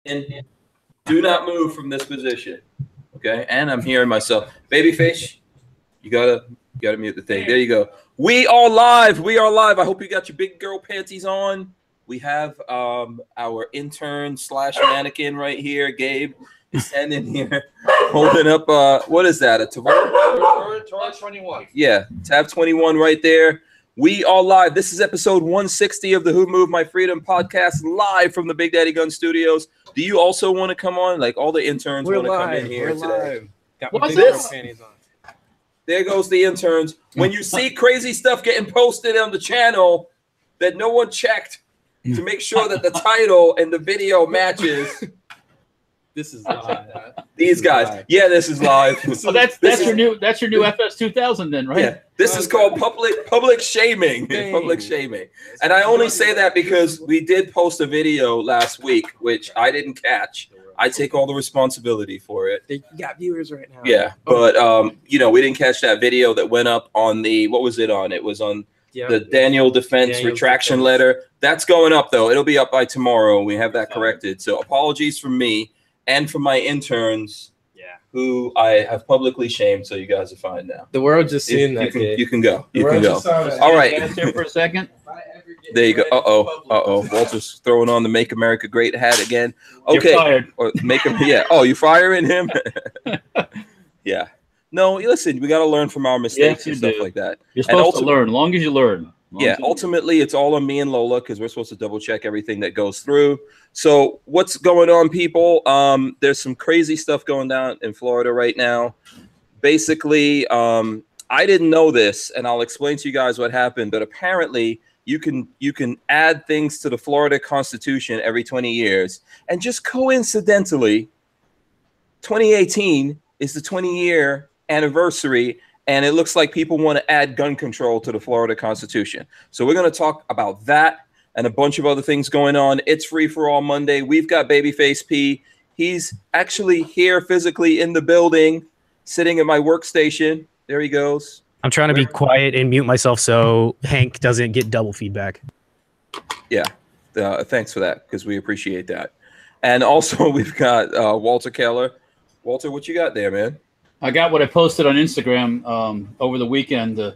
And do not move from this position. Okay, and I'm hearing myself. Babyface, you gotta mute the thing. There you go. We are live. We are live. I hope you got your big girl panties on. We have our intern slash mannequin right here. Gabe is standing here holding up what is that? A Tab 21. Yeah, tab 21 right there. We are live. This is episode 160 of the Who Moved My Freedom podcast, live from the Big Daddy Gun Studios. Do you also want to come on? Like all the interns want to come in here today. What's this? Panties on. There goes the interns. When you see crazy stuff getting posted on the channel that no one checked to make sure that the title and the video matches. This is live. These guys. Yeah, this is live. So that's your new FS 2000 then, right? Yeah. This is called public shaming. Public shaming. And I only say that because we did post a video last week, which I didn't catch. I take all the responsibility for it. You got viewers right now. Yeah, but we didn't catch that video that went up on the what was it on? It was on the Daniel Defense retraction letter. That's going up though. It'll be up by tomorrow. We have that corrected. So apologies from me and from my interns. Who I have publicly shamed, so you guys are fine now. The world just seeing that. You can go. You can go. All right. Here for a second. There you go. Uh-oh. Walter's throwing on the Make America Great hat again. Okay. You're fired. Or make him. Yeah. Oh, you firing him? Yeah. No, listen. We got to learn from our mistakes and stuff like that. You're supposed to learn. As long as you learn. Yeah, ultimately, it's all on me and Lola because we're supposed to double check everything that goes through. So what's going on, people? There's some crazy stuff going down in Florida right now. Basically, I didn't know this, and I'll explain to you guys what happened. But apparently, you can add things to the Florida Constitution every 20 years. And just coincidentally, 2018 is the 20-year anniversary. And it looks like people want to add gun control to the Florida Constitution. So we're going to talk about that and a bunch of other things going on. It's Free for All Monday. We've got Babyface P. He's actually here physically in the building, sitting at my workstation. There he goes. I'm trying to be quiet and mute myself so Hank doesn't get double feedback. Yeah. Thanks for that, because we appreciate that. And also we've got Walter Keller. Walter, what you got there, man? I got what I posted on Instagram over the weekend. The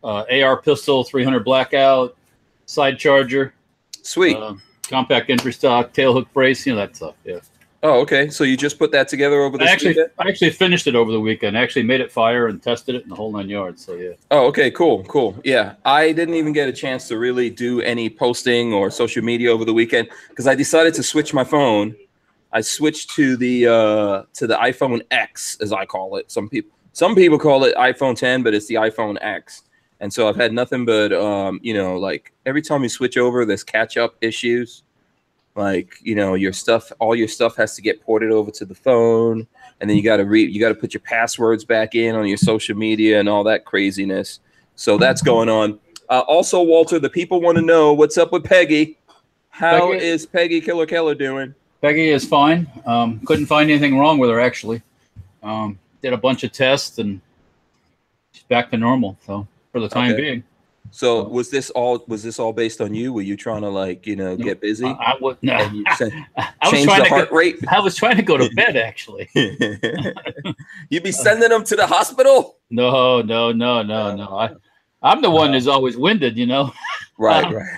AR pistol, 300 blackout, side charger. Sweet. Compact entry stock, tail hook brace, that stuff. Yeah. Oh, okay. So you just put that together over the weekend? I actually finished it over the weekend. I actually made it fire and tested it in the whole 9 yards. So, yeah. Oh, okay. Cool. Yeah. I didn't even get a chance to really do any posting or social media over the weekend because I decided to switch my phone. I switched to the iPhone X, as I call it. Some people call it iPhone 10, but it's the iPhone X. And so I've had nothing but like every time you switch over, there's catch-up issues. Like, all your stuff has to get ported over to the phone, and then you got to put your passwords back in on your social media and all that craziness. So that's going on. Also, Walter, the people want to know what's up with Peggy. How is Peggy Killer Keller doing? Peggy is fine. Couldn't find anything wrong with her, actually. Did a bunch of tests, and she's back to normal. So for the time being. So was this all based on you? Were you trying to get busy? I was no. Change the heart rate. I was trying to go to bed, actually. You'd be sending them to the hospital? No. I'm the one who's always winded, Right.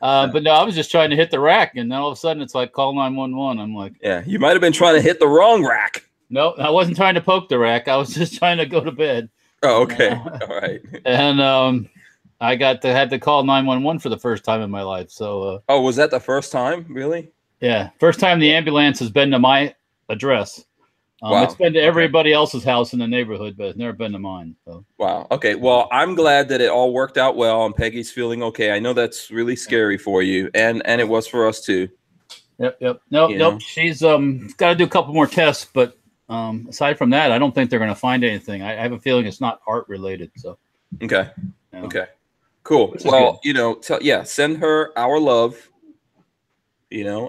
But no, I was just trying to hit the rack, and then all of a sudden it's like call 911. I'm like, yeah, you might have been trying to hit the wrong rack. No, I wasn't trying to poke the rack. I was just trying to go to bed. Oh, okay. All right. And I had to call 911 for the first time in my life. So. Was that the first time? Really? Yeah, first time the ambulance has been to my address. Wow. It's been to everybody else's house in the neighborhood, but it's never been to mine. So. Wow. Okay. Well, I'm glad that it all worked out well and Peggy's feeling okay. I know that's really scary for you, and it was for us too. Yep. Nope. She's got to do a couple more tests, but aside from that, I don't think they're going to find anything. I have a feeling it's not heart related. So. Okay. Okay. Cool. Well, send her our love.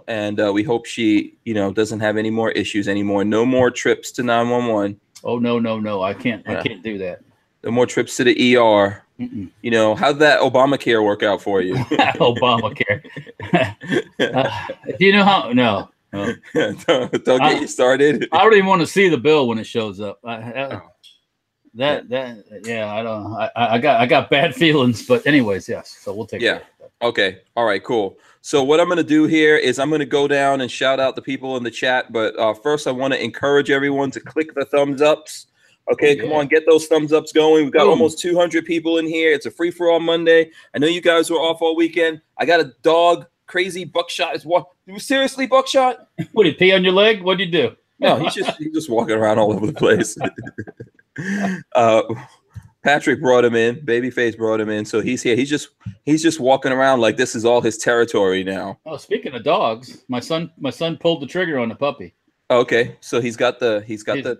And we hope she, doesn't have any more issues anymore. No more trips to 911. Oh, no. I can't do that. The more trips to the ER. Mm-mm. You know, how'd that Obamacare work out for you? Obamacare. Do you know how? No. don't get you started. I don't even want to see the bill when it shows up. Oh. Yeah, I don't. I got bad feelings, but anyways, yes. So we'll take it. Okay. All right. Cool. So what I'm going to do here is I'm going to go down and shout out the people in the chat. But first, I want to encourage everyone to click the thumbs ups. Okay, come on, get those thumbs ups going. We've got almost 200 people in here. It's a free for all Monday. I know you guys were off all weekend. I got a dog, crazy Buckshot. Is what? Seriously, Buckshot? What, did he pee on your leg? What'd you do? No, he's just walking around all over the place. Patrick brought him in. Babyface brought him in, so he's here. He's just walking around like this is all his territory now. Oh, speaking of dogs, my son pulled the trigger on the puppy. Okay, so he's got the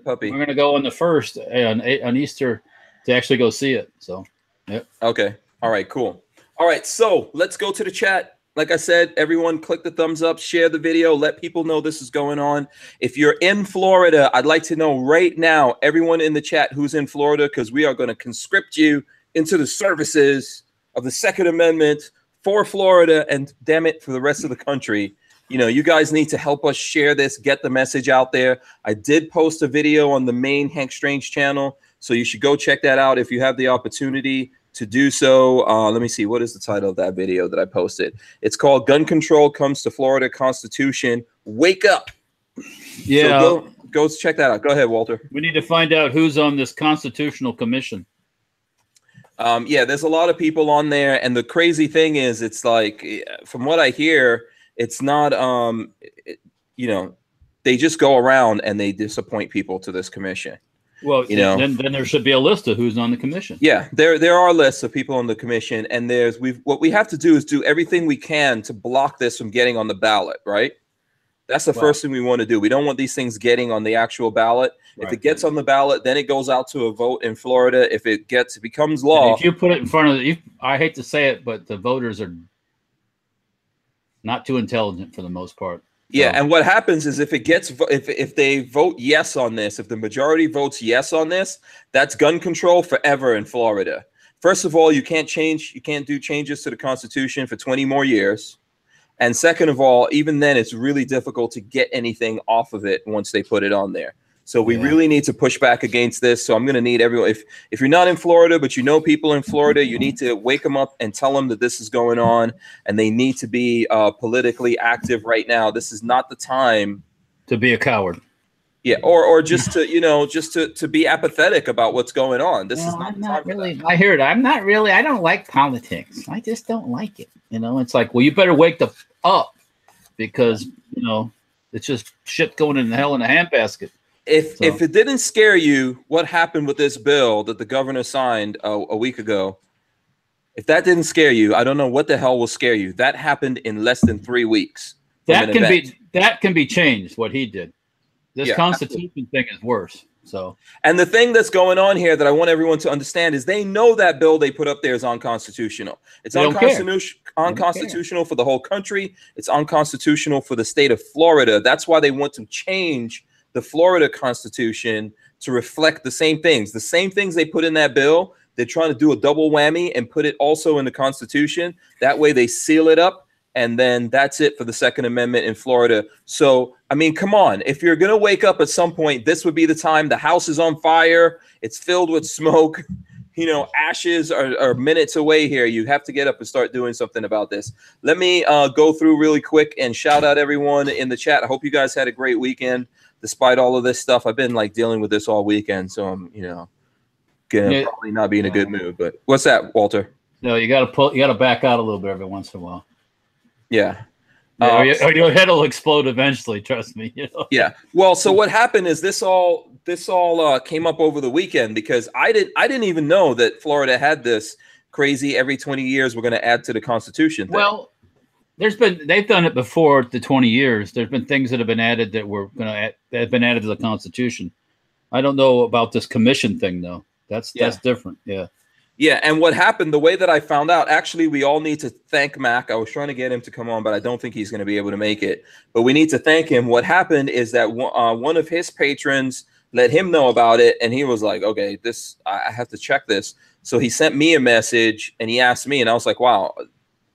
puppy. We're gonna go on the first on Easter to actually go see it. So, yep. Okay. All right. Cool. All right. So let's go to the chat. Like I said, everyone click the thumbs up, share the video, let people know this is going on. If you're in Florida, I'd like to know right now, everyone in the chat who's in Florida, because we are going to conscript you into the services of the Second Amendment for Florida and damn it, for the rest of the country. You know, you guys need to help us share this, get the message out there. I did post a video on the main Hank Strange channel, so you should go check that out if you have the opportunity to do so. Let me see. What is the title of that video that I posted? It's called Gun Control Comes to Florida Constitution. Wake up. Yeah. So go check that out. Go ahead, Walter. We need to find out who's on this constitutional commission. Yeah, there's a lot of people on there. And the crazy thing is, it's like, from what I hear, it's not, you know, they just go around and they disappoint people to this commission. Well, you know, then there should be a list of who's on the commission. Yeah, there are lists of people on the commission, and what we have to do is do everything we can to block this from getting on the ballot, right? That's the first thing we want to do. We don't want these things getting on the actual ballot. If it gets on the ballot, then it goes out to a vote in Florida. If it becomes law. And if you put it in front of I hate to say it, but the voters are not too intelligent for the most part. Yeah, and what happens is if they vote yes on this, if the majority votes yes on this, that's gun control forever in Florida. First of all, you can't do changes to the Constitution for 20 more years. And second of all, even then, it's really difficult to get anything off of it once they put it on there. So we really need to push back against this. So I'm going to need everyone. If you're not in Florida, but you know people in Florida, you need to wake them up and tell them that this is going on, and they need to be politically active right now. This is not the time to be a coward. Yeah, or just to be apathetic about what's going on. This is not really. I hear it. I'm not really. I don't like politics. I just don't like it. You know, it's like, well, you better wake up because it's just shit going in hell in a handbasket. If it didn't scare you, what happened with this bill that the governor signed a week ago? If that didn't scare you, I don't know what the hell will scare you. That happened in less than 3 weeks. That can be changed. What he did. This Constitution thing is worse. So, and the thing that's going on here that I want everyone to understand is they know that bill they put up there is unconstitutional. It's unconstitutional for the whole country. It's unconstitutional for the state of Florida. That's why they want to change the Florida Constitution to reflect the same things. The same things they put in that bill, they're trying to do a double whammy and put it also in the Constitution. That way they seal it up, and then that's it for the Second Amendment in Florida. So, I mean, come on. If you're going to wake up at some point, this would be the time. The house is on fire. It's filled with smoke. Ashes are minutes away here. You have to get up and start doing something about this. Let me go through really quick and shout out everyone in the chat. I hope you guys had a great weekend. Despite all of this stuff, I've been dealing with this all weekend, so I'm probably not be in a good mood. But what's that, Walter? No, you got to back out a little bit every once in a while. Yeah. Or your head will explode eventually. Trust me. Yeah. Well, so what happened is this all came up over the weekend because I didn't even know that Florida had this crazy every 20 years we're going to add to the Constitution thing. Well, they've done it before the 20 years. There's been things that have been added that have been added to the Constitution. I don't know about this commission thing though. That's different. Yeah. Yeah, and what happened, the way that I found out, actually, we all need to thank Mac. I was trying to get him to come on, but I don't think he's going to be able to make it. But we need to thank him. What happened is that one of his patrons let him know about it, and he was like, okay, I have to check this. So he sent me a message, and he asked me, and I was like, wow,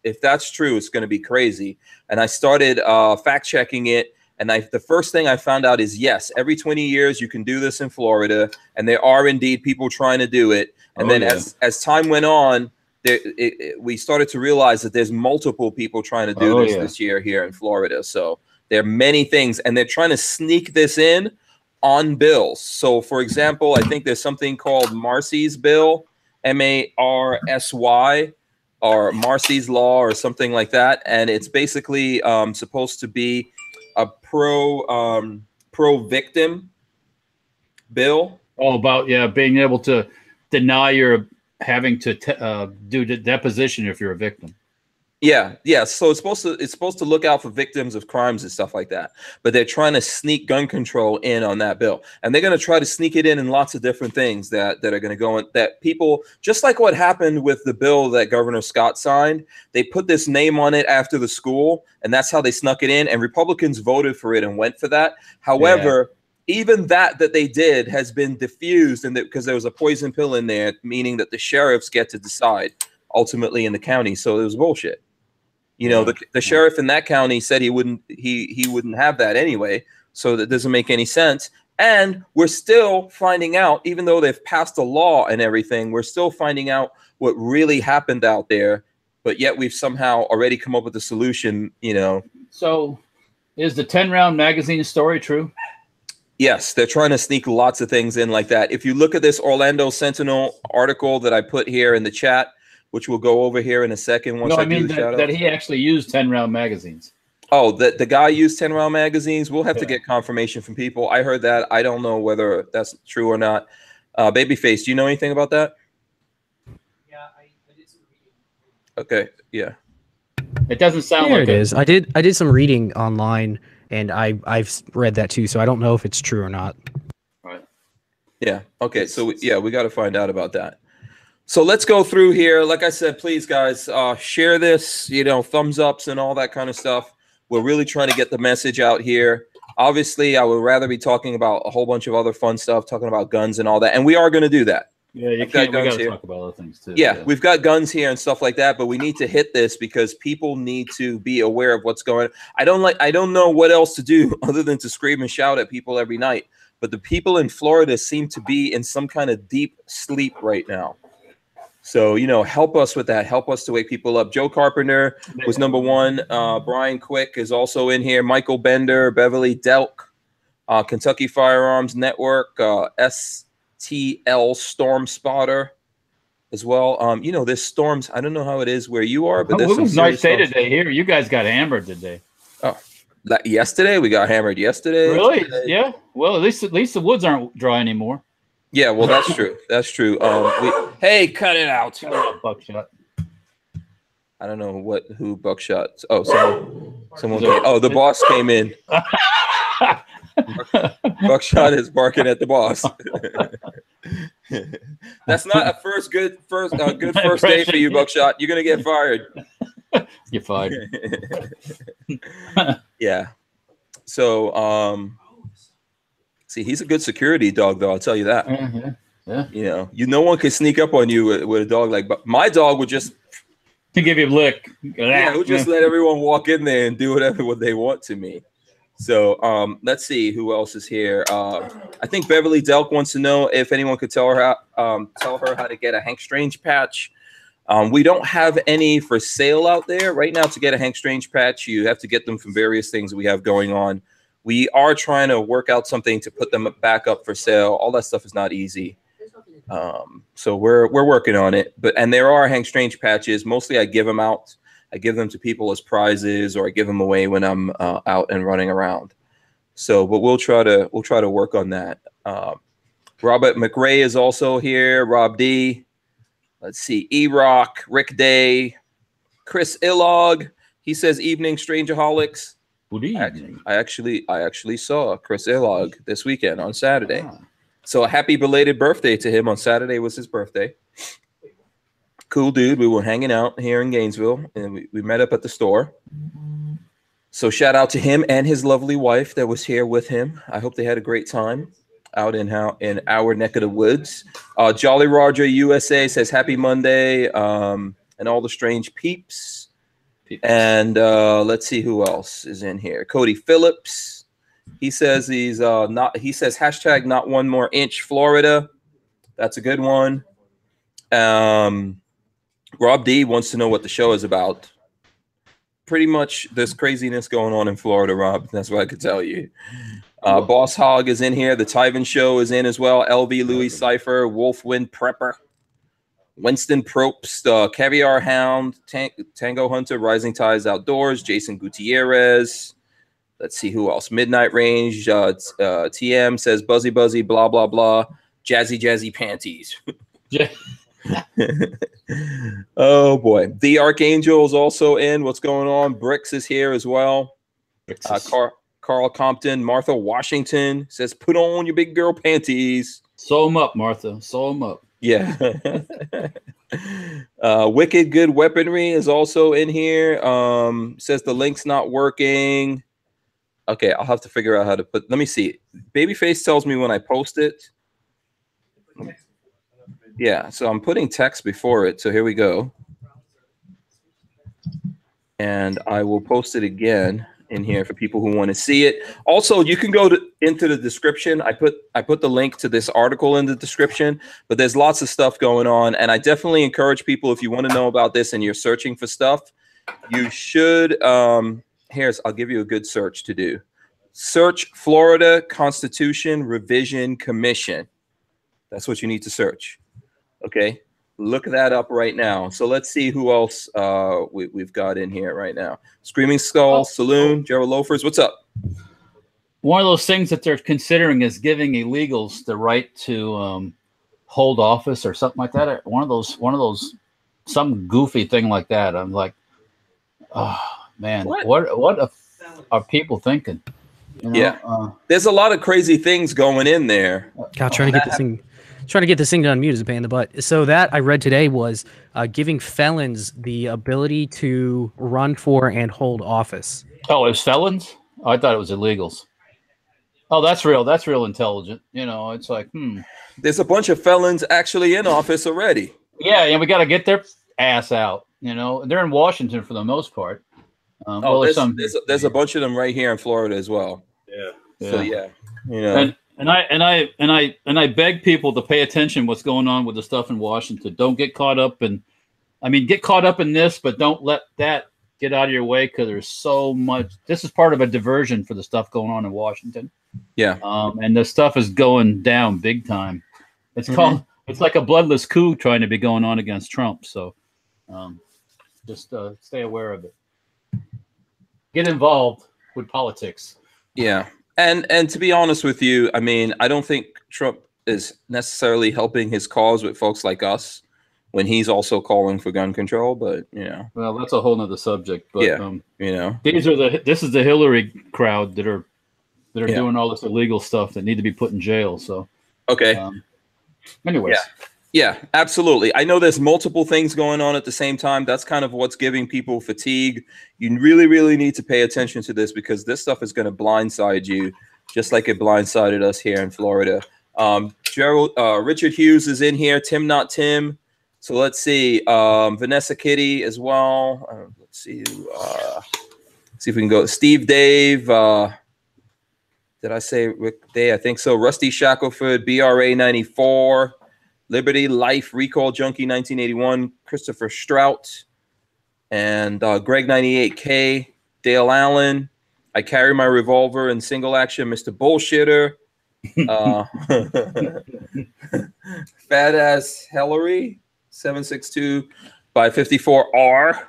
if that's true, it's going to be crazy. And I started fact checking it. And the first thing I found out is, yes, every 20 years you can do this in Florida. And there are indeed people trying to do it. And then as time went on, we started to realize that there's multiple people trying to do this year here in Florida. So there are many things. And they're trying to sneak this in on bills. So, for example, I think there's something called Marcy's bill, MARSY, or Marcy's law or something like that. And it's basically supposed to be a pro victim bill. Oh, about being able to deny your having to do the deposition if you're a victim. Yeah. So it's supposed to look out for victims of crimes and stuff like that. But they're trying to sneak gun control in on that bill, and they're going to try to sneak it in lots of different things that are going to go in. That people, just like what happened with the bill that Governor Scott signed, they put this name on it after the school, and that's how they snuck it in. And Republicans voted for it and went for that. However, even that they did has been diffused, and because there was a poison pill in there, meaning that the sheriffs get to decide ultimately in the county. So it was bullshit. You know, the sheriff in that county said he wouldn't have that anyway. So that doesn't make any sense. And we're still finding out, even though they've passed a law and everything, we're still finding out what really happened out there. But yet we've somehow already come up with a solution, you know. So is the 10-round magazine story true? Yes, they're trying to sneak lots of things in like that. If you look at this Orlando Sentinel article that I put here in the chat, which we'll go over here in a second. Once that he actually used 10-round magazines. Oh, the guy used 10-round magazines. We'll have to get confirmation from people. I heard that. I don't know whether that's true or not. Babyface, do you know anything about that? Yeah, I did some reading. Okay, yeah. It doesn't sound like it is. I did some reading online, and I've read that too. So I don't know if it's true or not. Right. Yeah. Okay. So we got to find out about that. So let's go through here. Like I said, please, guys, share this, you know, thumbs ups and all that kind of stuff. We're really trying to get the message out here. Obviously, I would rather be talking about a whole bunch of other fun stuff, talking about guns and all that. And we are going to do that. Yeah, we got to talk about other things too. Yeah, we've got guns here and stuff like that, but we need to hit this because people need to be aware of what's going on. I don't know what else to do other than to scream and shout at people every night. But the people in Florida seem to be in some kind of deep sleep right now. So, you know, help us with that. Help us to wake people up. Joe Carpenter was number one. Brian Quick is also in here. Michael Bender, Beverly Delk, Kentucky Firearms Network, STL Storm Spotter as well. You know, there's storms. I don't know how it is where you are, but there's some nice day today here. You guys got hammered today. Oh, yesterday? We got hammered yesterday. Really? Yeah. Well, at least the woods aren't dry anymore. Yeah, well, that's true. That's true. Hey, cut it out. Buckshot. I don't know who Buckshot. Oh, someone. Oh, the boss came in. Buckshot is barking at the boss. That's not a good first day for you, Buckshot. You're gonna get fired. You're fired. Yeah. So, see, he's a good security dog, though. I'll tell you that. Yeah. You know, no one could sneak up on you with a dog like. But my dog would just to give you a lick. Yeah, we'll just let everyone walk in there and do whatever they want to me. So let's see who else is here. I think Beverly Delk wants to know if anyone could tell her how to get a Hank Strange patch. We don't have any for sale out there right now. To get a Hank Strange patch, you have to get them from various things that we have going on. We are trying to work out something to put them back up for sale. All that stuff is not easy. So we're working on it. And there are Hank Strange patches. Mostly I give them out. I give them to people as prizes, or I give them away when I'm out and running around. So, but we'll try to work on that. Robert McRae is also here. Rob D. Let's see. E-Rock, Rick Day, Chris Illog. He says evening, Strangerholics. Good evening. I actually saw Chris Illog this weekend on Saturday. So a happy belated birthday to him. On Saturday was his birthday. Cool dude. We were hanging out here in Gainesville, and we met up at the store. So shout out to him and his lovely wife that was here with him. I hope they had a great time. out in our neck of the woods. Jolly Roger USA says happy Monday, and all the strange peeps. And let's see who else is in here. Cody Phillips. He says he's not. He says hashtag not one more inch Florida. That's a good one. Rob D wants to know what the show is about. Pretty much there's craziness going on in Florida, Rob. That's what I could tell you. Boss Hog is in here. The Tyven Show is in as well. LV Louis Cypher, Wolfwind Prepper, Winston Probst, Caviar Hound, Tango Hunter, Rising Tides Outdoors, Jason Gutierrez. Let's see who else. Midnight Range, TM says Buzzy Buzzy, blah, blah, blah. Jazzy Panties. Yeah. Oh, boy. The Archangel is also in. What's going on? Bricks is here as well. Carl Compton, Martha Washington says, put on your big girl panties. Sew them up, Martha. Sew them up. Yeah. Wicked Good Weaponry is also in here. Says the link's not working. Okay, I'll have to figure out how to put. Let me see. Babyface tells me when I post it. Yeah, so I'm putting text before it. So here we go. And I will post it again in here for people who want to see it. Also, you can go into the description. I put the link to this article in the description, but there's lots of stuff going on. And I definitely encourage people, if you want to know about this and you're searching for stuff, you should, I'll give you a good search to do. Search Florida Constitution Revision Commission. That's what you need to search. Okay. Look that up right now. So let's see who else we've got in here right now. Screaming Skull, Saloon, Gerald Loafers. What's up? One of those things that they're considering is giving illegals the right to hold office or something like that. One of those, some goofy thing like that. I'm like, oh man, what are people thinking? You know, yeah, there's a lot of crazy things going in there. God, trying to get this thing to unmute is a pain in the butt. So that I read today was giving felons the ability to run for and hold office. Oh, it was felons? Oh, I thought it was illegals. Oh, that's real. That's real intelligent. You know, it's like, There's a bunch of felons actually in office already. Yeah, and we got to get their ass out. You know, they're in Washington for the most part. There's a bunch of them right here in Florida as well. Yeah. So yeah, you know. And I beg people to pay attention what's going on with the stuff in Washington. Don't get caught up in, get caught up in this, but don't let that get out of your way because there's so much. This is part of a diversion for the stuff going on in Washington. Yeah. And the stuff is going down big time. It's called. It's like a bloodless coup trying to be going on against Trump. So, just stay aware of it. Get involved with politics. Yeah. And to be honest with you, I don't think Trump is necessarily helping his cause with folks like us when he's also calling for gun control. But well, that's a whole nother subject. But this is the Hillary crowd that are doing all this illegal stuff that need to be put in jail. So okay. Anyways. Yeah, absolutely. I know there's multiple things going on at the same time. That's kind of what's giving people fatigue. You really, really need to pay attention to this because this stuff is going to blindside you just like it blindsided us here in Florida. Richard Hughes is in here. Tim Not Tim. So let's see. Vanessa Kitty as well. Let's see. See if we can go. Steve Dave. Did I say Rick Day? I think so. Rusty Shackelford. BRA 94. Liberty Life, Recall Junkie 1981, Christopher Strout, and Greg 98K, Dale Allen. I carry my revolver in single action, Mr. Bullshitter. Fat ass Hillary 762 by 54R.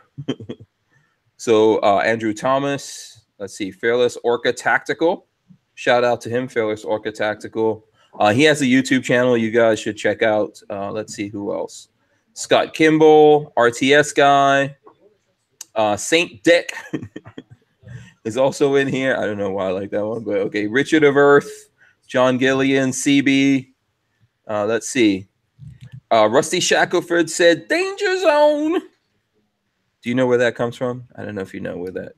So Andrew Thomas. Let's see, Fearless Orca Tactical. Shout out to him, Fearless Orca Tactical. He has a YouTube channel you guys should check out. Let's see who else. Scott Kimball, RTS guy. Saint Dick is also in here. I don't know why I like that one, but okay. Richard of Earth, John Gillian, CB. Let's see. Rusty Shackelford said, Danger Zone. Do you know where that comes from? I don't know if you know where that.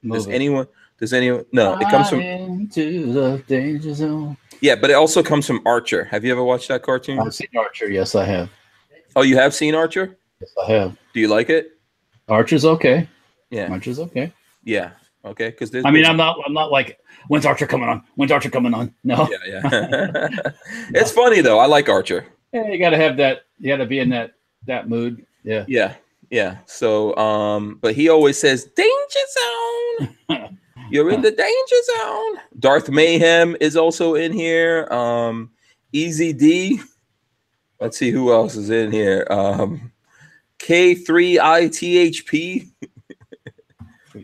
Does anyone? No, it comes from. Into the danger zone. Yeah, but it also comes from Archer. Have you ever watched that cartoon? I've seen Archer. Yes, I have. Oh, you have seen Archer? Yes, I have. Do you like it? Archer's okay. Yeah. Archer's okay. Yeah. Okay. Because I mean, I'm not like, when's Archer coming on? When's Archer coming on? No. Yeah, yeah. It's funny though. I like Archer. Yeah, you gotta have that. You gotta be in that mood. Yeah. Yeah. Yeah. So, but he always says, "Danger zone." You're in the danger zone. Darth Mayhem is also in here. Easy D. Let's see who else is in here. K3ITHP.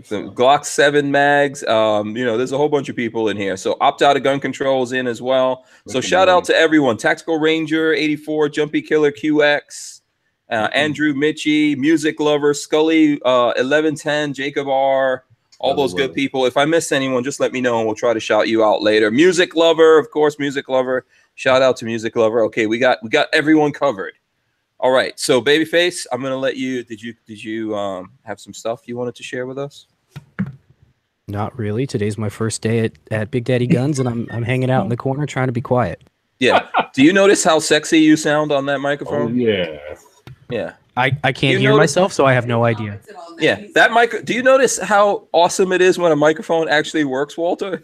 Some Glock 7 mags. There's a whole bunch of people in here. So opt out of gun controls in as well. So shout out to everyone. Tactical Ranger 84, Jumpy Killer QX, Andrew Mitchie, Music Lover, Scully 1110, Jacob R. All those good people. If I miss anyone, just let me know and we'll try to shout you out later. Music Lover, of course, Music Lover. Shout out to Music Lover. Okay, we got everyone covered. All right, so Babyface, I'm gonna let you. Did you have some stuff you wanted to share with us? Not really. Today's my first day at Big Daddy Guns, and I'm hanging out in the corner trying to be quiet. Yeah. Do you notice how sexy you sound on that microphone? Oh, yeah. Yeah. I can't hear myself, so I have no idea. Yeah, that mic. Do you notice how awesome it is when a microphone actually works, Walter?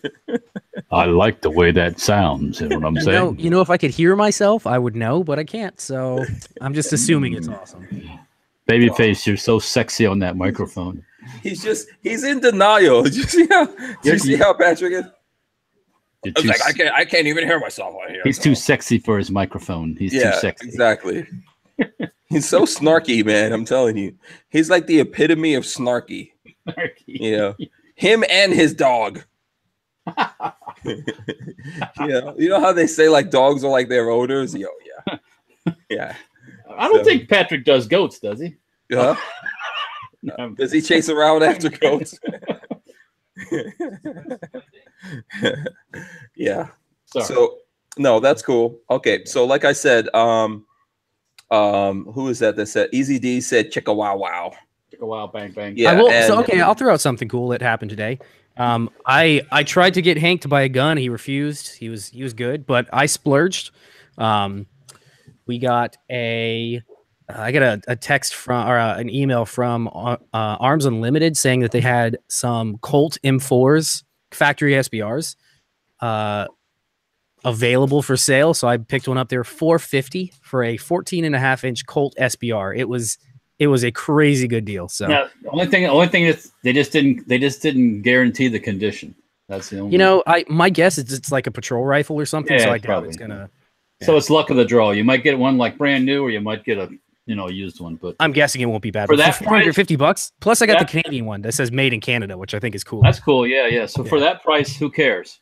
I like the way that sounds. You know what I'm saying? You know, if I could hear myself, I would know, but I can't. So I'm just assuming it's awesome. Babyface, you're so sexy on that microphone. He's in denial. Did you see how Patrick is? I was like, I can't even hear myself on here. He's too sexy for his microphone. He's too sexy. Exactly. He's so snarky, man. I'm telling you. He's like the epitome of snarky. Him and his dog. You know how they say like dogs are like their owners? Yeah. I don't think Patrick does goats, does he? Yeah. Does he chase around after goats? Yeah. Sorry. So no, that's cool. Okay, so like I said, who is that said? Easy D said chicka wow wow. Chicka wow bang bang. Yeah. I'll throw out something cool that happened today. I tried to get Hank to buy a gun. He refused. He was good, but I splurged. We got I got a text from or an email from Arms Unlimited saying that they had some Colt M4s, factory SBRs, available for sale. So I picked one up there, $450 for a 14.5-inch Colt SBR. It was a crazy good deal. So now, the only thing is they just didn't guarantee the condition. That's the only. My guess is it's like a patrol rifle or something. So I doubt it's gonna. Yeah. So it's luck of the draw. You might get one like brand new, or you might get a used one. But I'm guessing it won't be bad for that $450. Plus, I got the Canadian one that says "Made in Canada," which I think is cool. That's cool. Yeah. So for that price, who cares?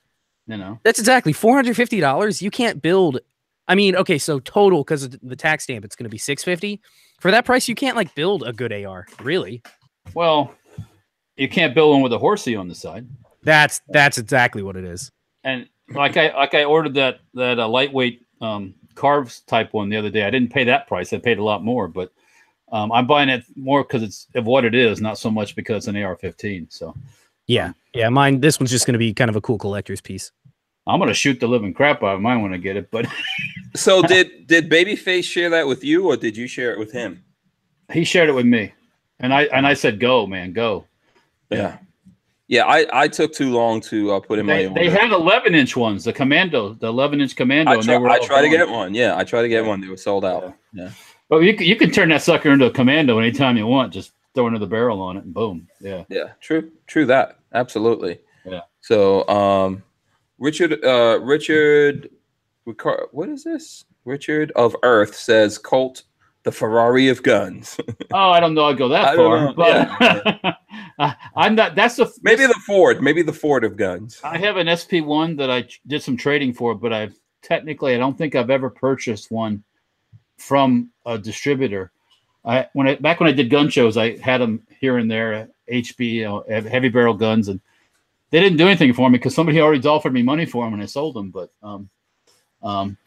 That's exactly $450. You can't build. I mean, okay, so total because of the tax stamp, it's going to be $650. For that price, you can't like build a good AR, really. Well, you can't build one with a horsey on the side. That's exactly what it is. And like I ordered that lightweight carves type one the other day. I didn't pay that price. I paid a lot more, but I'm buying it more because it's of what it is, not so much because it's an AR-15. So yeah, this one's just going to be kind of a cool collector's piece. I'm going to shoot the living crap out of mine when I get it. But so did Babyface share that with you, or did you share it with him? He shared it with me, and I said, "Go, man, go." Yeah. I took too long to put in my order. They had 11-inch ones, the 11-inch Commando. I tried to get one. Yeah, I tried to get one. They were sold out. Yeah. But you can turn that sucker into a Commando anytime you want. Just throw another barrel on it and boom. Yeah. Yeah. True that. Absolutely. Yeah. So Richard, what is this? Richard of Earth says Colt, the Ferrari of guns. Oh, I don't know. I'd go that far. But I'm not. Maybe the Ford of guns. I have an SP1 that I did some trading for, but I don't think I've ever purchased one from a distributor. Back when I did gun shows, I had them here and there, HB, heavy barrel guns, and they didn't do anything for me because somebody already offered me money for them and I sold them. But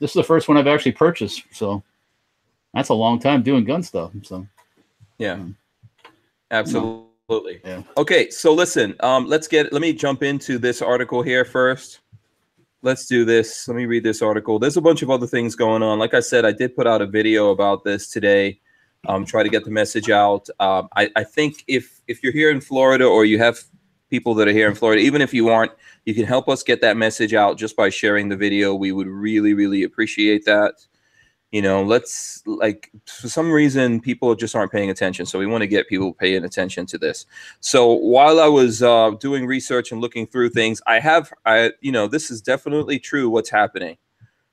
this is the first one I've actually purchased, so that's a long time doing gun stuff. So yeah, absolutely. Yeah. Okay, so listen, let me jump into this article here first. let's do this. Let me read this article. There's a bunch of other things going on. Like I said, I did put out a video about this today. Try to get the message out. I think if you're here in Florida, or you have people that are here in Florida, even if you aren't, you can help us get that message out just by sharing the video. We would really, really appreciate that. You know, let's, like, for some reason, people just aren't paying attention. So we want to get people paying attention to this. So while I was doing research and looking through things, you know, this is definitely true what's happening.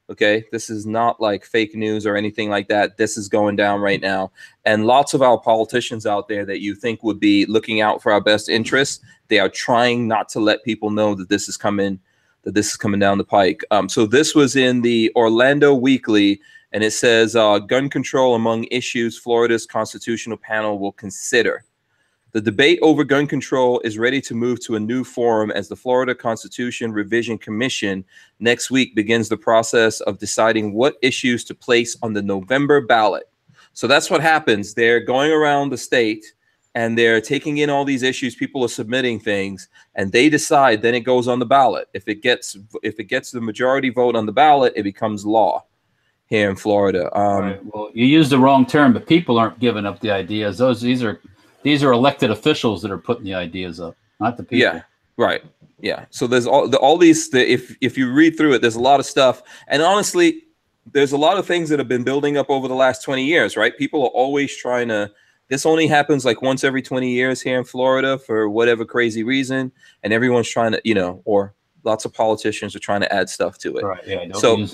Okay, this is not like fake news or anything like that. This is going down right now. And lots of our politicians out there that you think would be looking out for our best interests, they are trying not to let people know that this is coming, down the pike. So this was in the Orlando Weekly, and it says gun control among issues Florida's constitutional panel will consider. The debate over gun control is ready to move to a new forum as the Florida Constitution Revision Commission next week begins the process of deciding what issues to place on the November ballot. So that's what happens. They're going around the state and they're taking in all these issues. People are submitting things, and they decide. Then it goes on the ballot. If it gets the majority vote on the ballot, it becomes law here in Florida. Right. Well, you used the wrong term, but people aren't giving up the ideas. These are elected officials that are putting the ideas up, not the people. Yeah, right. Yeah. So there's all these. If you read through it, there's a lot of stuff. And honestly, there's a lot of things that have been building up over the last 20 years, right? People are always trying to. This only happens like once every 20 years here in Florida for whatever crazy reason, and everyone's trying to, you know, or lots of politicians are trying to add stuff to it. Right. Yeah. So,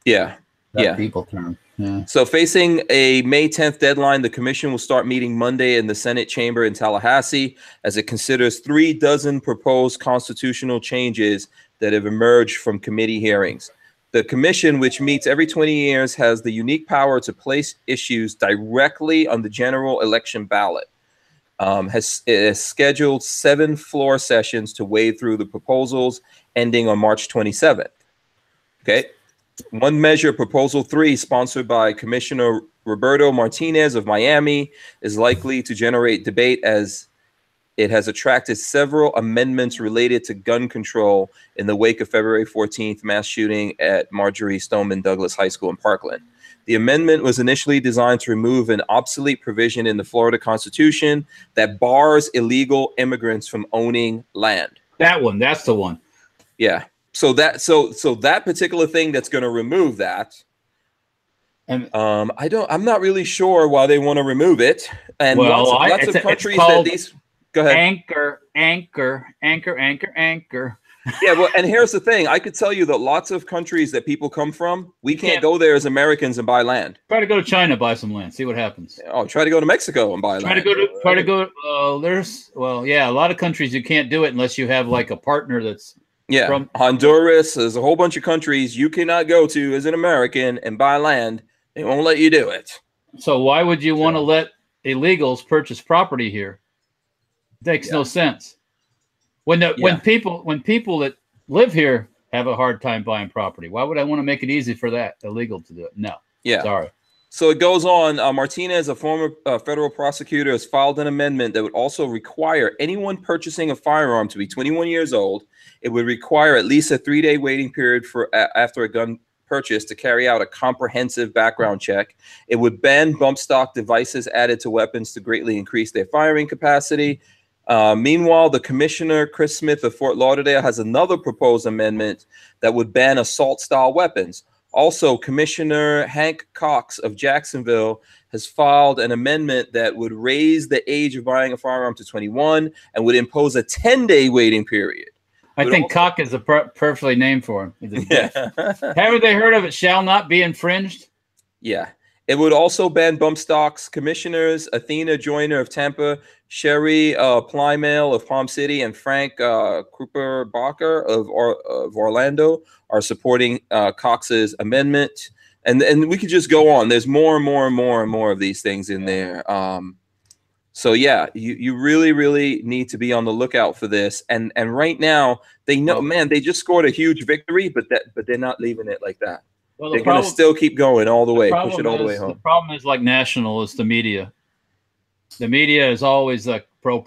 yeah. That people term. Yeah. So facing a May 10th deadline, the commission will start meeting Monday in the Senate chamber in Tallahassee as it considers 36 proposed constitutional changes that have emerged from committee hearings. The commission, which meets every 20 years, has the unique power to place issues directly on the general election ballot. Has scheduled 7 floor sessions to wade through the proposals, ending on March 27th. Okay. One measure, Proposal 3, sponsored by Commissioner Roberto Martinez of Miami, is likely to generate debate as it has attracted several amendments related to gun control in the wake of February 14th mass shooting at Marjorie Stoneman Douglas High School in Parkland. The amendment was initially designed to remove an obsolete provision in the Florida Constitution that bars illegal immigrants from owning land. That one, that's the one. Yeah. So that particular thing that's going to remove that, and I'm not really sure why they want to remove it. And well, lots of countries that these. Go ahead. Anchor. Yeah, well, and here's the thing. I could tell you that lots of countries that people come from, we can't go there as Americans and buy land. Try to go to China, buy some land, see what happens. Oh, try to go to Mexico and buy land. There's a lot of countries you can't do it unless you have like a partner that's. Yeah, from Honduras. There's a whole bunch of countries you cannot go to as an American and buy land. They won't let you do it. So why would you want to let illegals purchase property here? It makes no sense. When people that live here have a hard time buying property, why would I want to make it easy for that illegal to do it? No. Yeah. Sorry. So it goes on. Martinez, a former federal prosecutor, has filed an amendment that would also require anyone purchasing a firearm to be 21 years old. It would require at least a 3-day waiting period for after a gun purchase to carry out a comprehensive background check. It would ban bump stock devices added to weapons to greatly increase their firing capacity. Meanwhile, the commissioner, Chris Smith of Fort Lauderdale, has another proposed amendment that would ban assault-style weapons. Also, Commissioner Hank Cox of Jacksonville has filed an amendment that would raise the age of buying a firearm to 21 and would impose a 10-day waiting period. I think cock is a perfectly name for him. Yeah. Haven't they heard of it shall not be infringed? Yeah. It would also ban bump stocks. Commissioners Athena Joyner of Tampa, Sherry Plymale of Palm City, and Frank Kruper-Bacher of Orlando are supporting Cox's amendment. And we could just go on. There's more and more of these things in there. So yeah, you really, really need to be on the lookout for this. And right now they know, man, they just scored a huge victory, but they're not leaving it like that. Well, they're going to still keep going all the way, push it all the way home. The problem is like national is the media. The media is always like pro,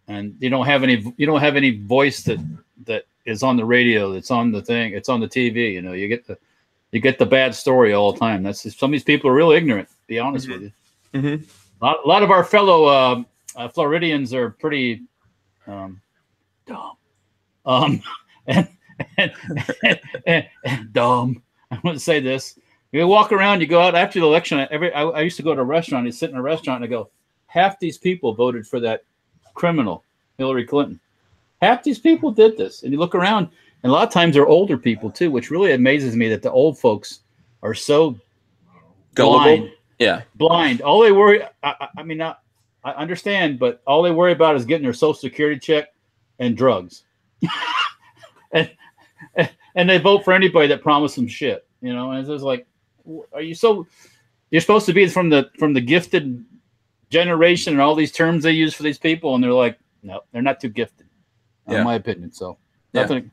and you don't have any voice that is on the radio, it's on the thing, it's on the TV. You know, you get the bad story all the time. That's just, some of these people are really ignorant. To be honest with you. Mm-hmm. A lot of our fellow Floridians are pretty dumb. And dumb. I want to say this. You walk around, you go out after the election. I used to go to a restaurant. You sit in a restaurant and I go, half these people voted for that criminal, Hillary Clinton. Half these people did this. And you look around, and a lot of times they're older people too, which really amazes me that the old folks are so blind. Yeah. Blind. All they worry, I mean, I understand, but all they worry about is getting their Social Security check and drugs. and they vote for anybody that promised them shit, you know. And it's just like, are you so? You're supposed to be from the gifted generation, and all these terms they use for these people, and they're like, no, they're not too gifted, in my opinion. So nothing.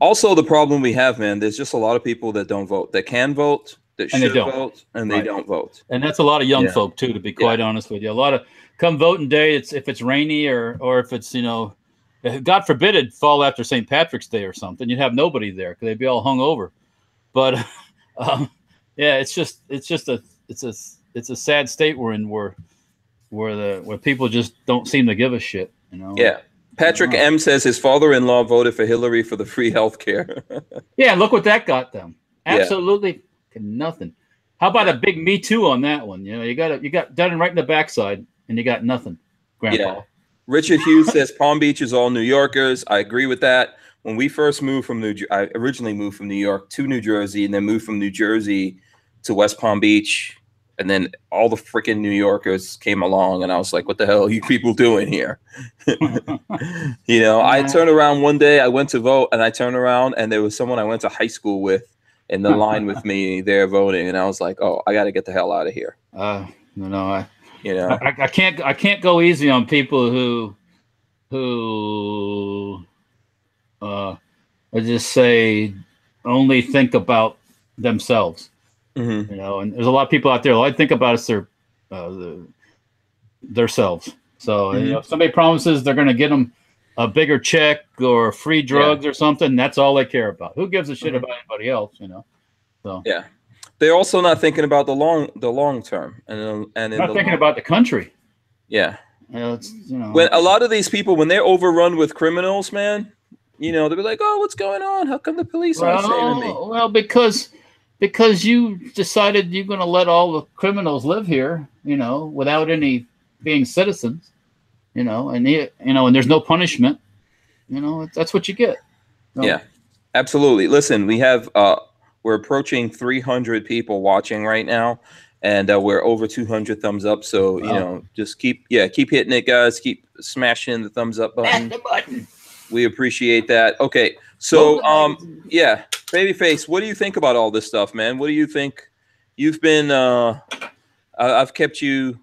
Also, the problem we have, man, there's just a lot of people that don't vote, that can vote, that should vote, and they don't vote. And that's a lot of young folk too, to be quite honest with you. A lot of come voting day, it's if it's rainy or if it's, you know, God forbid it fall after St. Patrick's Day or something, you'd have nobody there because they'd be all hung over. But it's a sad state we're in where people just don't seem to give a shit, you know. Yeah. Patrick M says his father-in-law voted for Hillary for the free health care. Yeah, look what that got them. Absolutely nothing. How about a big Me Too on that one? You know, you got done right in the backside, and you got nothing, Grandpa. Yeah. Richard Hughes says Palm Beach is all New Yorkers. I agree with that. When we first moved from I originally moved from New York to New Jersey, and then moved from New Jersey to West Palm Beach, and then all the freaking New Yorkers came along, and I was like, what the hell are you people doing here? You know, I turned around one day, I went to vote, and I turned around, and there was someone I went to high school with in the line with me there voting, and I was like, oh, I got to get the hell out of here. I can't go easy on people who I just say only think about themselves. Mm-hmm. You know, and there's a lot of people out there. All I think about is their selves. So you know, if somebody promises they're going to get them a bigger check or free drugs or something, that's all they care about. Who gives a shit about anybody else? You know. So they're also not thinking about the long term, and not thinking about the country. Yeah. It's, you know, when a lot of these people, when they're overrun with criminals, man, you know, they'll be like, "Oh, what's going on? How come the police aren't saving me?" Well, because you decided you're going to let all the criminals live here, you know, without any being citizens, you know, and and there's no punishment, you know, that's what you get. So. Yeah, absolutely. Listen, we have we're approaching 300 people watching right now, and we're over 200 thumbs up. So you know, just keep hitting it, guys. Keep smashing the thumbs up button. Smash the button. We appreciate that. Okay, so yeah, Babyface, what do you think about all this stuff, man? What do you think? You've been I've kept you,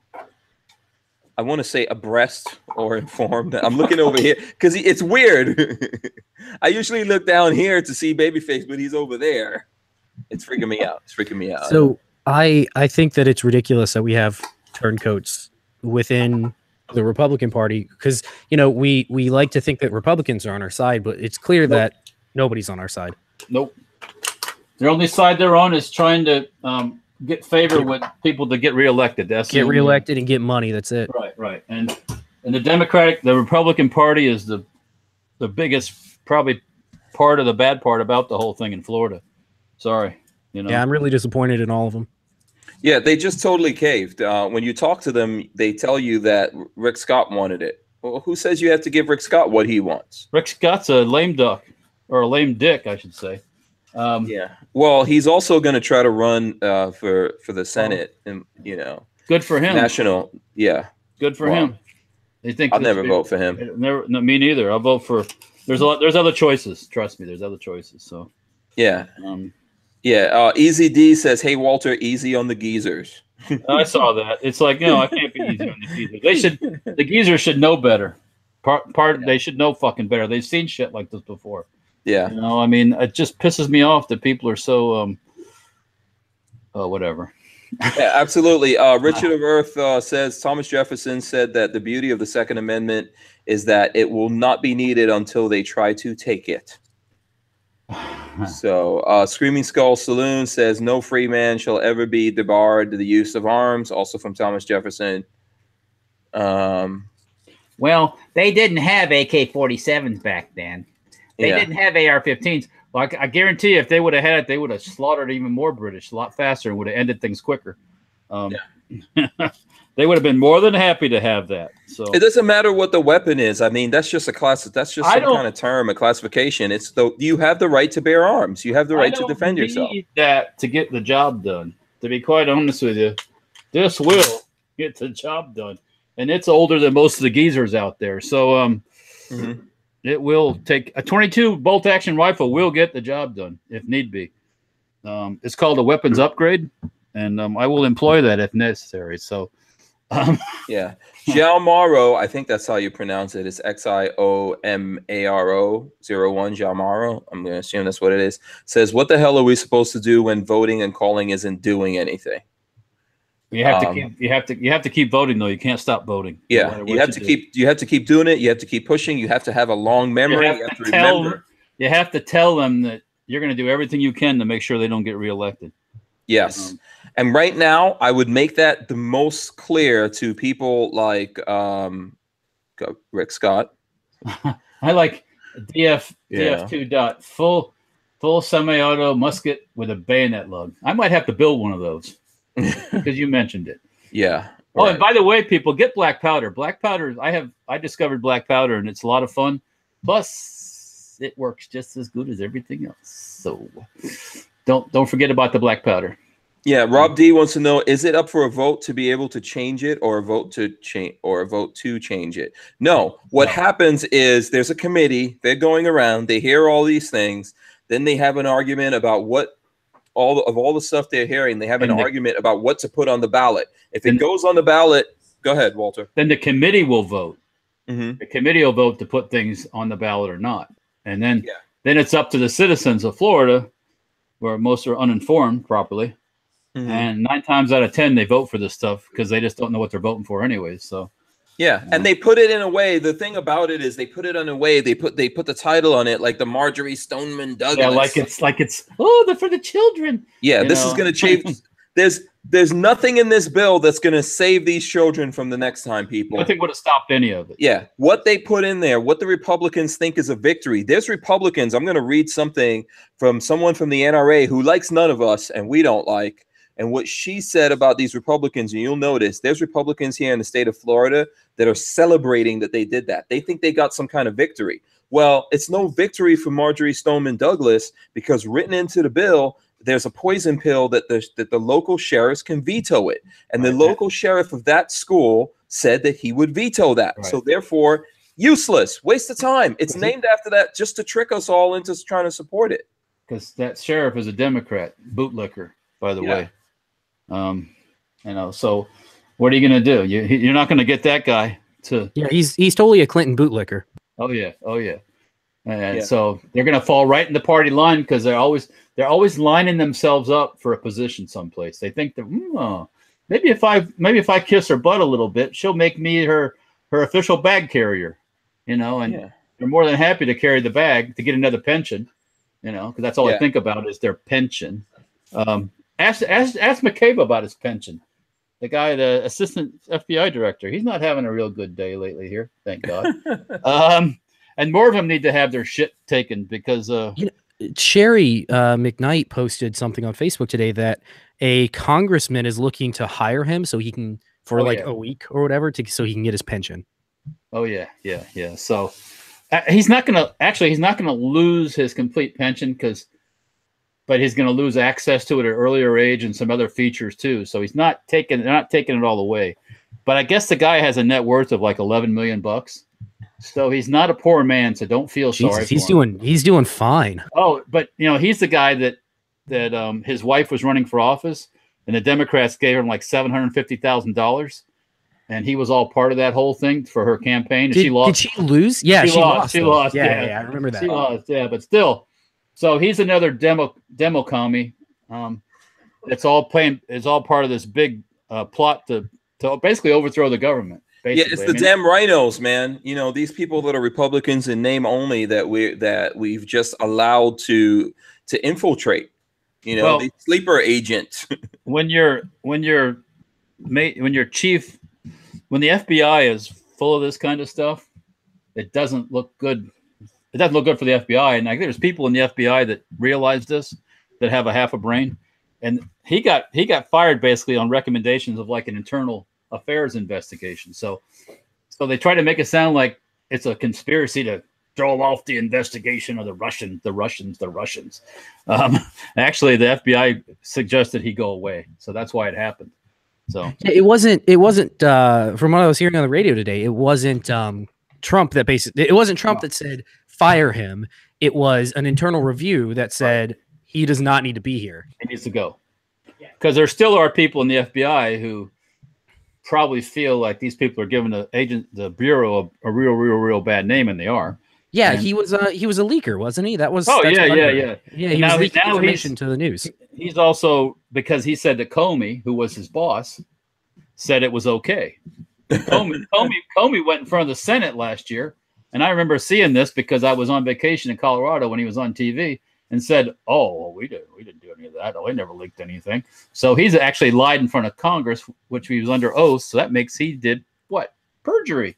I want to say, abreast or informed. I'm looking over here because it's weird. I usually look down here to see Babyface, but he's over there. It's freaking me out. It's freaking me out. So I think that it's ridiculous that we have turncoats within the Republican Party, because you know we like to think that Republicans are on our side, but it's clear that nobody's on our side. Nope. The only side they're on is trying to get favor with people to get reelected. Get reelected and get money. That's it. Right. And the Republican Party is the biggest probably part of the bad part about the whole thing in Florida. Sorry, you know. Yeah, I'm really disappointed in all of them. Yeah, they just totally caved. When you talk to them, they tell you that Rick Scott wanted it. Well, who says you have to give Rick Scott what he wants? Rick Scott's a lame duck, or a lame dick, I should say. Yeah. Well, he's also going to try to run for the Senate, and you know. Good for him. National. Yeah. Good for him. They think I'll never vote for him. Never. No, me neither. I'll vote for. There's other choices. Trust me. There's other choices. So. Yeah. Easy D says, "Hey Walter, easy on the geezers." I saw that. It's like, no, I can't be easy on the geezers. The geezers should know better. They should know fucking better. They've seen shit like this before. Yeah. You know, I mean, it just pisses me off that people are so whatever. Yeah, absolutely. Richard of Earth says Thomas Jefferson said that the beauty of the Second Amendment is that it will not be needed until they try to take it. So Screaming Skull Saloon says no free man shall ever be debarred to the use of arms, also from Thomas Jefferson. Well, they didn't have AK-47s back then. They didn't have AR-15s. Well, I guarantee you, if they would have had it, they would have slaughtered even more British a lot faster and would have ended things quicker. They would have been more than happy to have that. So it doesn't matter what the weapon is. I mean, that's just a class. That's just some kind of term, a classification. It's you have the right to bear arms. You have the right to defend yourself. That to get the job done. To be quite honest with you, this will get the job done, and it's older than most of the geezers out there. So it will take a 22 bolt action rifle will get the job done if need be. It's called a weapons upgrade, and I will employ that if necessary. So. Yeah, Xiaomaro, I think that's how you pronounce it. It's Xiomaro 01 Xiaomaro. I'm going to assume that's what it is. Says, what the hell are we supposed to do when voting and calling isn't doing anything? You have to keep voting though. You can't stop voting. Yeah, you have to keep doing it. You have to keep pushing. You have to have a long memory. You have to remember. You have to tell them that you're going to do everything you can to make sure they don't get reelected. Yes. And right now, I would make that the most clear to people like Rick Scott. I like DF2 dot full semi-auto musket with a bayonet lug. I might have to build one of those because you mentioned it. Yeah. Oh, and by the way, people, get black powder. Black powder. I discovered black powder, and it's a lot of fun. Plus, it works just as good as everything else. So don't forget about the black powder. Yeah, Rob D wants to know: is it up for a vote to be able to change it, or a vote to change it? No. What happens is there's a committee. They're going around. They hear all these things. Then they have an argument about all the stuff they're hearing. They have an argument about what to put on the ballot. If it goes on the ballot, go ahead, Walter. Then the committee will vote. The committee will vote to put things on the ballot or not, and then it's up to the citizens of Florida, where most are uninformed properly. And 9 times out of 10, they vote for this stuff because they just don't know what they're voting for anyways. So, and they put it in a way. The thing about it is they put it in a way. They put the title on it like the Marjorie Stoneman Douglas. Yeah, like it's they're for the children. Yeah, this is going to change. There's nothing in this bill that's going to save these children from the next time, people. Nothing would have stopped any of it. Yeah, what they put in there, what the Republicans think is a victory. There's Republicans. I'm going to read something from someone from the NRA who likes none of us and we don't like. And what she said about these Republicans, and you'll notice there's Republicans here in the state of Florida that are celebrating that they did that. They think they got some kind of victory. Well, it's no victory for Marjorie Stoneman Douglas because written into the bill, there's a poison pill that the local sheriffs can veto it. And the local sheriff of that school said that he would veto that. Right. So therefore, useless, waste of time. It's named after that just to trick us all into trying to support it. Because that sheriff is a Democrat, bootlicker, by the way. So what are you going to do? You're not going to get that guy to. Yeah, he's totally a Clinton bootlicker. Oh yeah. And so they're going to fall right in the party line because they're always lining themselves up for a position someplace. They think that maybe if I kiss her butt a little bit, she'll make me her official bag carrier, and they're more than happy to carry the bag to get another pension, because that's all I think about is their pension. Ask McCabe about his pension. The guy, the assistant FBI director, he's not having a real good day lately here. Thank God. And more of them need to have their shit taken because Sherry McKnight posted something on Facebook today that a congressman is looking to hire him so he can a week or whatever so he can get his pension. Oh yeah. So he's not gonna lose his complete pension but he's going to lose access to it at an earlier age and some other features too. So they're not taking it all away. But I guess the guy has a net worth of like $11 million. So he's not a poor man. So don't feel sorry for him. He's doing fine. Oh, but he's the guy that his wife was running for office and the Democrats gave him like $750,000. And he was all part of that whole thing for her campaign. And she lost. Did she lose? Yeah, she lost. She lost. Yeah, I remember that. She lost. Yeah, but still. So he's another demo commie. It's all part of this big plot to basically overthrow the government. Yeah, it's the damn rhinos, man. You know, these people that are Republicans in name only that we've just allowed to infiltrate. You know, the sleeper agents. when the FBI is full of this kind of stuff, it doesn't look good. It doesn't look good for the FBI. And I think there's people in the FBI that realize this, that have a half a brain. And he got fired basically on recommendations of like an internal affairs investigation. So they try to make it sound like it's a conspiracy to throw off the investigation of the Russians. Actually, the FBI suggested he go away. So that's why it happened. So it wasn't from what I was hearing on the radio today, it wasn't Trump that that said fire him. It was an internal review that said he does not need to be here. He needs to go. Because there still are people in the FBI who probably feel like these people are giving the Bureau a real bad name, and they are. Yeah, and he was a leaker, wasn't he? That was yeah. He was leaking information to the news. He's also, because he said that Comey, who was his boss, said it was okay. Comey went in front of the Senate last year, and I remember seeing this because I was on vacation in Colorado when he was on TV, and said, "Oh, well, we didn't do any of that. Oh, he never leaked anything." So he's actually lied in front of Congress, which he was under oath. So that makes he did what? Perjury.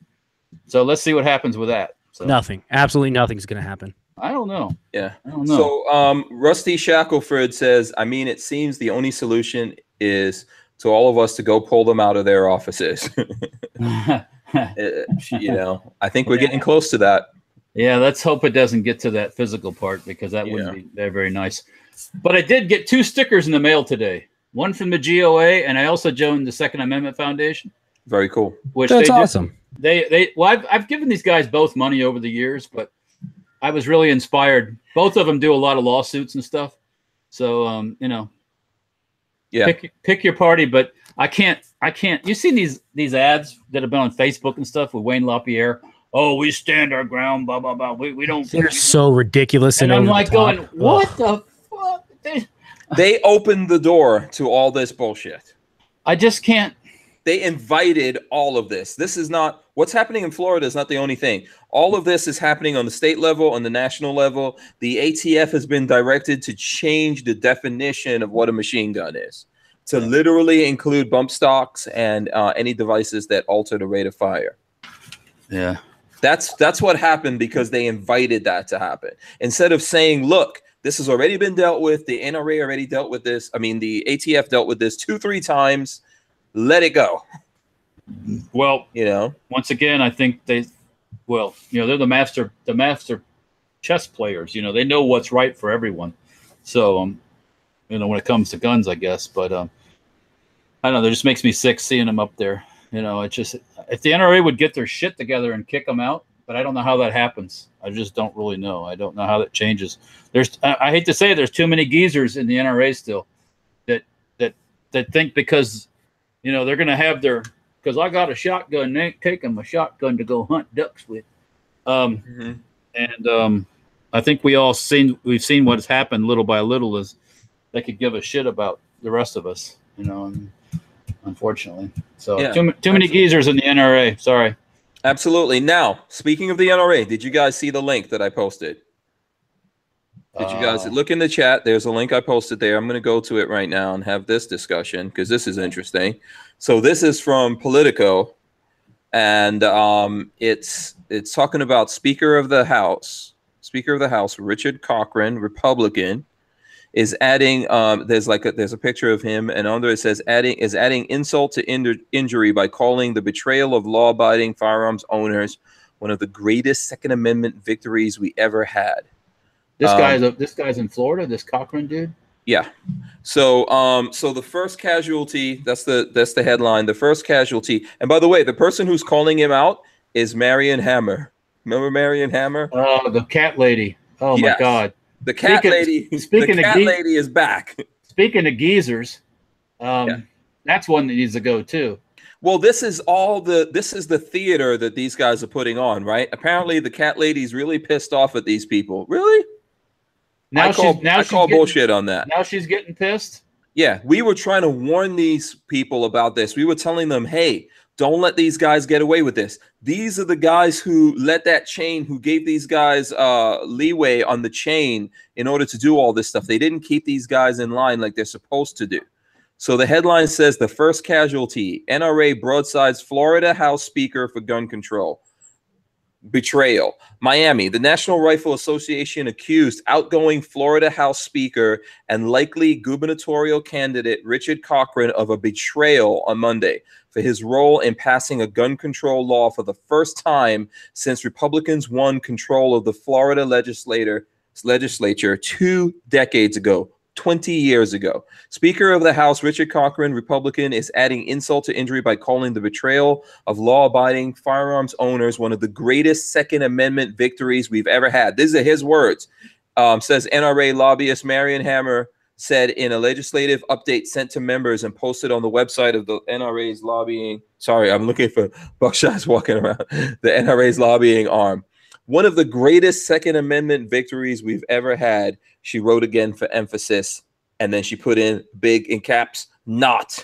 So let's see what happens with that. So, nothing. Absolutely nothing's going to happen. I don't know. Yeah. I don't know. So Rusty Shackelford says, I mean, it seems the only solution is to all of us to go pull them out of their offices. You know, I think we're getting close to that. Yeah, let's hope it doesn't get to that physical part, because that wouldn't be very nice. But I did get 2 stickers in the mail today. One from the GOA, and I also joined the Second Amendment Foundation. Very cool. Which that's awesome. I've given these guys both money over the years, but I was really inspired. Both of them do a lot of lawsuits and stuff. So you know, pick your party, but I can't. You've seen these ads that have been on Facebook and stuff with Wayne LaPierre. Oh, we stand our ground, blah, blah, blah. We don't. They're so ridiculous. And I'm like going, what the fuck? They opened the door to all this bullshit. I just can't. They invited all of this. This is not what's happening in Florida is not the only thing. All of this is happening on the state level, on the national level. The ATF has been directed to change the definition of what a machine gun is, to literally include bump stocks and any devices that alter the rate of fire. Yeah. That's what happened, because they invited that to happen. Instead of saying, look, this has already been dealt with. The NRA already dealt with this. I mean, the ATF dealt with this 2-3 times. Let it go. Well, you know, once again, I think they're the master chess players. You know, they know what's right for everyone. So, you know, when it comes to guns, I guess. But I don't know. It just makes me sick seeing them up there. You know, it's just, if the NRA would get their shit together and kick them out, but I don't know how that happens. I just don't really know. I don't know how that changes. I hate to say it, there's too many geezers in the NRA still that think because, you know, they're going to have because I got a shotgun, they ain't taking my shotgun to go hunt ducks with. And I think we've seen what's happened little by little is they could give a shit about the rest of us, you know, unfortunately. So too many geezers in the NRA. Sorry. Absolutely. Now, speaking of the NRA, did you guys see the link that I posted? Did you guys look in the chat? There's a link I posted there. I'm going to go to it right now and have this discussion because this is interesting. So this is from Politico, and it's talking about Speaker of the House, Richard Cochran, Republican, is adding. There's a picture of him, and under it says adding insult to injury by calling the betrayal of law-abiding firearms owners one of the greatest Second Amendment victories we ever had. This guy's in Florida. This Cochran dude. Yeah. So the first casualty. That's the headline. The first casualty. And by the way, the person who's calling him out is Marion Hammer. Remember Marion Hammer? Oh, the cat lady. Oh my God. The cat lady. The cat lady is back. Speaking of geezers, that's one that needs to go too. Well, this is the theater that these guys are putting on, right? Apparently, the cat lady's really pissed off at these people. Really? I call bullshit on that. Now she's getting pissed? Yeah, we were trying to warn these people about this. We were telling them, hey, Don't let these guys get away with this. These are the guys who let that chain, who gave these guys leeway on the chain in order to do all this stuff. They didn't keep these guys in line like they're supposed to do. So the headline says, the first casualty, NRA broadsides Florida House Speaker for gun control. Betrayal. Miami, the National Rifle Association accused outgoing Florida House Speaker and likely gubernatorial candidate Richard Cochran of a betrayal on Monday for his role in passing a gun control law for the first time since Republicans won control of the Florida legislature 2 decades ago. 20 years ago. Speaker of the House Richard Cochran, Republican, is adding insult to injury by calling the betrayal of law-abiding firearms owners one of the greatest Second Amendment victories we've ever had. These are his words. Says NRA lobbyist Marion Hammer said in a legislative update sent to members and posted on the website of the NRA's lobbying. Sorry, I'm looking for buckshots walking around. The NRA's lobbying arm. One of the greatest Second Amendment victories we've ever had, she wrote again for emphasis, and then she put in big in caps, not.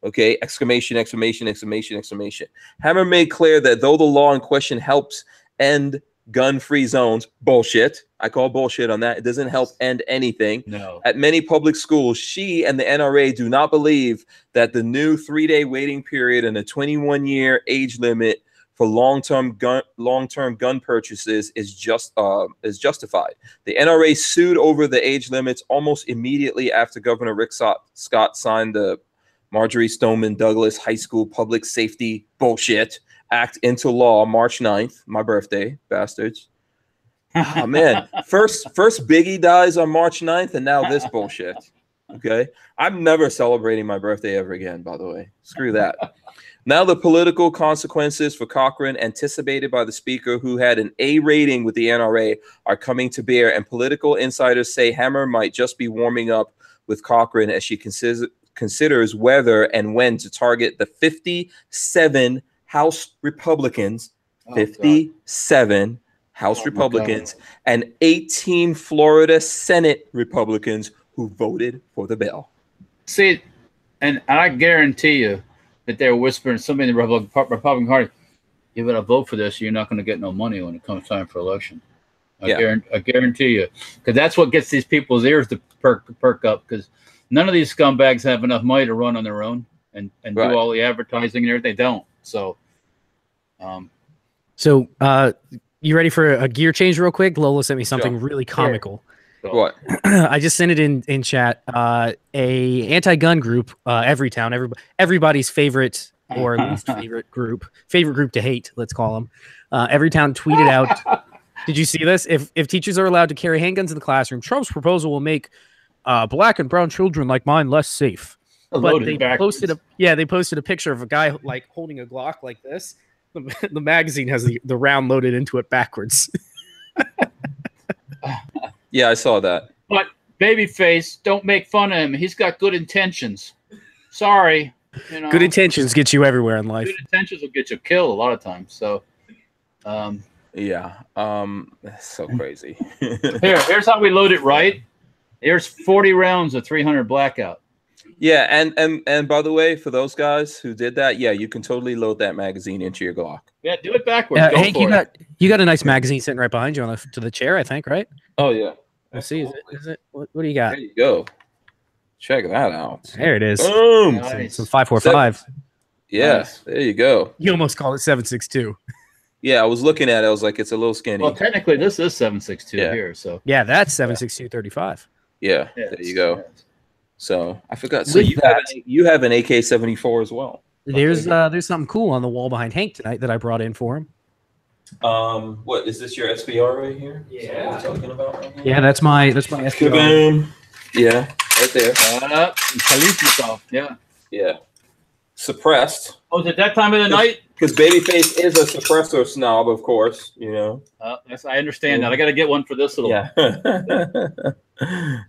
Okay, exclamation, exclamation, exclamation, exclamation. Hammer made clear that though the law in question helps end gun-free zones, bullshit. I call bullshit on that. It doesn't help end anything. No. At many public schools, she and the NRA do not believe that the new 3-day waiting period and a 21-year age limit for long-term gun purchases is justified. The NRA sued over the age limits almost immediately after Governor Rick Scott signed the Marjorie Stoneman Douglas High School Public Safety Bullshit Act into law March 9th, my birthday, bastards. Oh man, first Biggie dies on March 9th, and now this bullshit. Okay, I'm never celebrating my birthday ever again, by the way. Screw that. Now the political consequences for Cochran, anticipated by the speaker who had an A rating with the NRA, are coming to bear, and political insiders say Hammer might just be warming up with Cochran as she considers whether and when to target the 57 House Republicans, 57 House Republicans, and 18 Florida Senate Republicans who voted for the bill. See, and I guarantee you that they're whispering somebody in the Republican Party, you better vote for this, or you're not going to get no money when it comes time for election. I guarantee you. Because that's what gets these people's ears to perk up, because none of these scumbags have enough money to run on their own and do all the advertising and everything. They don't. So, you ready for a gear change real quick? Lola sent me something really comical. Sure. What? I just sent it in chat. A anti-gun group, Everytown, everybody's favorite or least favorite group to hate, let's call them. Everytown tweeted out, did you see this? If teachers are allowed to carry handguns in the classroom, Trump's proposal will make black and brown children like mine less safe. But they posted a picture of a guy like holding a Glock like this. The magazine has the round loaded into it backwards. Yeah, I saw that. But babyface, don't make fun of him. He's got good intentions. Sorry. You know, good intentions get you everywhere in life. Good intentions will get you killed a lot of times. So, that's so crazy. here's how we load it right. Here's 40 rounds of 300 blackout. Yeah, and by the way, for those guys who did that, yeah, you can totally load that magazine into your Glock. Yeah, do it backwards. Hank, you got a nice magazine sitting right behind you to the chair, I think, right? Oh yeah. Let's see. Is it? What do you got? There you go. Check that out. There it is. Boom. Nice. Some 545. Yeah, Nice. there you go. You almost called it 762. Yeah, I was looking at it. I was like, it's a little skinny. Well, technically, this is 762 here. So yeah, that's 76235. Yeah, yeah, there you go. yeah. So I forgot. So you have an AK-74 as well. There's something cool on the wall behind Hank tonight that I brought in for him. What is this? Your SBR right here? Yeah. Is that what we're talking about right here? Yeah, that's my SBR. Boom. Yeah, right there. Yeah. Suppressed. Oh, is it that time of the night? Because Babyface is a suppressor snob, of course. You know. Yes, I understand that. I got to get one for this little. Yeah.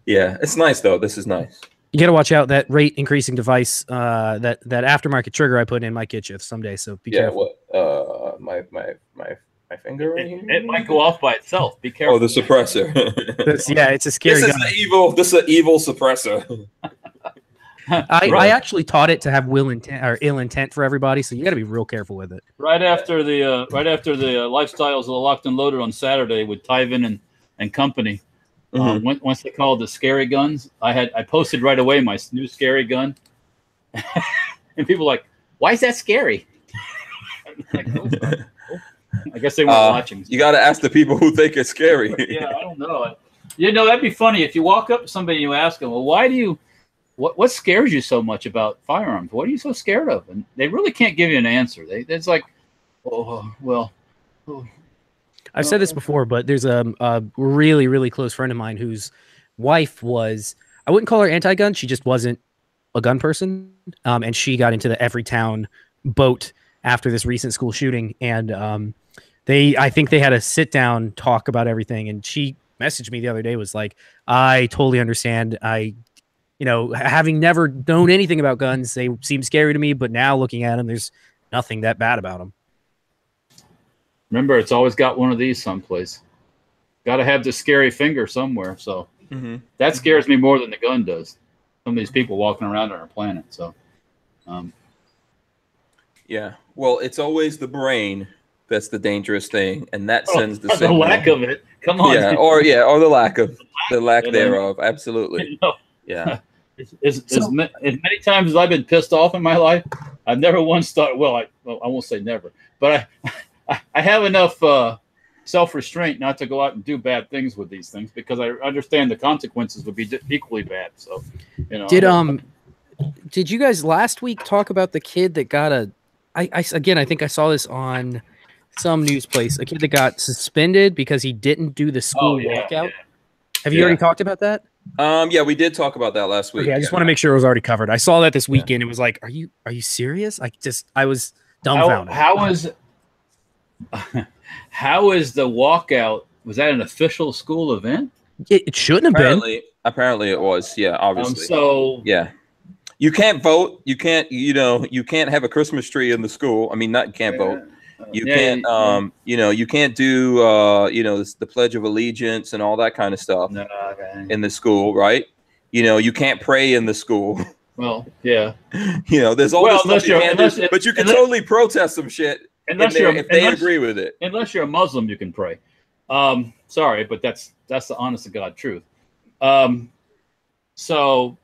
Yeah, it's nice though. This is nice. You got to watch out. That rate increasing device, that aftermarket trigger I put in might get you someday. So be careful. What? My finger right here. It might go off by itself. Be careful. Oh, the suppressor. Yeah, it's a scary gun. This is an evil suppressor. I actually taught it to have ill intent for everybody, so you got to be real careful with it. Right after the Lifestyles of the Locked and Loaded on Saturday with Tyven and company. Once they called the scary guns, I posted right away my new scary gun, and people were like, "Why is that scary?" Like, oh. I guess they weren't watching. You got to ask the people who think it's scary. Yeah, I don't know. You know, that'd be funny if you walk up to somebody and you ask them, "Well, why do you? What scares you so much about firearms? What are you so scared of?" And they really can't give you an answer. It's like, oh, well. Oh. I've said this before, but there's a really, really close friend of mine whose wife was, I wouldn't call her anti-gun. She just wasn't a gun person. And she got into the Everytown boat after this recent school shooting. And I think they had a sit down talk about everything. And she messaged me the other day, was like, I totally understand. Having never known anything about guns, they seem scary to me, but now looking at them, there's nothing that bad about them. Remember, it's always got one of these someplace. Got to have the scary finger somewhere. So that scares me more than the gun does. Some of these people walking around on our planet. So, yeah. Well, it's always the brain that's the dangerous thing, and that sends the signal. The lack of it. Come on. Yeah, or the lack thereof. Absolutely. Yeah. As many times as I've been pissed off in my life, I've never once thought. Well, I won't say never, but I have enough self-restraint not to go out and do bad things with these things because I understand the consequences would be equally bad. So, did you guys last week talk about the kid that got I think I saw this on some news place, a kid that got suspended because he didn't do the school walkout? Yeah. Have you already talked about that? Yeah, we did talk about that last week. Okay, I just want to make sure it was already covered. I saw that this weekend. It was like, are you serious? I was dumbfounded. How is the walkout? Was that an official school event? It shouldn't have been. Apparently it was. Yeah, obviously. Yeah. You can't vote. You can't. You can't have a Christmas tree in the school. I mean, not can't vote. You can't. You can't do. The Pledge of Allegiance and all that kind of stuff in the school, right? You can't pray in the school. Well, yeah. There's all this stuff you can't do, but you can totally protest some shit. If they agree with it. Unless you're a Muslim, you can pray. Sorry, but that's the honest to God truth. So,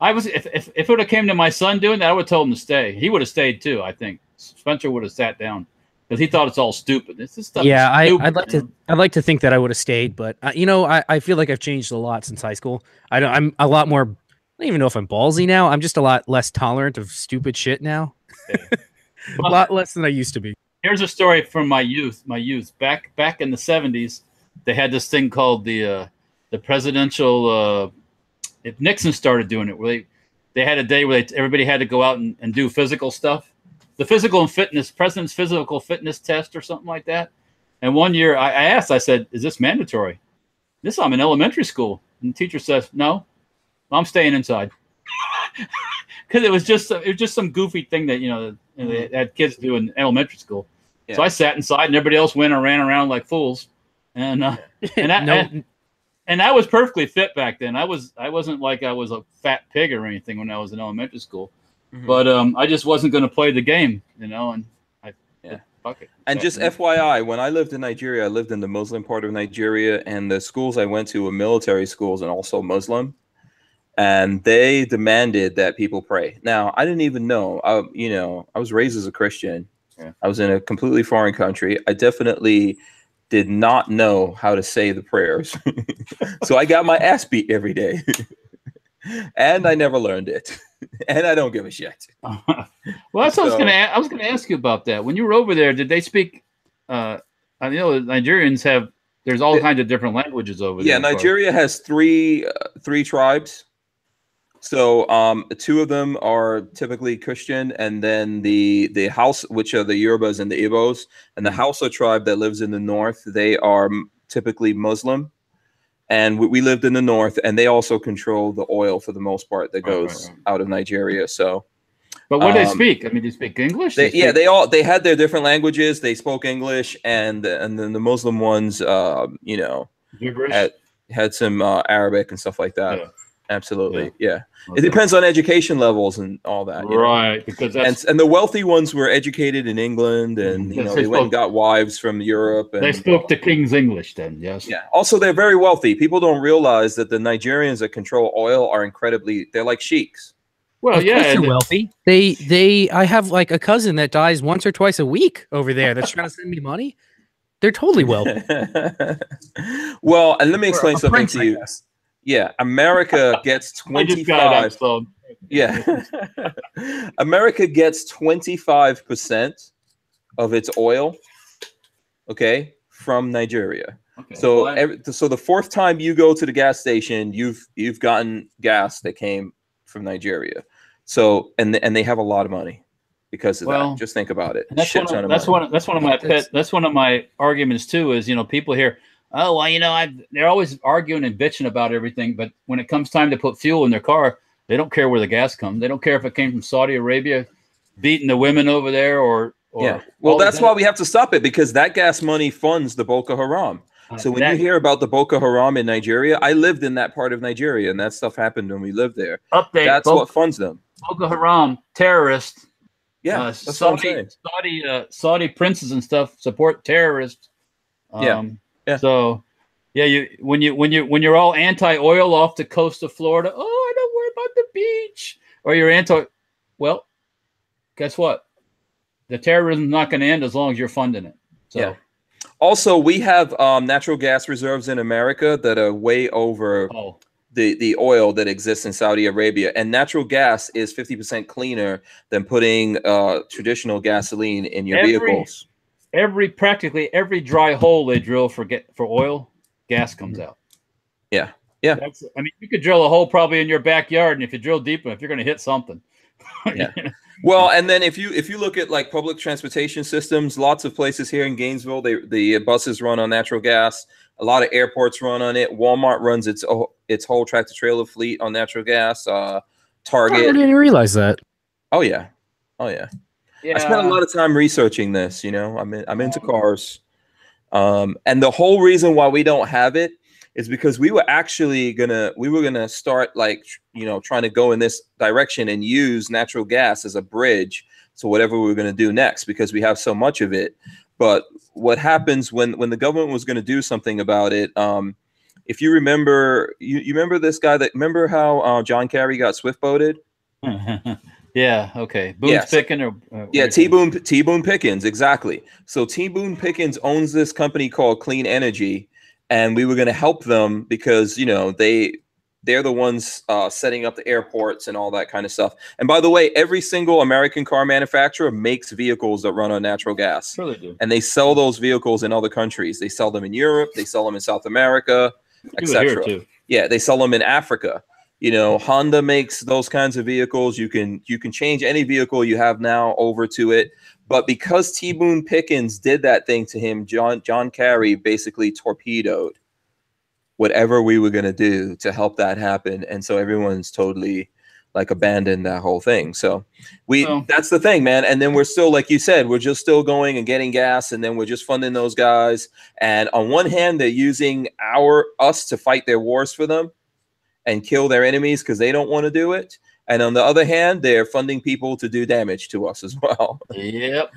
I was if it would have came to my son doing that, I would have told him to stay. He would have stayed too. I think Spencer would have sat down because he thought it's all stupid. This stuff. Yeah, I'd like to think that I would have stayed, but I feel like I've changed a lot since high school. I'm a lot more. I don't even know if I'm ballsy now. I'm just a lot less tolerant of stupid shit now. A lot less than I used to be. Here's a story from my youth. Back in the 70s, they had this thing called the presidential. If Nixon started doing it, where they had a day where everybody had to go out and do physical stuff, the president's physical fitness test or something like that. And one year I asked, I said, "Is this mandatory?" I'm in elementary school, and the teacher says, "No, I'm staying inside." Because it was just some goofy thing that they had kids do in elementary school. Yeah. So I sat inside, and everybody else went and ran around like fools. And I was perfectly fit back then. I wasn't like I was a fat pig or anything when I was in elementary school. But I just wasn't going to play the game, and fuck it. And just FYI, when I lived in Nigeria, I lived in the Muslim part of Nigeria, and the schools I went to were military schools and also Muslim. And they demanded that people pray. Now, I didn't even know. I was raised as a Christian. Yeah. I was in a completely foreign country. I definitely did not know how to say the prayers. So I got my ass beat every day. And I never learned it. And I don't give a shit. Well, that's what I was going to ask you about that. When you were over there, did they speak? I know Nigerians have. There's all kinds of different languages over there. Yeah, Nigeria has three tribes. So 2 of them are typically Christian, and then the Hausa, which are the Yorubas and the Igbos, and the Hausa tribe that lives in the north, they are typically Muslim. And we lived in the north, and they also control the oil for the most part that goes out of Nigeria. So, but what do they speak? I mean, do they speak English? They had their different languages. They spoke English, and then the Muslim ones, gibberish, had some Arabic and stuff like that. Absolutely. Yeah. Okay. It depends on education levels and all that. You know? Right, because that's And the wealthy ones were educated in England, and you know, they went and got wives from Europe. And they spoke the king's English then. Yes. yeah. Also, they're very wealthy. People don't realize that the Nigerians that control oil are they're like sheiks. Well, Of yeah, course they're and wealthy. I have like a cousin that dies once or twice a week over there that's trying to send me money. They're totally wealthy. Well, and let me Or explain a something prince, to I you. guess. Yeah, America gets I just got it 25. up, so Yeah. America gets 25% of its oil, okay, from Nigeria. okay. So Well, so the fourth time you go to the gas station, you've gotten gas that came from Nigeria. So and they have a lot of money because of that. Just think about it. That's one of my that's one of my arguments too. Is, you know, people here, oh well, you know, they're always arguing and bitching about everything, but when it comes time to put fuel in their car, they don't care where the gas comes. They don't care if it came from Saudi Arabia, beating the women over there, or yeah. Well, that's why we have to stop it, because that gas money funds the Boko Haram. So when you hear about the Boko Haram in Nigeria, I lived in that part of Nigeria, and that stuff happened when we lived there. Update: that's what funds them. Boko Haram terrorists. Yeah, that's what I'm saying. Saudi princes and stuff support terrorists. Yeah. So, yeah, when you're all anti-oil off the coast of Florida, oh, I don't worry about the beach, or you're anti. Well, guess what? The terrorism's not going to end as long as you're funding it. So. Yeah. Also, we have natural gas reserves in America that are way over the oil that exists in Saudi Arabia. And natural gas is 50% cleaner than putting traditional gasoline in your vehicles. Practically every dry hole they drill for oil, gas comes out. Yeah. Yeah. I mean, you could drill a hole probably in your backyard, and if you drill deep enough, you're going to hit something. Yeah. Well, and then if you look at like public transportation systems, lots of places here in Gainesville, the buses run on natural gas. A lot of airports run on it. Walmart runs its whole tractor trailer fleet on natural gas. Target. I didn't realize that. Oh yeah, yeah. I spent a lot of time researching this. You know, I'm into cars, and the whole reason why we don't have it is because we were gonna start, like, you know, trying to go in this direction and use natural gas as a bridge to whatever we were going to do next, because we have so much of it. But what happens when the government was going to do something about it? If you remember, you remember this guy remember how John Kerry got swift boated? Yeah. Okay. Boone's Pickens, T. Boone Pickens, exactly. So T. Boone Pickens owns this company called Clean Energy. And we were going to help them because, you know, they're the ones setting up the airports and all that kind of stuff. And by the way, every single American car manufacturer makes vehicles that run on natural gas. Sure they do. And they sell those vehicles in other countries. They sell them in Europe. They sell them in South America, etc. Yeah, they sell them in Africa. You know, Honda makes those kinds of vehicles. You can change any vehicle you have now over to it. But because T. Boone Pickens did that thing to him, John Kerry basically torpedoed whatever we were going to do to help that happen. And so everyone's totally like abandoned that whole thing. So that's the thing, man. And then we're still, like you said, we're just still going and getting gas, and then we're just funding those guys. And on one hand, they're using us to fight their wars for them and kill their enemies because they don't want to do it. And on the other hand, they're funding people to do damage to us as well. Yep.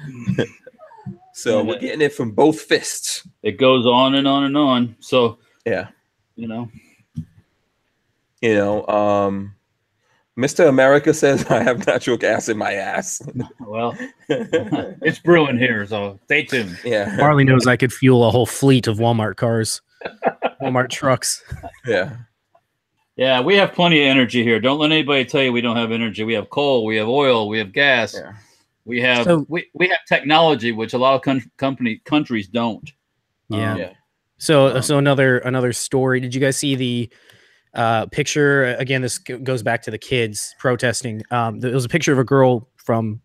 So we're getting it from both fists. It goes on and on and on. So yeah, you know, Mr. America says I have natural gas in my ass. Well, it's brewing here, so stay tuned. Yeah, Marley knows I could fuel a whole fleet of Walmart cars, Walmart trucks. Yeah. Yeah, we have plenty of energy here. Don't let anybody tell you we don't have energy. We have coal, we have oil, we have gas. Yeah. We have we have technology, which a lot of countries don't. Yeah. So another story. Did you guys see the picture? Again, this goes back to the kids protesting. There was a picture of a girl from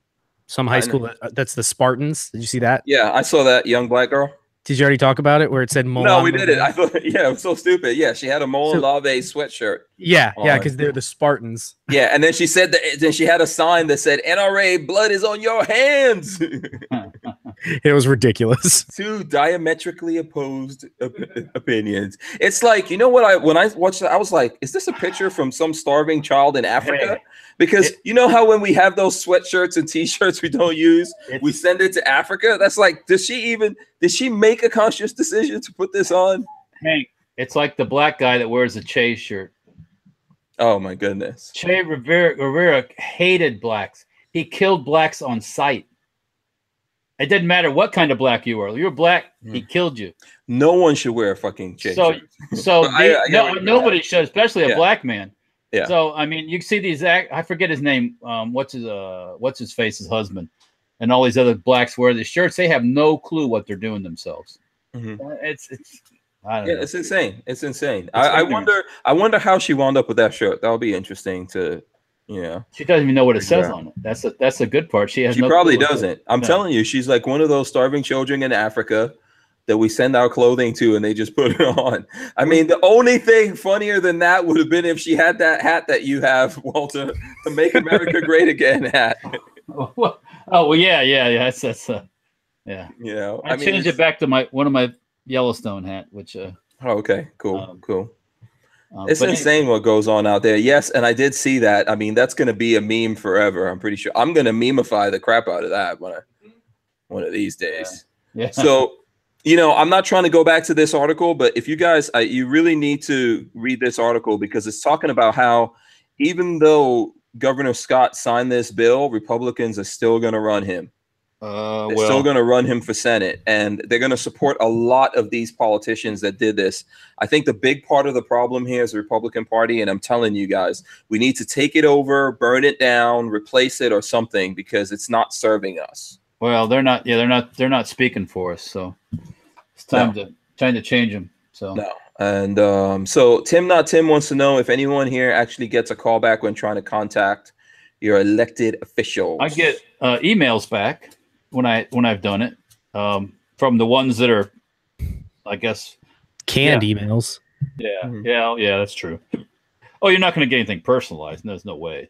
some high school that's the Spartans. Did you see that? Yeah, I saw that young black girl. Did you already talk about it? Where it said Molan? No, we did it. I thought, yeah, it was so stupid. Yeah, she had a Molan Lave sweatshirt. Yeah, because they're the Spartans. Yeah, and then she said that. Then she had a sign that said "NRA, blood is on your hands." It was ridiculous. Two diametrically opposed opinions. It's like, you know what? When I watched it, I was like, is this a picture from some starving child in Africa? Because you know how when we have those sweatshirts and T-shirts we don't use, we send it to Africa. That's like, did she make a conscious decision to put this on? Hank, it's like the black guy that wears a Che shirt. Oh my goodness. Che Rivera hated blacks. He killed blacks on sight. It didn't matter what kind of black you were. You were black, he killed you. No one should wear a fucking Che shirt. Nobody should, especially a black man. Yeah. So I mean, you see these. I forget his name. What's his face's husband, and all these other blacks wear these shirts. They have no clue what they're doing themselves. It's I don't know. It's insane. It's insane. I wonder how she wound up with that shirt. That'll be interesting to, you know. She doesn't even know what it says on it. That's a good part. She probably doesn't. I'm telling you, she's like one of those starving children in Africa that we send our clothing to and they just put it on. I mean, the only thing funnier than that would have been if she had that hat that you have, Walter, the Make America Great Again hat. Yeah. That's yeah. You know, I changed it back to one of my Yellowstone hat, which okay, cool. It's insane what goes on out there. Yes, and I did see that. I mean, that's going to be a meme forever. I'm pretty sure. I'm going to memeify the crap out of that one of these days. Yeah. So, you know, I'm not trying to go back to this article, but if you guys, you really need to read this article because it's talking about how even though Governor Scott signed this bill, Republicans are still going to run him. They're still going to run him for Senate, and they're going to support a lot of these politicians that did this. I think the big part of the problem here is the Republican Party, and I'm telling you guys, we need to take it over, burn it down, replace it or something because it's not serving us. Well, they're not. Yeah, they're not speaking for us. So it's time to change them. So no. And so Tim Not Tim wants to know if anyone here actually gets a call back when trying to contact your elected officials. I get emails back when I've done it from the ones that are, I guess, canned emails. Yeah, yeah, that's true. Oh, you're not going to get anything personalized. There's no way.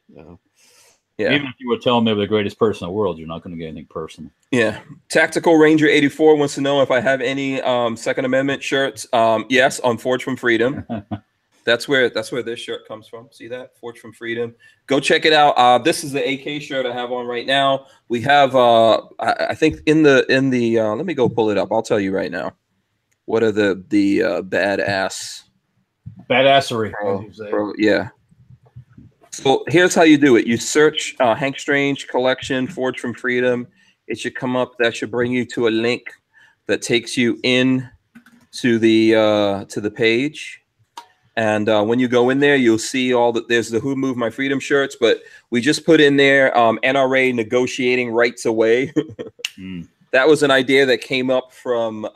Yeah. Even if you were telling me they're the greatest person in the world, you're not going to get anything personal. Yeah. Tactical Ranger 84 wants to know if I have any Second Amendment shirts. Yes, on Forge from Freedom. That's where this shirt comes from. See that? Forge from Freedom. Go check it out. This is the AK shirt I have on right now. We have I think in the let me go pull it up. I'll tell you right now. What are the badassery? Yeah. So here's how you do it. You search Hank Strange collection Forge from Freedom. It should come up. That should bring you to a link that takes you in to the page. And when you go in there, you'll see there's the Who Moved My Freedom shirts, but we just put in there NRA negotiating rights away. That was an idea that came up from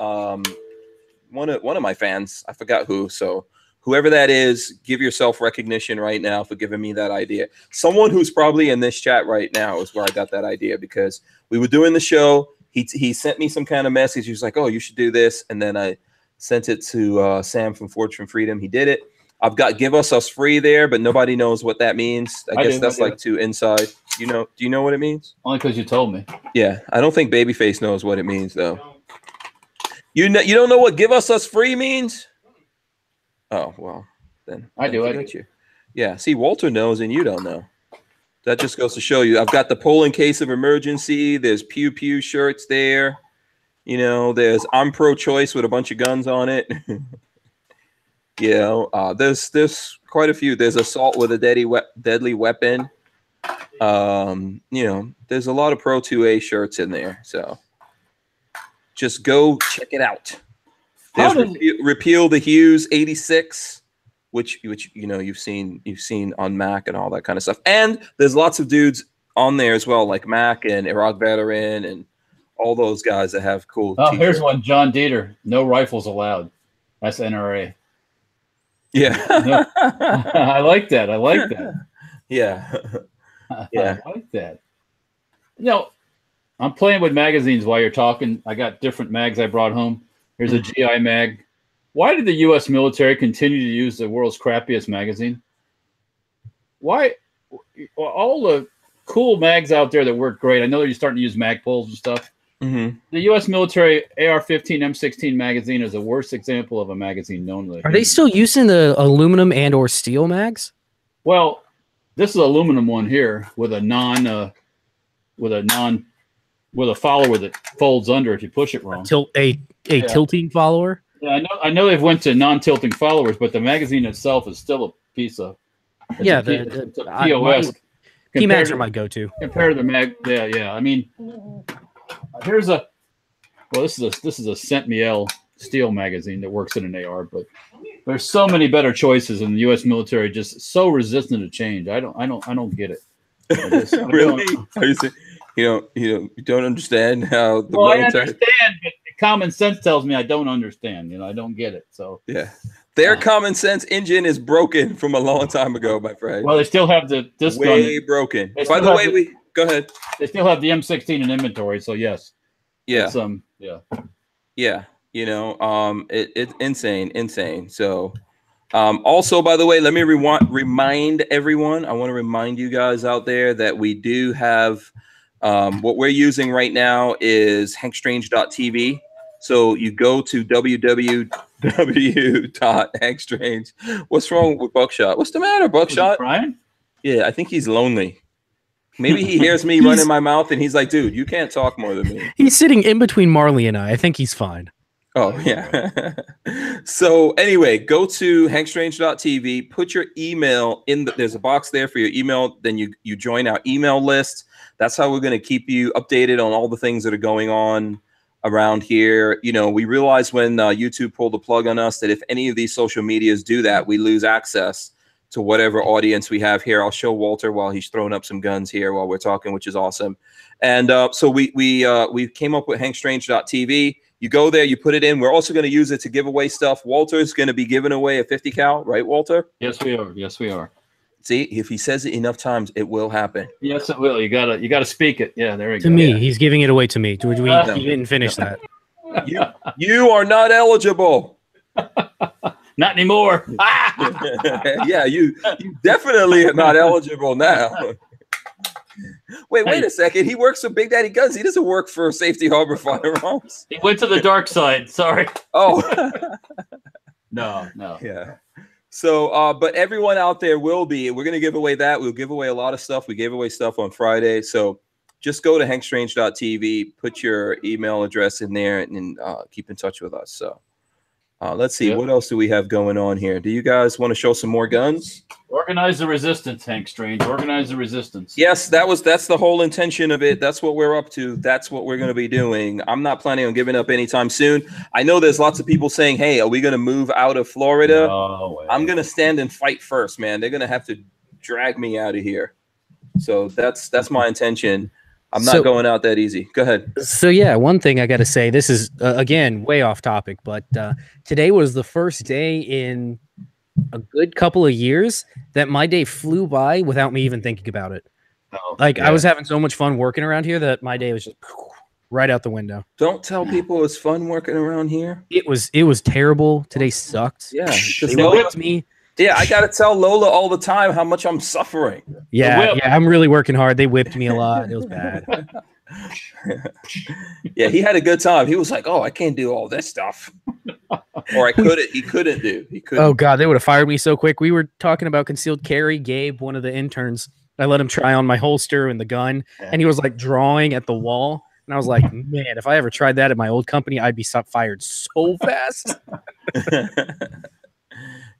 one of my fans. I forgot who. So whoever that is, give yourself recognition right now for giving me that idea. Someone who's probably in this chat right now is where I got that idea because we were doing the show. He sent me some kind of message. He was like, "Oh, you should do this," and then I sent it to Sam from Forge from Freedom. He did it. I've got Give Us Free there, but nobody knows what that means. I guess that's like too inside. Do you know what it means? Only because you told me. Yeah, I don't think Babyface knows what it means though. You don't know what Give Us Free means? Oh well, then I do. You. Yeah, see, Walter knows and you don't know. That just goes to show you. I've got the poll in case of emergency. There's Pew Pew shirts there. There's I'm pro-choice with a bunch of guns on it. There's quite a few. There's assault with a deadly weapon. There's a lot of Pro 2A shirts in there. So just go check it out. There's Repeal the Hughes 86, which you've seen on Mac and all that kind of stuff. And there's lots of dudes on there as well, like Mac and Iraq Veteran and all those guys that have cool t-shirts. Here's one, John Dieter. No rifles allowed. That's NRA. Yeah. I like that. Yeah. Yeah. I like that. I'm playing with magazines while you're talking. I got different mags I brought home. Here's a GI mag. Why did the U.S. military continue to use the world's crappiest magazine? Why? All the cool mags out there that work great. I know you're starting to use Magpols and stuff. Mm-hmm. The U.S. military AR-15 M16 magazine is the worst example of a magazine known. Are they still using the aluminum and or steel mags? Well, this is an aluminum one here with a follower that folds under if you push it wrong. A tilting follower. Yeah, I know they've went to non-tilting followers, but the magazine itself is still a piece of. It's a POS. P-mags are my go-to compared to the mag. Yeah. I mean, here's a. Well, this is a Centmiel steel magazine that works in an AR, but there's so many better choices, and the U.S. military just so resistant to change. I don't get it. Really? You don't understand how the military. I understand, but common sense tells me I don't understand. I don't get it. So yeah, their common sense engine is broken from a long time ago, my friend. Well, they still have this way gun. Broken. By the way, go ahead. They still have the M16 in inventory, so yes. Yeah. Yeah. It's insane. So, also, by the way, let me remind everyone. I want to remind you guys out there that we do have what we're using right now is hankstrange.tv. So you go to www.hankstrange. What's wrong with Buckshot? What's the matter, Buckshot? Brian? Yeah, I think he's lonely. Maybe he hears me running my mouth and he's like, dude, you can't talk more than me. He's sitting in between Marley and I think he's fine. Oh, yeah. So anyway, go to hankstrange.tv, put your email in. There's a box there for your email. Then you join our email list. That's how we're going to keep you updated on all the things that are going on around here. We realized when YouTube pulled the plug on us that if any of these social medias do that, we lose access to whatever audience we have here. I'll show Walter while he's throwing up some guns here while we're talking, which is awesome. And so we came up with hankstrange.tv. You go there, you put it in. We're also going to use it to give away stuff. Walter's going to be giving away a 50 cal, right, Walter? Yes, we are. See, if he says it enough times, it will happen. Yes, it will. You gotta speak it. Yeah, there we go. To me, he's giving it away to me. We didn't finish that. You are not eligible. Not anymore. Yeah, you definitely are not eligible now. Wait a second. He works for Big Daddy Guns. He doesn't work for Safety Harbor Firearms. He went to the dark side. Sorry. Oh. No. Yeah. So, but everyone out there will be. We're going to give away that. We'll give away a lot of stuff. We gave away stuff on Friday. So just go to hankstrange.tv, put your email address in there, and keep in touch with us. So let's see. What else do we have going on here? Do you guys want to show some more guns? Organize the resistance, Hank Strange. Organize the resistance. Yes, that's the whole intention of it. That's what we're up to. That's what we're going to be doing. I'm not planning on giving up anytime soon. I know there's lots of people saying, hey, are we going to move out of Florida? No way. I'm going to stand and fight first, man. They're going to have to drag me out of here. So that's my intention. I'm not going out that easy. Go ahead. So yeah, one thing I got to say, this is again way off topic, but today was the first day in a good couple of years that my day flew by without me even thinking about it. I was having so much fun working around here that my day was just right out the window. Don't tell people it's fun working around here. It was terrible. Today sucked. Yeah, they whipped me. Yeah, I got to tell Lola all the time how much I'm suffering. Yeah, I'm really working hard. They whipped me a lot. It was bad. Yeah, he had a good time. He was like, "Oh, I can't do all this stuff," or I couldn't. He couldn't do. He couldn't. Oh God, they would have fired me so quick. We were talking about concealed carry. Gabe, one of the interns, I let him try on my holster and the gun, and he was like drawing at the wall. And I was like, man, if I ever tried that at my old company, I'd be fired so fast.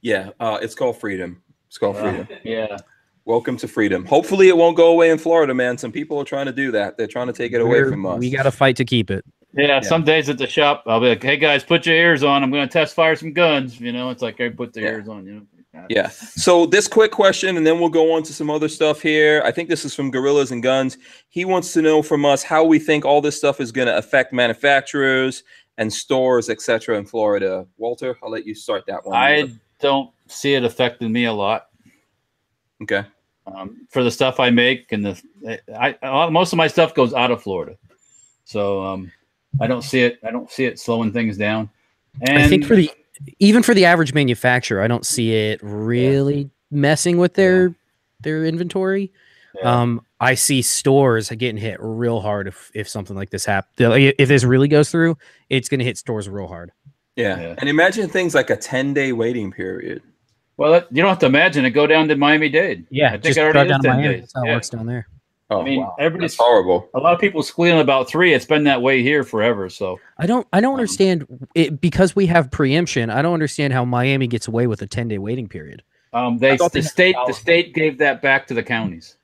Yeah, it's called freedom. It's called freedom. Yeah. Welcome to freedom. Hopefully it won't go away in Florida, man. Some people are trying to do that. They're trying to take it away from us. We got to fight to keep it. Yeah, some days at the shop, I'll be like, hey, guys, put your ears on. I'm going to test fire some guns. It's like, hey, put the ears on, Yeah. So this quick question, and then we'll go on to some other stuff here. I think this is from Gorillas and Guns. He wants to know from us how we think all this stuff is going to affect manufacturers and stores, etc. in Florida. Walter, I'll let you start that one. I don't see it affecting me a lot. Okay. For the stuff I make, and most of my stuff goes out of Florida, so I don't see it. I don't see it slowing things down. And I think even for the average manufacturer, I don't see it really messing with their inventory. I see stores getting hit real hard if something like this happens. If this really goes through, it's going to hit stores real hard. Yeah. And imagine things like a 10-day waiting period. Well, you don't have to imagine it. Go down to Miami-Dade. Yeah, I think just it already down is to 10 Miami. days. That's how it works down there. Oh, I mean, wow. everybody's That's horrible. A lot of people squealing about 3. It's been that way here forever. So I don't understand it because we have preemption. I don't understand how Miami gets away with a 10-day waiting period. The state gave that back to the counties.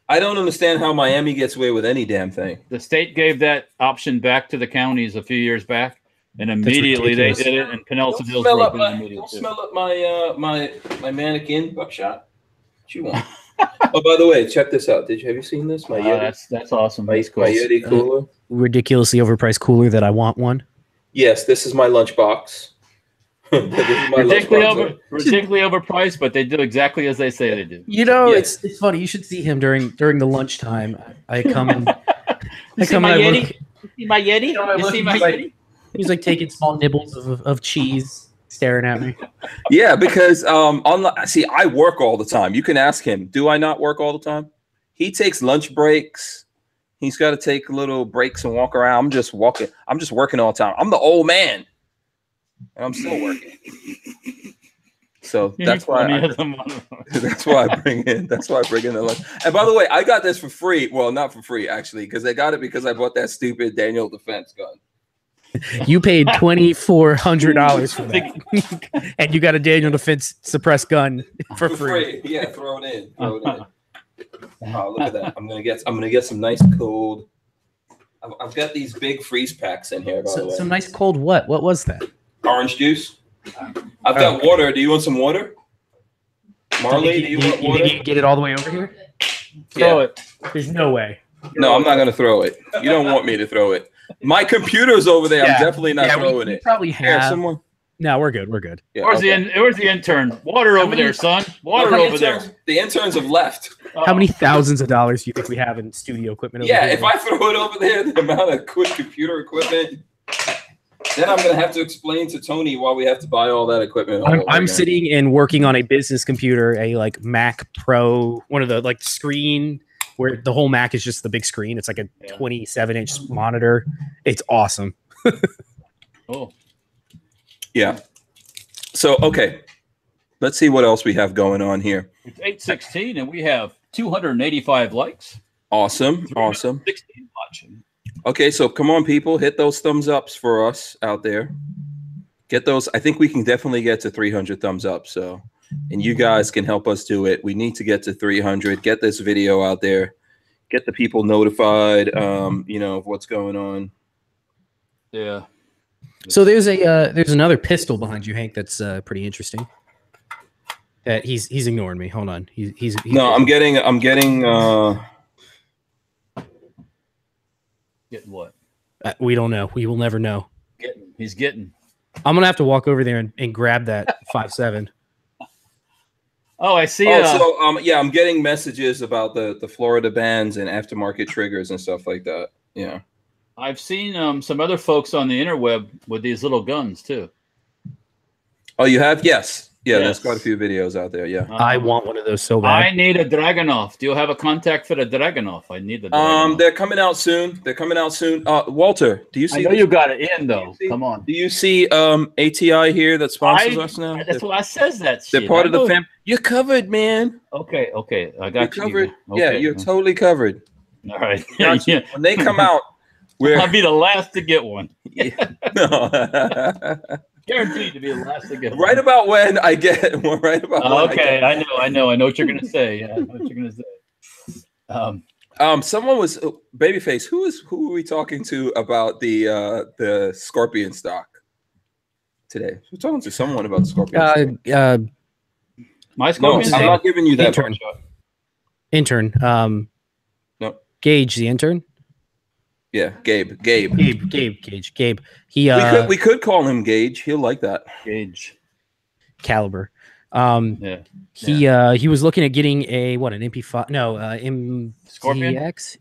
I don't understand how Miami gets away with any damn thing. The state gave that option back to the counties a few years back, and immediately they did it. And Pinellas Hills broke it immediately. Don't smell up my mannequin buckshot. What you want? Oh, by the way, check this out. Have you seen this? My Yeti. That's awesome. My Yeti cooler. Ridiculously overpriced cooler that I want one. Yes, this is my lunchbox. Ridiculously overpriced, but they do exactly as they say they do. You know, it's funny. You should see him during the lunchtime. I come in. You see my Yeti? You see my Yeti? He's like taking small nibbles of cheese, staring at me. Yeah, because I work all the time. You can ask him. Do I not work all the time? He takes lunch breaks. He's got to take little breaks and walk around. I'm just walking. I'm just working all the time. I'm the old man. And I'm still working. So that's why I bring in the lunch. And by the way, I got this for free. Well, not for free, actually, because I got it because I bought that stupid Daniel Defense gun. You paid $2,400 for that. And you got a Daniel Defense suppressed gun for free. Yeah, throw it in. Oh, look at that. I'm gonna get some nice cold. I've got these big freeze packs in here, by the way. Some nice cold what? What was that? Orange juice. I've got water. Do you want some water? Marley, do you want water? You get it all the way over here? Throw it. There's no way. No, I'm not going to throw it. You don't want me to throw it. My computer's over there. I'm definitely not throwing it. Probably have. Here, someone. No, we're good. We're good. Yeah, where's the intern? Water over there, son. Water over there. The interns have left. How many thousands of dollars do you think we have in studio equipment over here? If I throw it over there, the amount of quick computer equipment, then I'm going to have to explain to Tony why we have to buy all that equipment. I'm sitting and working on a business computer, a like Mac Pro, one of the like screen where the whole Mac is just the big screen. It's like a 27-inch monitor. It's awesome. Oh. Yeah. So, okay. Let's see what else we have going on here. It's 8:16 and we have 285 likes. Awesome. 16 watching. Okay, so come on, people. Hit those thumbs ups for us out there. Get those. I think we can definitely get to 300 thumbs up. So, and you guys can help us do it. We need to get to 300. Get this video out there. Get the people notified, of what's going on. Yeah. So there's another pistol behind you, Hank. That's pretty interesting. That he's ignoring me. Hold on. He's no. I'm getting. Getting what? We don't know. We will never know. He's getting. I'm gonna have to walk over there and grab that 5.7. Oh, I see. I'm getting messages about the Florida bans and aftermarket triggers and stuff like that. Yeah. I've seen some other folks on the interweb with these little guns too. Oh, you have? Yes. Yeah, there's quite a few videos out there. Yeah. I want one of those so bad. I need a Dragunov. Do you have a contact for the Dragunov? I need the Dragunov. They're coming out soon. Walter, do you see? I know you got it in though. Come on. Do you see ATI here that sponsors us now? That's why I says that. They're part of the fam. You're covered, man. Okay. I got you. Covered. Okay. Yeah, you're totally covered. All right. Yeah. When they come out, I'll be the last to get one. Yeah. No. Guaranteed to be the last to get one. Right about when I get one. Right about. Okay, I know what you're gonna say. Yeah, I know what you're gonna say. Someone was Babyface. Who were we talking to about the Scorpion stock today? We're talking to someone about the Scorpion. My Scorpion. No, I'm not giving you that intern. No. Gage, the intern. Yeah, Gabe. Gage. He we could call him Gage. He'll like that. Gage. Caliber. He was looking at getting an MP5. No,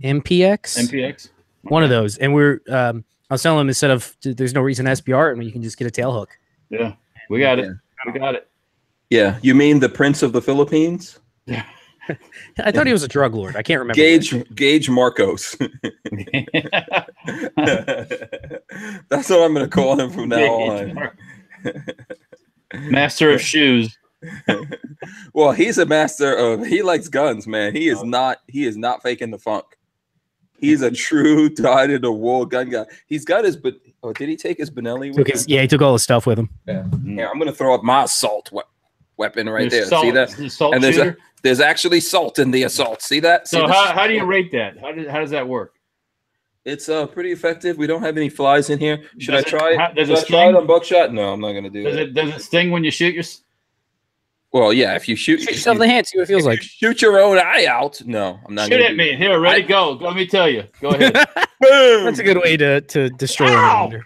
MPX. One of those. And I was telling him instead of there's no reason to SBR it, you can just get a tail hook. Yeah, we got it. We got it. Yeah, you mean the Prince of the Philippines? Yeah. I thought he was a drug lord. I can't remember. Gage Marcos. That's what I'm going to call him from now on. Master of shoes. Well, he's a master of. He likes guns, man. He is not faking the funk. He's a true dyed-in-the-wool gun guy. He's got his, but did he take his Benelli with him? Yeah, he took all his stuff with him. Yeah. Here, I'm going to throw up my assault weapon right there. Salt, see that? And there's actually salt in the assault. See that? So how do you rate that? How does that work? It's pretty effective. We don't have any flies in here. Should I try it? Does I try it on buckshot? No, I'm not going to do it. Does it sting when you shoot your? Well, yeah. If you shoot yourself in the hand, see what it feels like. Shoot your own eye out. No, I'm not. Shoot at me. Here, ready, go. Let me tell you. Go ahead. Boom. That's a good way to destroy him.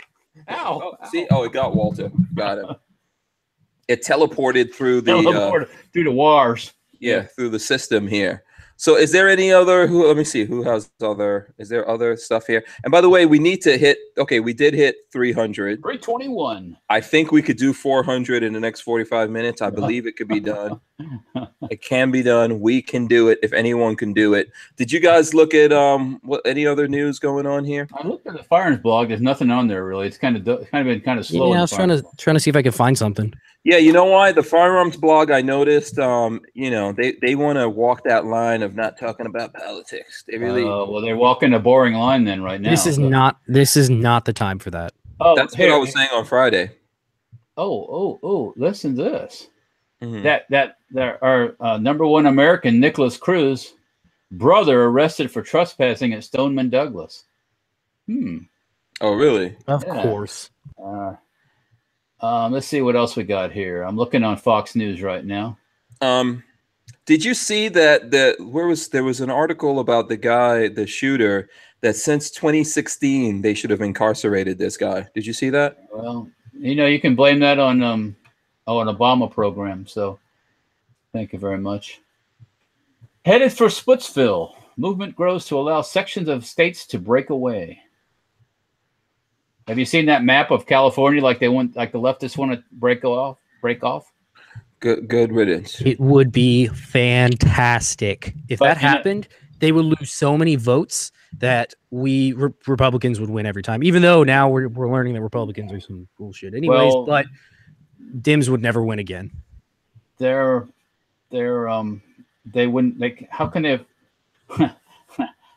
Ow! See, it got Walter. Got him. It teleported through the through the wires. Yeah, through the system here. So is there any other let me see who has other, is there other stuff here? And by the way, we need to hit, okay, we did hit 300. 321. I think we could do 400 in the next 45 minutes. I believe it could be done. It can be done. We can do it if anyone can do it. Did you guys look at any other news going on here? I looked at the Firearms blog. There's nothing on there really. It's kind of been kind of slow. Yeah, I was trying to see if I could find something. Yeah, you know why? The Firearms blog, I noticed, they want to walk that line of not talking about politics. They really. Well, they're walking a boring line then right now. This is not the time for that. Oh, that's what I was saying on Friday. Oh! Listen to this. Mm-hmm. That there are #1 American Nicholas Cruz brother arrested for trespassing at Stoneman Douglas. Oh, really? Of course. Let's see what else we got here. I'm looking on Fox News right now. Did you see that there was an article about the shooter, that since 2016 they should have incarcerated this guy? Did you see that? Well, you can blame that on an Obama program. So thank you very much. Headed for Splitsville. Movement grows to allow sections of states to break away. Have you seen that map of California? Like the leftists want to break off. Good riddance. It would be fantastic if that happened. They would lose so many votes that Republicans would win every time. Even though now we're learning that Republicans are some bullshit, anyways. But Dems would never win again. They wouldn't. How can they?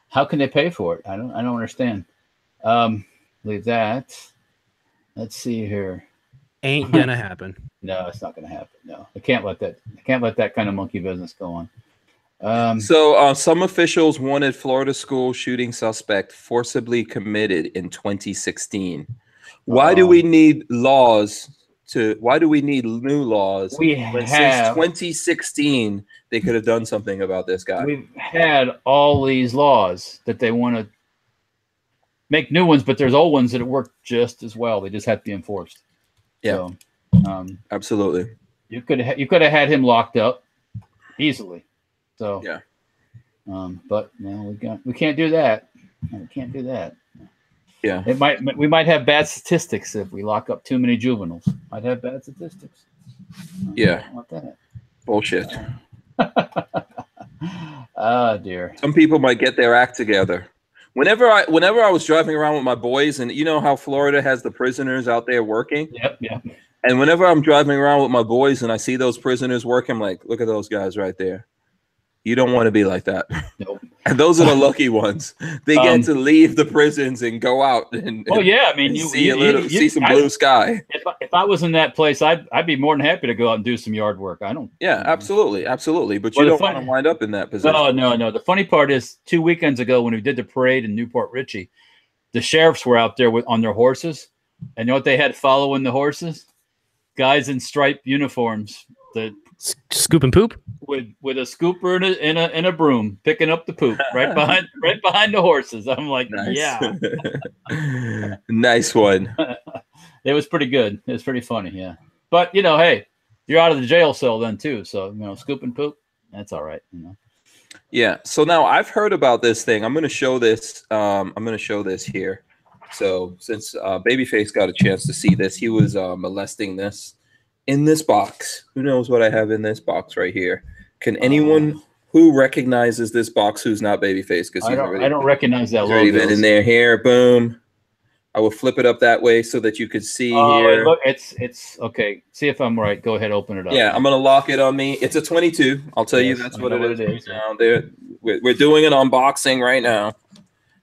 How can they pay for it? I don't understand. Leave that. Let's see here. Ain't gonna happen. No, it's not gonna happen. No, I can't let that kind of monkey business go on. So some officials wanted Florida school shooting suspect forcibly committed in 2016. Why do we need laws? Why do we need new laws? Since 2016 they could have done something about this guy. We've had all these laws that they want to make new ones, but there's old ones that work just as well. They just have to be enforced. Yeah, so, absolutely. You could have had him locked up easily. So yeah, but no, we can't do that. We can't do that. Yeah, we might have bad statistics if we lock up too many juveniles. Might have bad statistics. Yeah, I don't want that. Bullshit. Oh dear. Some people might get their act together. Whenever I was driving around with my boys, and you know how Florida has the prisoners out there working. Yep. And whenever I'm driving around with my boys and I see those prisoners working, I'm like, look at those guys right there. You don't want to be like that. Nope. And those are the lucky ones. They get to leave the prisons and go out and see some blue sky. If I was in that place, I'd be more than happy to go out and do some yard work. Yeah, absolutely. But you don't want to wind up in that position. No. The funny part is 2 weekends ago when we did the parade in Newport Richey, the sheriffs were out there on their horses, and you know what they had following the horses? Guys in striped uniforms that scoop and poop with a scooper and a broom picking up the poop right behind the horses. I'm like, nice. Yeah, nice one. It was pretty good. It was pretty funny. Yeah, but hey, you're out of the jail cell then too. So scoop and poop, that's all right. Yeah. So now I've heard about this thing. I'm going to show this. Here. So since Babyface got a chance to see this, he was molesting this in this box. Who knows what I have in this box right here? Can anyone Who recognizes this box? Who's not Babyface? Because I don't recognize that he's already been in there. Here, boom. I will flip it up that way so that you could see here. Look, it's okay. See if I'm right. Go ahead, open it up. Yeah, I'm gonna lock it on me. It's a 22. I'll tell you that's what it is. Now we're doing an unboxing right now.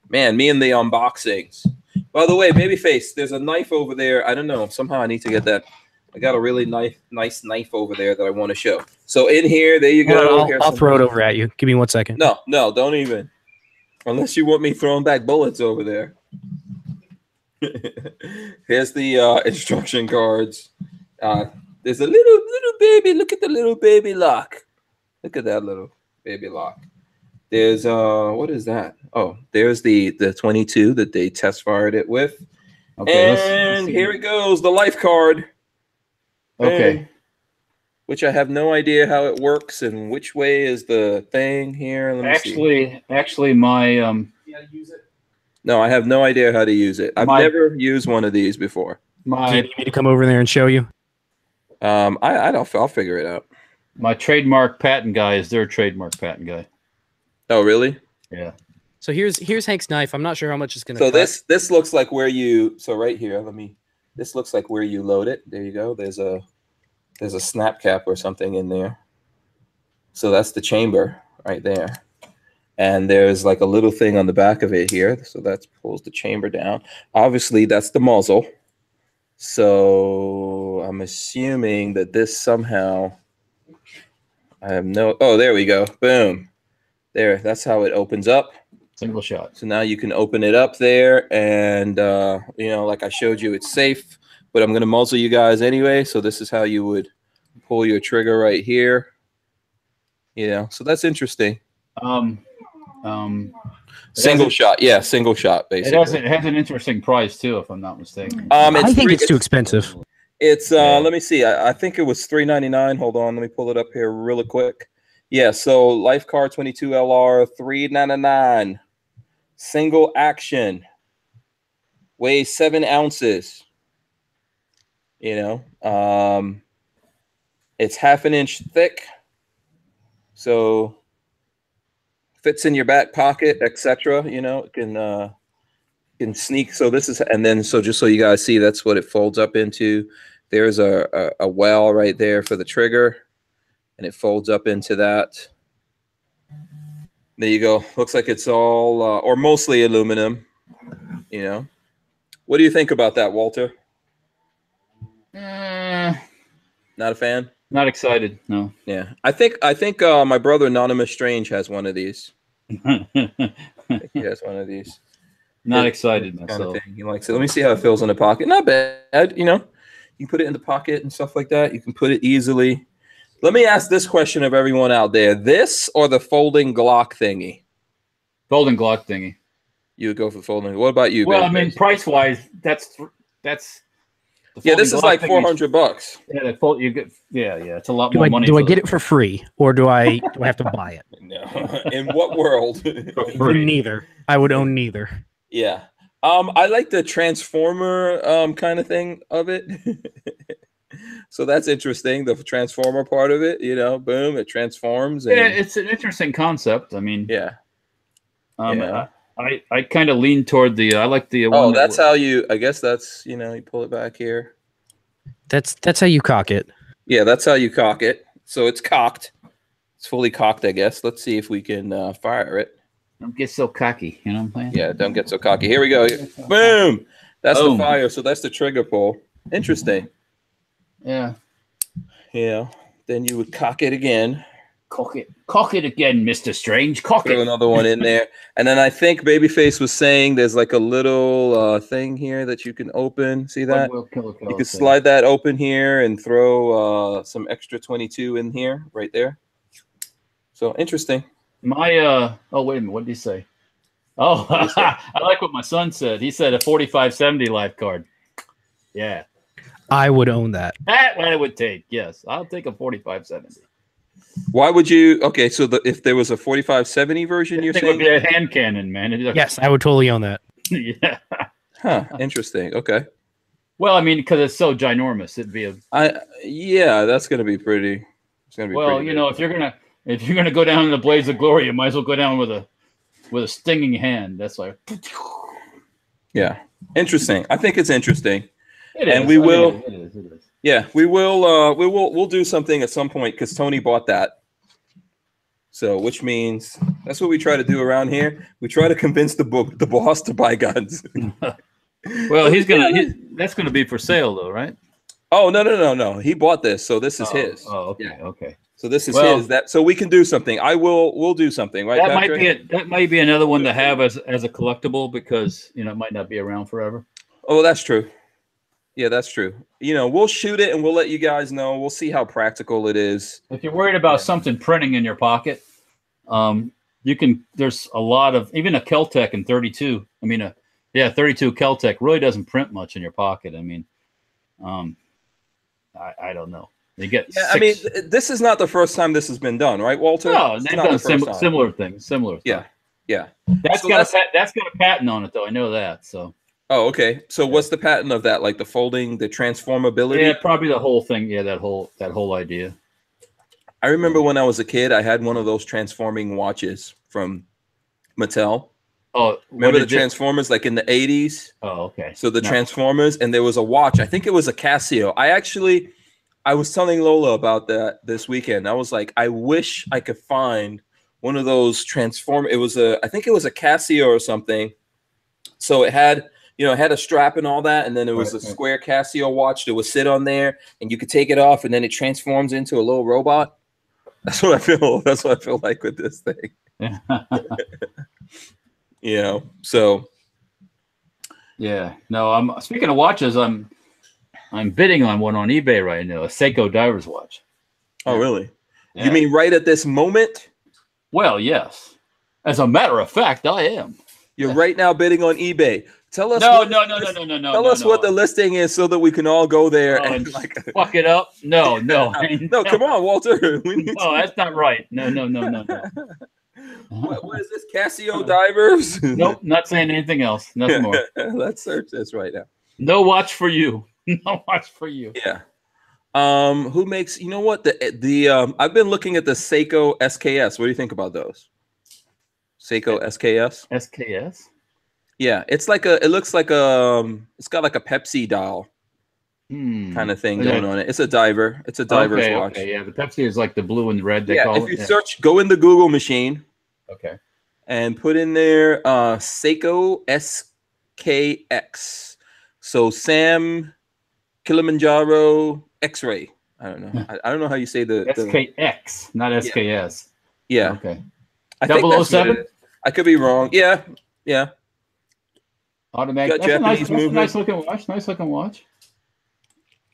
Man, me and the unboxings. By the way, Babyface, there's a knife over there. I don't know. Somehow I need to get that. I got a really nice knife over there that I want to show. So in here, there you go. I'll throw it over at you. Give me 1 second. No, don't even. Unless you want me throwing back bullets over there. Here's the instruction cards. There's a little baby. Look at the little baby lock. Look at that little baby lock. There's what is that? Oh, there's the 22 that they test fired it with. Okay, and here it goes, the life card. Okay. Which I have no idea how it works and which way is the thing here. Let me see. Actually, my use it. No, I have no idea how to use it. I've never used one of these before. Do you need me to come over there and show you? I'll figure it out. My trademark patent guy is their trademark patent guy. Oh, really? Yeah. So here's Hank's knife. I'm not sure how much it's gonna. So this looks like where you. So right here, this looks like where you load it. There you go. There's a snap cap or something in there. So that's the chamber right there. And there's like a little thing on the back of it here. So that pulls the chamber down. Obviously, that's the muzzle. So I'm assuming that this somehow, I have no, oh, there we go. Boom. There, that's how it opens up. Single shot. So now you can open it up there and, you know, like I showed you, it's safe. But I'm going to muzzle you guys anyway. So this is how you would pull your trigger right here. You know, so that's interesting. Single shot. Yeah, single shot, basically. It has an interesting price, too, if I'm not mistaken. I think it's too expensive. It's, let me see. I think it was $3.99. Hold on. Let me pull it up here really quick. Yeah, so Lifecar 22 LR, $3.99. Single action. Weighs 7 ounces. You know, it's 1/2 inch thick, so fits in your back pocket, etc. You know, it can sneak. So this is, and then so just so you guys see, that's what it folds up into. There's a well right there for the trigger, and it folds up into that. There you go. Looks like it's all or mostly aluminum. You know, what do you think about that, Walter? Not a fan. Not excited. No. Yeah, I think my brother Anonymous Strange has one of these. I think he has one of these. Not excited kind myself. of thing. He likes it. Let me see how it feels in the pocket. Not bad. You know, you can put it in the pocket and stuff like that. You can put it easily. Let me ask this question of everyone out there: this or the folding Glock thingy? Folding Glock thingy. You would go for folding. What about you? Well, Ben? I mean, price wise, that's. Yeah, this is like $400. Yeah, it's a lot more money. Do I get it for free, or do I have to buy it? No. In what world? Neither. I would own neither. Yeah. I like the transformer kind of thing of it. So that's interesting. The transformer part of it, you know, boom, it transforms. And, yeah, it's an interesting concept. I mean, yeah. I kind of lean toward the. I like the. Oh, that's how you. I guess that's, you know, you pull it back here. That's how you cock it. Yeah, that's how you cock it. So it's cocked. It's fully cocked, I guess. Let's see if we can fire it. Don't get so cocky. You know what I'm saying? Yeah, don't get so cocky. Here we go. Boom. That's the fire. So that's the trigger pull. Interesting. Yeah. Yeah. Then you would cock it again. Cock it again, Mr. Strange. Cock Throw it. another one in there. And then I think Babyface was saying there's like a little thing here that you can open. See that? You can slide that open here and throw some extra 22 in here, right there. So interesting. My oh, wait a minute. What did he say? Oh, I like what my son said. He said a 4570 life card. Yeah. I would own that. That's what it would take. Yes. I'll take a 4570. Why would you? Okay, so if there was a 4570 version, you're saying it would be a hand cannon, man. Yes, I would totally own that. Yeah. Huh. Interesting. Okay. Well, I mean, because it's so ginormous, it'd be a. Yeah, that's gonna be pretty. It's gonna be. Well, pretty you know, big. if you're gonna, if you're gonna go down in the blaze of glory, you might as well go down with a stinging hand. That's like, Yeah, interesting. I think it's interesting. it And is. we will. It is. Yeah, we'll do something at some point because Tony bought that. So, which means that's what we try to do around here. We try to convince the boss to buy guns. Well, that's gonna be for sale though, right? Oh, no. He bought this, so this is his. Oh, okay, Yeah. okay. So this is his. So we can do something. We'll do something, right? That might be another one to have as a collectible because it might not be around forever. Oh, that's true. Yeah, that's true. We'll shoot it and we'll let you guys know. We'll see how practical it is. If you're worried about something printing in your pocket, you can. There's a lot of even a Keltec in 32. 32 Keltec really doesn't print much in your pocket. I mean, I don't know. They get. Yeah, this is not the first time this has been done, right, Walter? No, they've done similar things. Similar. Yeah, yeah. That's got a patent on it, though. I know that. So. Oh, okay. So what's the patent of that? Like the folding, the transformability? Yeah, probably the whole thing. Yeah, that whole idea. I remember when I was a kid, I had one of those transforming watches from Mattel. Oh, remember the Transformers, like in the 80s? Oh, okay. So the Transformers, and there was a watch. I think it was a Casio. I was telling Lola about that this weekend. I was like, I wish I could find one of those I think it was a Casio or something. So it had, it had a strap and all that, and then it was a square Casio watch that would sit on there, and you could take it off, and then it transforms into a little robot. That's what I feel. That's what I feel like with this thing. So. Yeah. No, I'm speaking of watches. I'm bidding on one on eBay right now, a Seiko diver's watch. Oh, really? Yeah. You mean right at this moment? Well, yes. As a matter of fact, I am. You're right now bidding on eBay. Tell us. No. Tell us what the listing is so that we can all go there and fuck it up. No. No, come on, Walter. That's not right. No. What is this, Casio divers? Nope, not saying anything else. Nothing more. Let's search this right now. No watch for you. No watch for you. Yeah. Who makes? You know what? I've been looking at the Seiko SKS. What do you think about those? Seiko SKS. SKS. Yeah, it looks like it's got like a Pepsi dial kind of thing going on it. It's a diver. It's a diver's watch. Okay, yeah, the Pepsi is like the blue and red. If you search, go in the Google machine. Okay. And put in there Seiko SKX. So Sam Kilimanjaro X-ray. I don't know. I don't know how you say the SKX, not SKS. Yeah. Okay. I think that's 007. I could be wrong. Yeah. Automatic. That's a nice looking watch. Nice looking watch.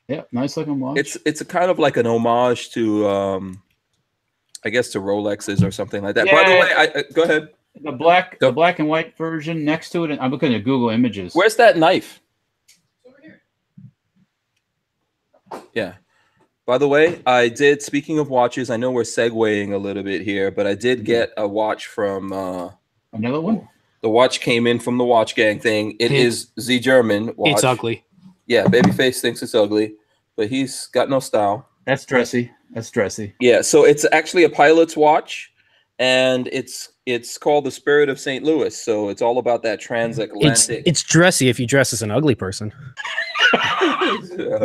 Yeah, nice looking watch. It's a kind of like an homage to I guess to Rolexes or something like that. Yeah. By the way, go ahead. The black and white version next to it, and I'm looking at Google Images. Where's that knife? It's over here. Yeah. By the way, speaking of watches, I know we're segueing a little bit here, but I did get a watch from another one. The watch came in from the Watch Gang thing. It is the German watch. It's ugly. Yeah, Babyface thinks it's ugly, but he's got no style. That's dressy. Yeah, so it's actually a pilot's watch, and it's called the Spirit of St. Louis. So it's all about that transatlantic. It's dressy if you dress as an ugly person.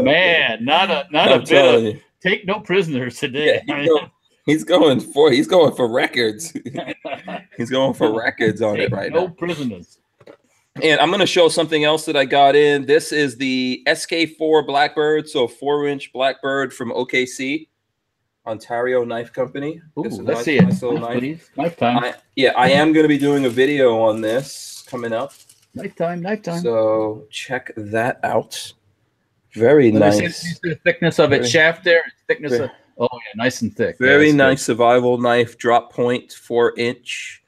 Man, not a bit of, take no prisoners today. Yeah, he's going for records. He's going for records on it right now. No prisoners. And I'm going to show something else that I got in. This is the SK4 Blackbird, so a 4-inch Blackbird from OKC, Ontario Knife Company. Ooh, let's see it. Knife time. I am going to be doing a video on this coming up. Knife time. So check that out. Very nice. The thickness of its shaft there. Oh yeah, nice and thick. Very nice survival knife. Drop point, 4-inch.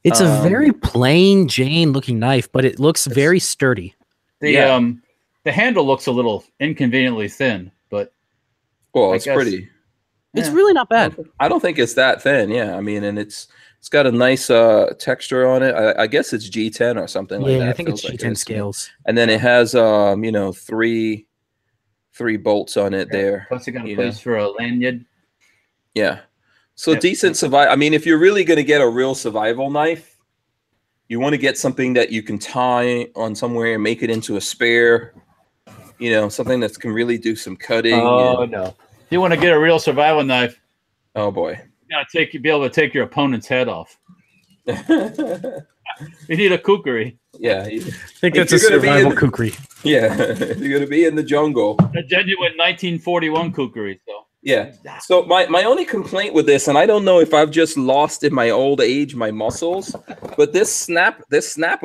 It's a very plain Jane looking knife, but it looks very sturdy. The handle looks a little inconveniently thin, but it's pretty. It's really not bad. I don't think it's that thin. Yeah, I mean, and it's got a nice texture on it. I guess it's G10 or something like that. Yeah, I think it's G10 scales. And then it has three bolts on it there. Plus, you got a place for a lanyard. Yeah. So decent survival. I mean, if you're really going to get a real survival knife, you want to get something that you can tie on somewhere and make it into a spare. You know, something that can really do some cutting. Oh no! If you want to get a real survival knife, oh boy, you gotta be able to take your opponent's head off. You need a kukri. Yeah, I think that's a survival kukri. Yeah, you're going to be in the jungle. A genuine 1941 kukri. So yeah. So my only complaint with this, and I don't know if I've just lost in my old age my muscles, but this snap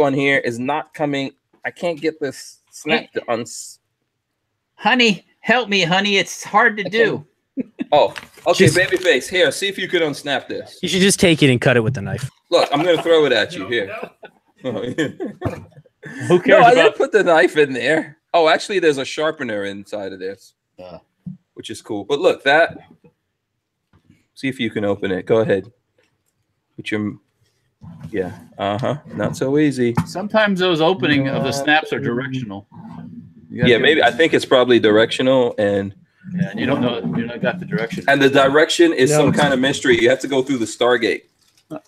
on here is not coming. I can't get this snap to Honey, help me, honey. It's hard to do. Oh, okay, babyface. Here, see if you can unsnap this. You should just take it and cut it with the knife. Look, I'm going to throw it at you here. Who cares? No, I didn't put the knife in there. Oh, actually, there's a sharpener inside of this, which is cool. But look, that. See if you can open it. Go ahead. Put your. Yeah. Not so easy. Sometimes those opening of the snaps are directional. Yeah, maybe. I think it's probably directional, and you don't know. You don't got the direction. And the direction is some kind of mystery. You have to go through the Stargate.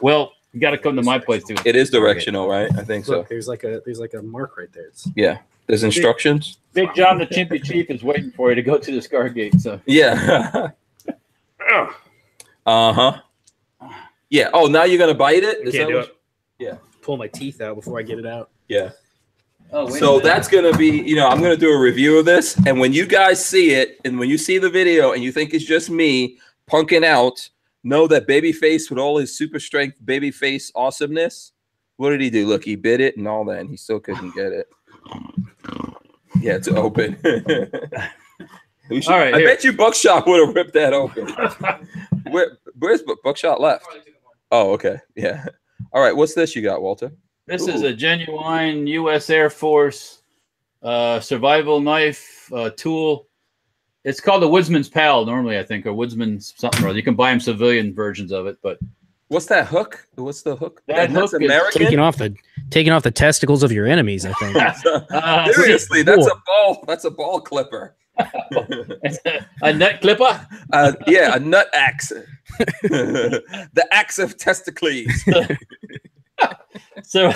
Well, you got to come to my place too. It is directional, right? I think Look, so. there's like a mark right there. Yeah, there's instructions. Big John the Chimpy Chief is waiting for you to go to the Stargate. So yeah. Yeah. Oh, now you're gonna bite it? Can't do it. Yeah. Pull my teeth out before I get it out. Yeah. Oh, so that's gonna be, I'm gonna do a review of this, and when you guys see it, and when you see the video, and you think it's just me punking out, know that Babyface, with all his super strength, Babyface awesomeness, what did he do? Look, he bit it and all that, and he still couldn't get it. Yeah, it's open. All right, I bet you Buckshot would have ripped that open. Where's Buckshot left? Oh, okay. Yeah. All right. What's this you got, Walter? This is a genuine U.S. Air Force survival knife tool. It's called the Woodsman's Pal normally, I think, or Woodsman's something or other. You can buy them civilian versions of it, but what's that hook? What's the hook? That hook American? Taking off the testicles of your enemies, I think. Seriously, that's a ball. That's a ball clipper. A nut clipper? Yeah, a nut axe. The axe of testicles. So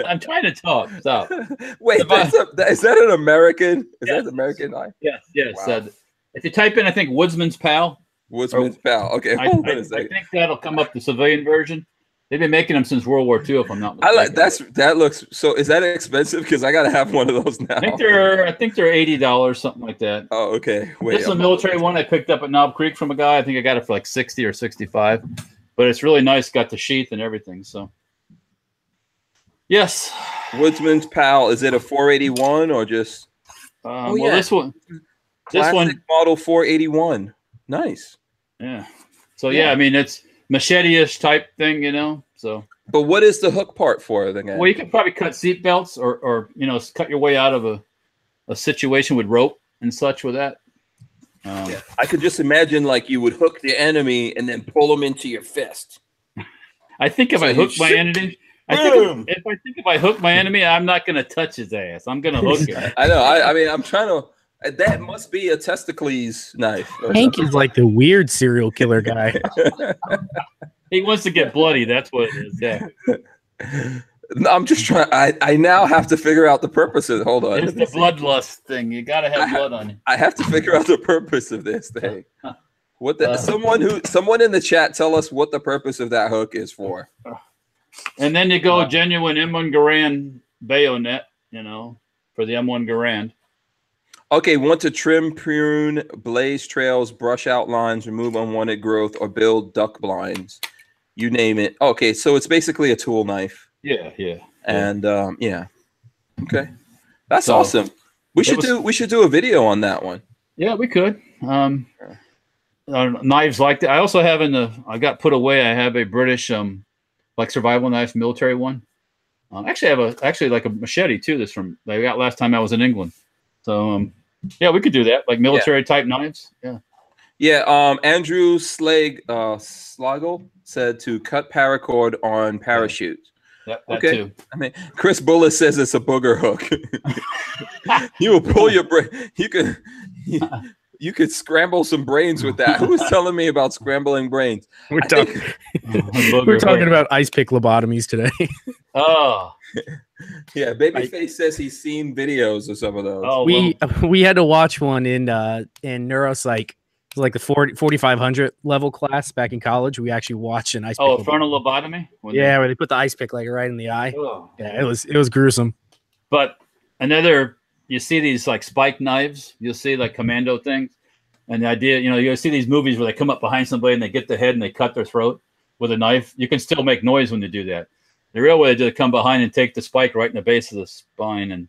I'm trying to talk. Stop. Wait, is that an American? Is that an American knife? Yes, yes. Wow. If you type in, I think Woodsman's Pal. Woodsman's Pal. Okay, I think that'll come up the civilian version. They've been making them since World War II, if I'm not mistaken. That looks so. Is that expensive? Because I gotta have one of those now. I think they're $80, something like that. Oh, okay. Wait, this is a military one I picked up at Knob Creek from a guy. I think I got it for like 60 or 65, but it's really nice. Got the sheath and everything. So, yes, Woodsman's Pal. Is it a 481 or just? Well, this one, model 481. Nice. Yeah. So yeah, I mean it's machete-ish type thing, So. But what is the hook part for the guy? Well, you can probably cut seat belts or cut your way out of a situation with rope and such with that. I could just imagine like you would hook the enemy and then pull them into your fist. I think if I hook my enemy, if I hook my enemy, I'm not going to touch his ass. I'm going to hook him. I know. I mean, I'm trying to. That must be a testicles knife. Hank is like the weird serial killer guy. He wants to get bloody. That's what it is. Yeah. I'm just trying. I now have to figure out the purpose of it. Hold on. It's the bloodlust thing. You got to have blood on you. I have to figure out the purpose of this thing. What the someone in the chat tell us what the purpose of that hook is for. And then you go genuine M1 Garand bayonet, for the M1 Garand. Okay, want to trim, prune, blaze trails, brush outlines, remove unwanted growth, or build duck blinds. You name it. Okay, so it's basically a tool knife. Yeah. And yeah. Okay. That's awesome. We should do a video on that one. Yeah, we could. Knives like that. I also have I got put away, I have a British like survival knife military one. Actually I have like a machete too that's I got last time I was in England. So yeah, we could do that, like military type knives. Yeah. Yeah, Andrew Slagle said to cut paracord on parachute. Yep, okay. Too. I mean, Chris Bullis says it's a booger hook. You will pull your brain. you could scramble some brains with that. Who was telling me about scrambling brains? We're talking. We're talking about ice pick lobotomies today. Oh, Yeah, Babyface says he's seen videos of some of those. oh, we had to watch one in neuropsych, like the 4500 level class back in college. We actually watched an ice pick. oh, frontal lobotomy. Yeah, where they put the ice pick like right in the eye. Oh. Yeah, it was gruesome. But another, you see these like spike knives. You'll see like commando things, and the idea, you see these movies where they come up behind somebody and they get the head and they cut their throat with a knife. You can still make noise when you do that. The real way is to come behind and take the spike right in the base of the spine and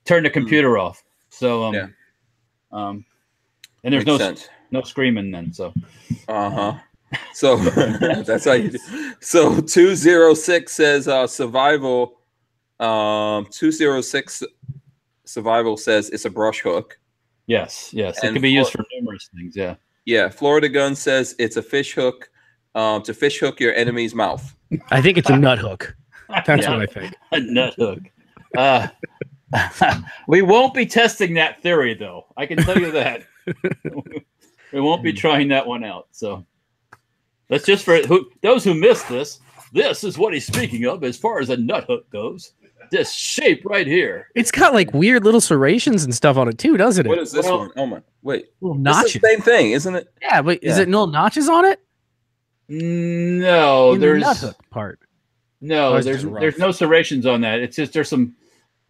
turn the computer off. So and there's no screaming then. So So that's how you do. So 206 says survival. 206 survival says it's a brush hook. yes, it can be used for numerous things. Yeah. Florida Gun says it's a fish hook. To fish hook your enemy's mouth. I think it's a nut hook. That's what I think. A nut hook. We won't be testing that theory, though. I can tell you that. We won't be trying that one out. So that's just for those who missed this. This is what he's speaking of as far as a nut hook goes. This shape right here. It's got like weird little serrations and stuff on it too, doesn't it? What is this one? Oh my! Wait, little it's notches. the same thing, isn't it? Yeah, but is it little notches on it? No, In there's the nut hook part. no, Oh, it's there's just rough. there's no serrations on that. It's just there's some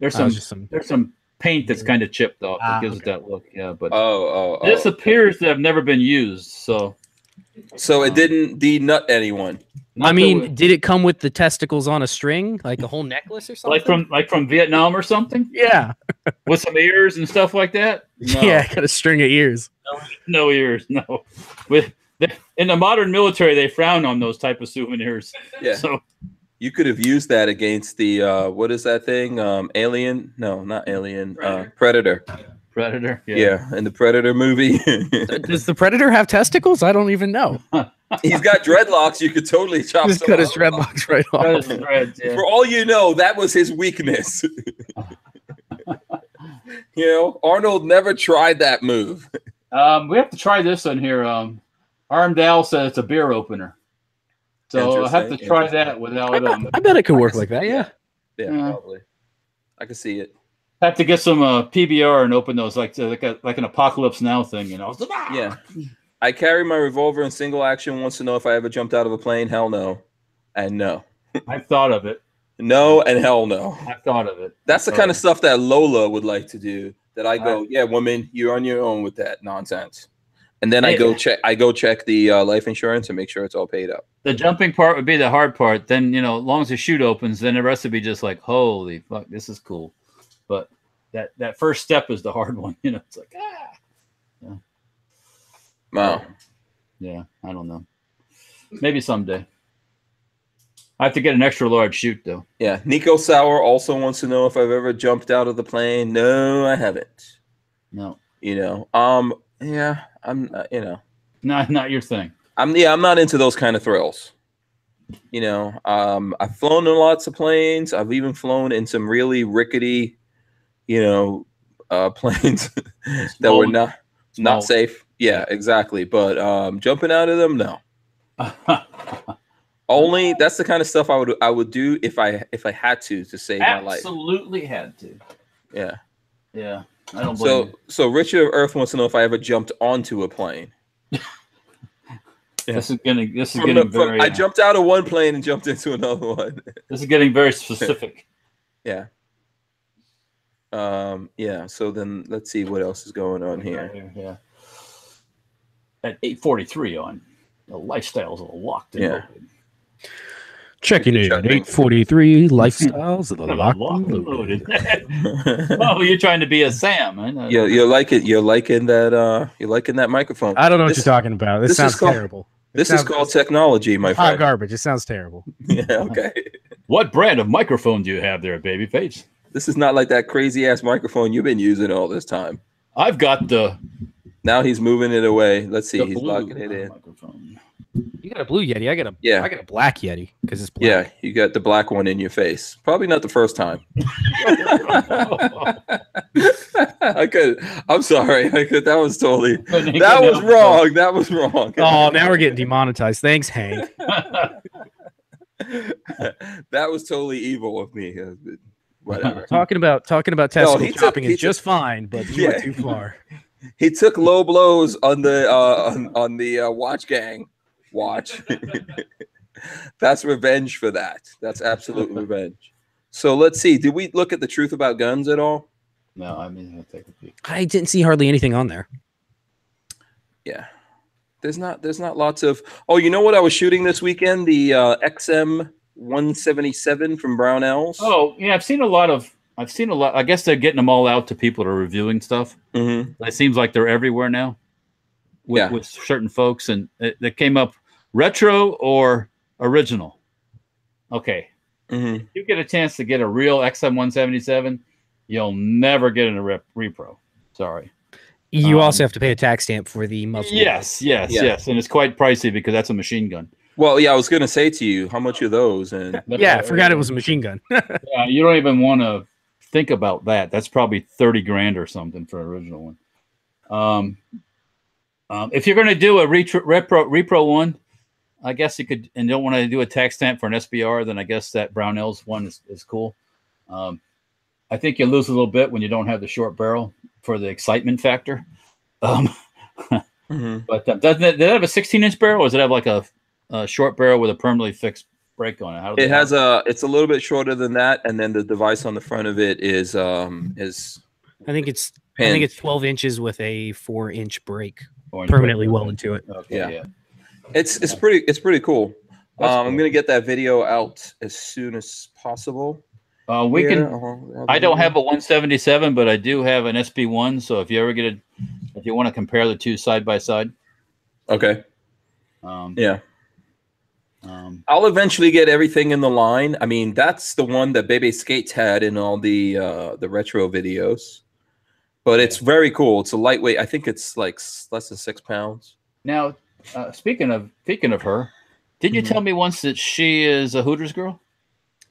Just some paint that's kind of chipped off that gives okay. it that look. Yeah, but Oh. this appears to have never been used. So it didn't denut anyone. not I mean, that did it come with the testicles on a string, like a whole necklace or something? like from Vietnam or something Yeah, with some ears and stuff like that. No, yeah, got a string of ears. no ears. No, in the modern military, they frown on those type of souvenirs. Yeah. So You could have used that against the what is that thing? Alien? No, not Alien. Predator. Predator. Yeah, in the Predator movie. Does the predator have testicles? I don't even know. He's got dreadlocks. You could totally chop Just some cut his off. dreadlocks right Cut off. his dreads, yeah. For all you know, that was his weakness. Arnold never tried that move. We have to try this one here. Armdale said it's a beer opener. So I'll have to try that without. I bet it could work like that. Yeah. Yeah, probably. I can see it. Have to get some PBR and open those like an Apocalypse Now thing, Yeah. I carry my revolver in single action. Wants to know if I ever jumped out of a plane. Hell no. And no. I've thought of it. No and hell no. I've thought of it. That's the kind of stuff that Lola would like to do. That I go, yeah, woman, you're on your own with that nonsense. And then I go check the life insurance and make sure it's all paid up. The jumping part would be the hard part. Then, as long as the chute opens, then the rest would be just like, holy fuck, this is cool. But that first step is the hard one. It's like, Yeah. Wow. Yeah, I don't know. Maybe someday. I have to get an extra large chute, though. Yeah. Nico Sauer also wants to know if I've ever jumped out of the plane. No, I haven't. No. Yeah, I'm, Not your thing. I'm not into those kind of thrills. I've flown in lots of planes. I've even flown in some really rickety, planes that were not safe. Yeah, exactly. But jumping out of them, no. Only that's the kind of stuff I would do if I had to save my life. Absolutely had to. Yeah. Yeah. I don't blame you. So Richard of Earth wants to know if I ever jumped onto a plane. This is getting very. I jumped out of one plane and jumped into another one. This is getting very specific. Yeah. Yeah. So then let's see what else is going on here. Yeah. At 8:43 on the lifestyles are locked and loaded. Checking in at 8:43. Lifestyles of the locked and loaded. Oh, you're trying to be a Sam. I know. You're liking that. You're liking that microphone. I don't know what you're talking about. This sounds terrible. This is called technology, my friend. Hot garbage. It sounds terrible. Yeah. Okay. What brand of microphone do you have there, Babyface? This is not like that crazy ass microphone you've been using all this time. I've got the. Now he's moving it away. Let's see. He's locking it in. Microphone. You got a blue Yeti. I got a black Yeti because it's black. Yeah, you got the black one in your face. Probably not the first time. I could. I'm sorry. I could. That was totally. That was wrong. That was wrong. Oh, now we're getting demonetized. Thanks, Hank. That was totally evil of me. Whatever. Talking about testicle he chopping took- is just fine, but you went too far. He took low blows on the on the watch gang. Watch. That's revenge for that. That's absolute revenge. So let's see. Did we look at the truth about guns at all? No, I mean, I'll take a peek. I didn't see hardly anything on there. Yeah. There's not lots of. Oh, you know what I was shooting this weekend? The XM 177 from Barnauls. Oh, yeah, I've seen a lot. I guess they're getting them all out to people that are reviewing stuff. Mm-hmm. It seems like they're everywhere now with certain folks. And it came up retro or original. Okay. Mm-hmm. If you get a chance to get a real XM177, you'll never get in a repro. Sorry. You also have to pay a tax stamp for the muzzle. Yes. And it's quite pricey because that's a machine gun. Well, yeah, I was going to say to you, how much are those? And Yeah, I forgot it was a machine gun. Yeah, you don't even want to think about that. That's probably 30 grand or something for an original one. If you're going to do a repro one, I guess you could, and don't want to do a tax stamp for an SBR, then I guess that Barnauls one is cool. I think you lose a little bit when you don't have the short barrel for the excitement factor. Mm-hmm. But does it have a 16-inch barrel, or does it have like a short barrel with a permanently fixed brake on it? How does it has it's a little bit shorter than that, and then the device on the front of it is I think it's 12 inches with a 4-inch brake permanently welded to it. Okay, yeah. It's pretty cool. That's I'm cool. gonna get that video out as soon as possible. I don't have a 177, but I do have an SB1. So if you ever if you want to compare the two side by side, Okay. um, I'll eventually get everything in the line. I mean, that's the one that Bebe Skates had in all the retro videos. But it's very cool. It's a lightweight. I think it's like less than 6 pounds. Now, speaking of her, did you tell me once that she is a Hooters girl?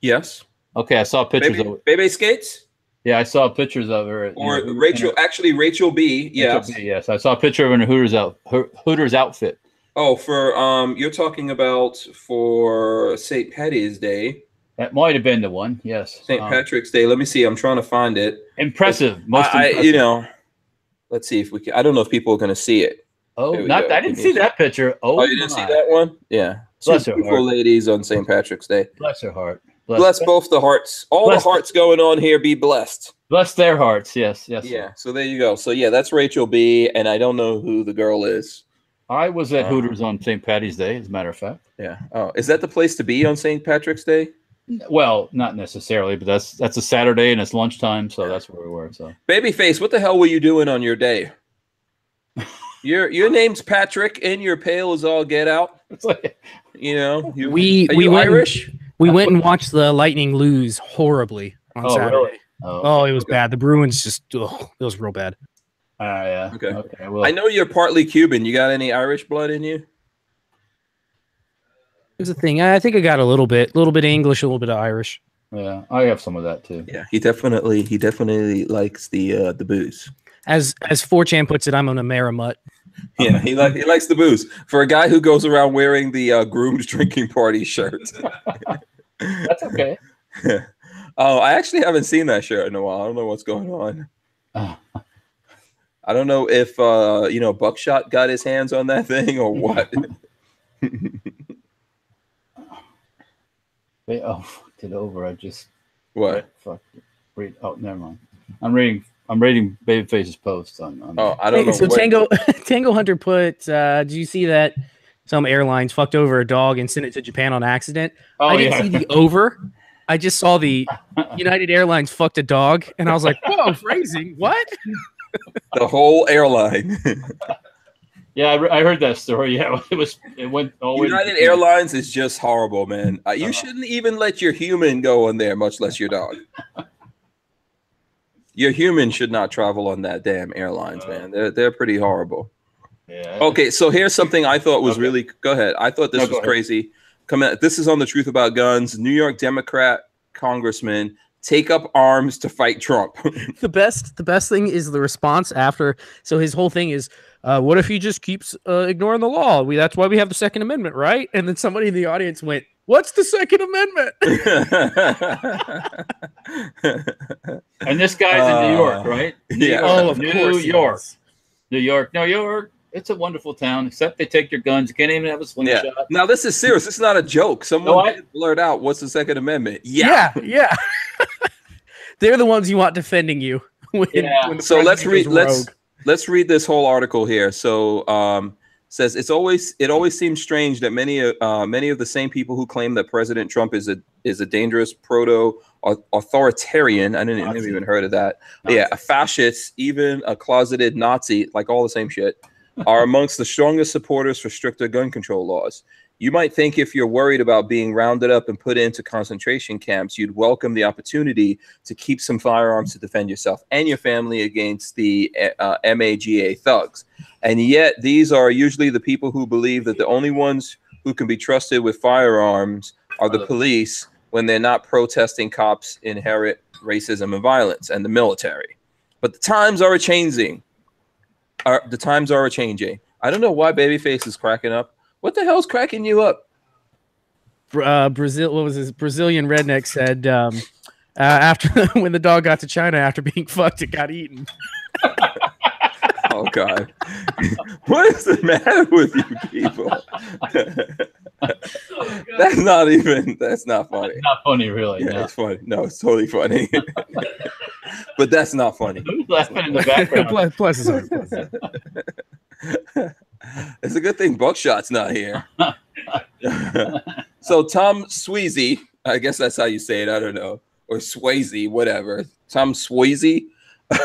Yes. Okay, I saw pictures of her. Bebe Skates? Yeah, I saw pictures of her. Or Rachel, actually Rachel B. Yes. Yes, I saw a picture of her in a Hooters outfit. Oh, for you're talking about for St. Patty's Day. That might have been the one. Yes. St. Patrick's Day. Let me see. I'm trying to find it. Impressive. Impressive. Let's see if we can. I don't know if people are going to see it. Oh, I didn't see that picture. Oh, you didn't see that one? Yeah. Bless Two her beautiful heart. ladies on St. Patrick's Day. Bless her heart. Bless both the hearts. All the hearts going on here be blessed. Bless their hearts. Yes. Yeah. So there you go. So yeah, that's Rachel B. And I don't know who the girl is. I was at Hooters on St. Patty's Day, as a matter of fact. Yeah. Oh, is that the place to be on St. Patrick's Day? Well, not necessarily, but that's a Saturday and it's lunchtime, so that's where we were. So, Babyface, what the hell were you doing on your day? Your name's Patrick, and your pale is all get out. it's like, We went Irish. We went and watched the Lightning lose horribly on Saturday. Really? Oh, it was bad. The Bruins just it was real bad. Yeah. Okay. Well, I know you're partly Cuban. You got any Irish blood in you? Here's the thing. I think I got a little bit English, a little bit of Irish. yeah, I have some of that too. Yeah, he definitely likes the booze. As 4chan puts it, I'm an Amerimut. Yeah, he likes the booze. For a guy who goes around wearing the groom's drinking party shirt. That's okay. Oh, I actually haven't seen that shirt in a while. I don't know what's going on. I don't know if Buckshot got his hands on that thing or what. Wait, fucked it over. I just What? fucked it. Never mind. I'm reading Babyface's post on I don't know. So Tango Hunter put. Did you see that some airlines fucked over a dog and sent it to Japan on accident? I didn't see the over. I just saw the United Airlines fucked a dog, and I was like, "Whoa, phrasing! What?" The whole airline. Yeah, I heard that story. Yeah, it went. United Airlines is just horrible, man. You shouldn't even let your human go on there, much less your dog. Your human should not travel on that damn airlines, man. They're pretty horrible. Yeah. Okay, so here's something I thought was really. Go ahead. I thought this was crazy. This is on the Truth About Guns. New York Democrat Congressman take up arms to fight Trump. The best thing is the response after. So his whole thing is, what if he just keeps ignoring the law? That's why we have the Second Amendment, right? And then somebody in the audience went, "What's the Second Amendment?" And this guy's in New York, right? Yeah. Oh, of New course he York. is. New York. It's a wonderful town, except they take your guns. You can't even have a slingshot. Yeah. Now this is serious. This is not a joke. Someone did blurt out, "What's the Second Amendment?" Yeah. They're the ones you want defending you. When the So let's president read. goes rogue. Let's read this whole article here. So says it always seems strange that many of the same people who claim that President Trump is a dangerous authoritarian. I never even heard of that. Yeah, a fascist, even a closeted Nazi, like all the same shit, are amongst the strongest supporters for stricter gun control laws. You might think if you're worried about being rounded up and put into concentration camps, you'd welcome the opportunity to keep some firearms to defend yourself and your family against the MAGA thugs. And yet these are usually the people who believe that the only ones who can be trusted with firearms are the police when they're not protesting cops' inherent racism and violence and the military. But the times are changing. The times are changing. I don't know why Babyface is cracking up. What the hell's cracking you up? Brazil. What was his Brazilian redneck said? After when the dog got to China after being fucked, it got eaten. Oh God! What is the matter with you people? That's not even. That's not funny. It's not funny, really. Yeah, it's funny. No, it's totally funny. But that's not funny. Who's laughing in the background? Plus his own. It's a good thing Buckshot's not here. So Tom Swayze, I guess that's how you say it. I don't know, or Swayze, whatever. Tom Swayze,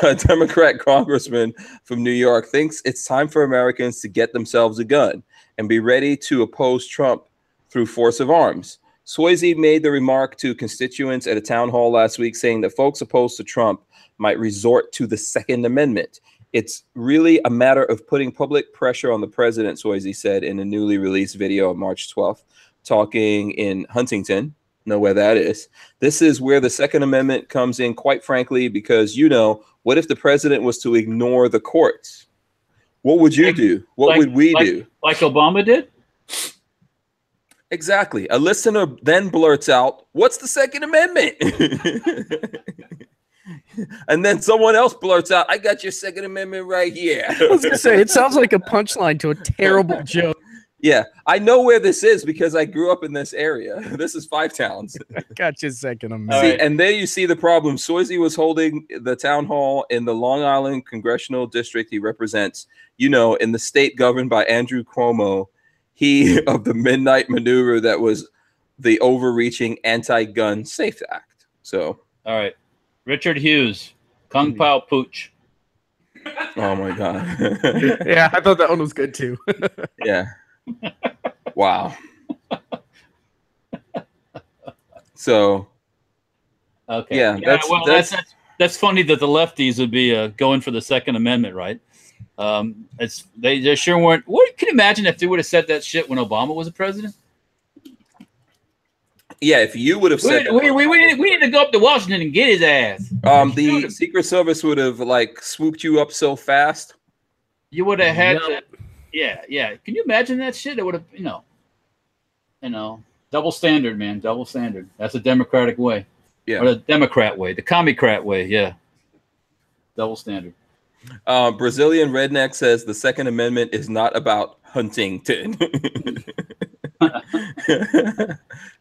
a Democrat congressman from New York, thinks it's time for Americans to get themselves a gun and be ready to oppose Trump through force of arms. Swayze made the remark to constituents at a town hall last week, saying that folks opposed to Trump might resort to the Second Amendment. It's really a matter of putting public pressure on the president, Swayze said in a newly released video on March 12th, talking in Huntington. Know where that is. This is where the Second Amendment comes in, quite frankly, because, what if the president was to ignore the courts? What would you do? What would we do? Like Obama did? Exactly. A listener then blurts out, "What's the Second Amendment?" And then someone else blurts out, "I got your Second Amendment right here." I was gonna say, it sounds like a punchline to a terrible joke. Yeah, I know where this is because I grew up in this area. This is Five Towns. I got your Second Amendment. See, and there you see the problem. Swayze was holding the town hall in the Long Island congressional district he represents, in the state governed by Andrew Cuomo, he of the Midnight Maneuver that was the overreaching Anti-Gun Safe Act. So, all right. Richard Hughes, Kung Pao Pooch. Oh my God. Yeah, I thought that one was good too. Yeah. Wow. So. Okay. Yeah. That's funny that the lefties would be going for the Second Amendment, right? They sure weren't. What can you imagine if they would have said that shit when Obama was a president? Yeah, if you would have said we need to go up to Washington and get his ass. The Secret Service would have swooped you up so fast. You would have had to. Yeah. Can you imagine that shit? It would have, double standard, man. Double standard. That's a democratic way. Yeah. Or the Democrat way, the commie-crat way. Yeah. Double standard. Brazilian redneck says the Second Amendment is not about Huntington.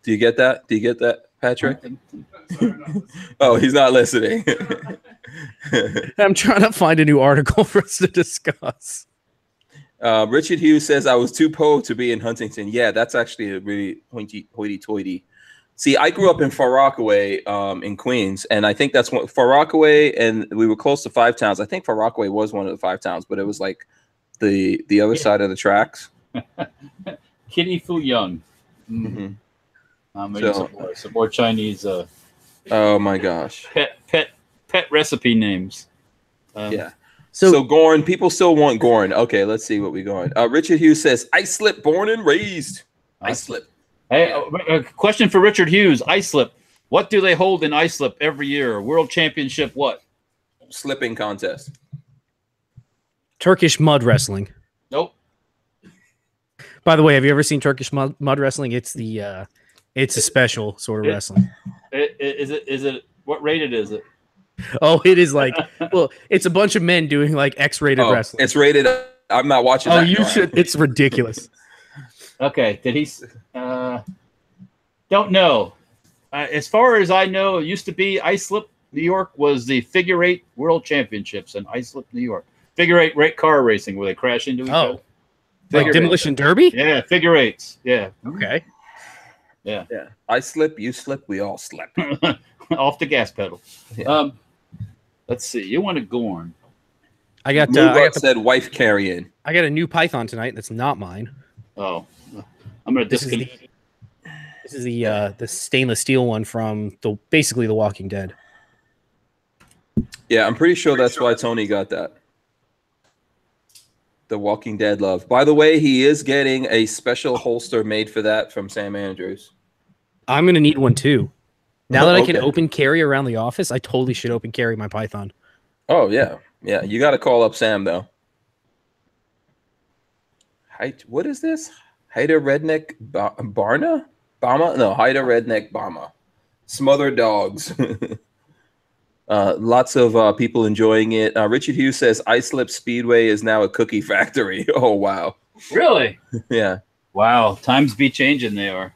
Do you get that? Do you get that, Patrick? Oh, he's not listening. I'm trying to find a new article for us to discuss. Richard Hughes says, I was too poor to be in Huntington. Yeah, that's actually a really hoity-toity. See, I grew up in Far Rockaway in Queens, and I think that's what Far Rockaway, and we were close to Five Towns. I think Far Rockaway was one of the Five Towns, but it was like the other side of the tracks. Kitty Fu Young. Mm-hmm. Some more Chinese. Oh my gosh. Pet recipe names. Yeah. So Gorn, people still want Gorn. Okay, let's see what we going. Richard Hughes says, "Ice slip, born and raised." Ice slip. Hey, a question for Richard Hughes. Ice slip. What do they hold in islip every year? World Championship what? Slipping contest. Turkish mud wrestling. Nope. By the way, have you ever seen Turkish mud wrestling? It's the it's a special sort of wrestling. Is it what rated is it? Oh, it is like, well, it's a bunch of men doing like X-rated wrestling. It's rated. I'm not watching. Oh, that. you should. It's ridiculous. Okay. Did he? Don't know. As far as I know, it used to be Islip, New York was the figure eight world championships in Islip, New York. Figure eight rate car racing where they crash into each other. Like Demolition Derby? Yeah, figure eights. Yeah. Okay. Yeah. Yeah. I slip, you slip, we all slip. Off the gas pedal. Yeah. Let's see. You want a Gorn? I got said wife carrying. I got a new Python tonight. That's not mine. Oh, I'm gonna disconnect. This is the stainless steel one from basically The Walking Dead. Yeah, I'm pretty sure that's why Tony got that. The Walking Dead love. By the way, he is getting a special holster made for that from Sam Andrews. I'm gonna need one too. Now that I can Okay. open carry around the office, I totally should open carry my Python. Oh yeah, yeah. You got to call up Sam though. What is this? Haida Redneck Barna? Bama? No, Haida Redneck Bama. Smother dogs. Lots of people enjoying it. Richard Hughes says Islip Speedway is now a cookie factory. Oh wow. Really? Yeah. Wow. Times be changing. They are.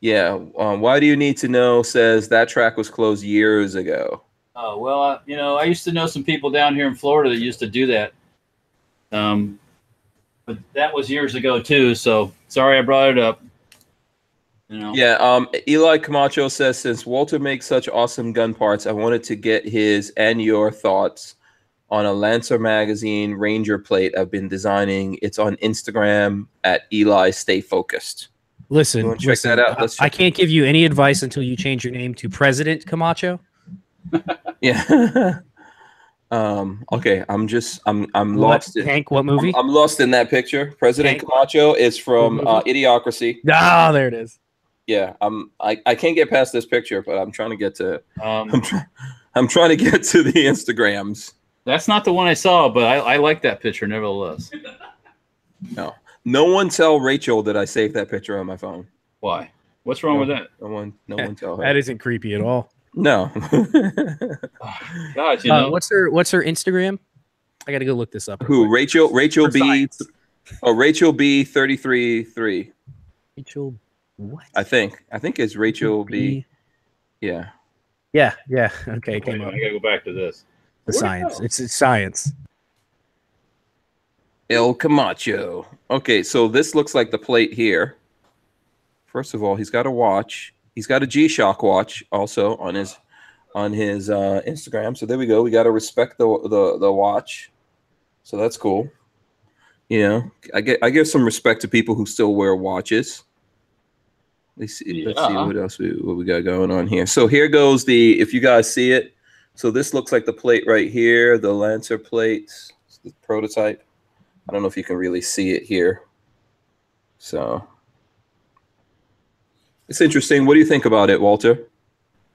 Yeah. Why do you need to know? Says that track was closed years ago. Oh well, I used to know some people down here in Florida that used to do that. But that was years ago too. So sorry I brought it up. Yeah. Eli Camacho says, since Walter makes such awesome gun parts, I wanted to get his and your thoughts on a Lancer magazine Ranger plate I've been designing. It's on Instagram at Eli Stay Focused. Listen, Check that out. I can't give you any advice until you change your name to President Camacho. Yeah. Okay. I'm lost. Hank, what movie? I'm lost in that picture. President Camacho is from Idiocracy. Ah, there it is. Yeah. I can't get past this picture, but I'm trying to get to. I'm trying to get to the Instagrams. That's not the one I saw, but I like that picture nevertheless. No one tell Rachel that I saved that picture on my phone. Why? What's wrong with that? No one tell her. That isn't creepy at all. No. God, what's her Instagram? I got to go look this up. Who? Rachel B. Science. Oh, Rachel B 33-3. Rachel what? I think it's Rachel B. Yeah. Yeah. Okay, it came up. I gotta go back to this. The science. It's science. El Camacho. Okay, so this looks like the plate here. First of all, he's got a watch. He's got a G-Shock watch also on his Instagram. So there we go. We got to respect the watch. So that's cool. I give some respect to people who still wear watches. Let's see what else we got going on here. So here goes if you guys see it. So this looks like the plate right here, the Lancer plate, the prototype. I don't know if you can really see it here. So it's interesting. What do you think about it, Walter?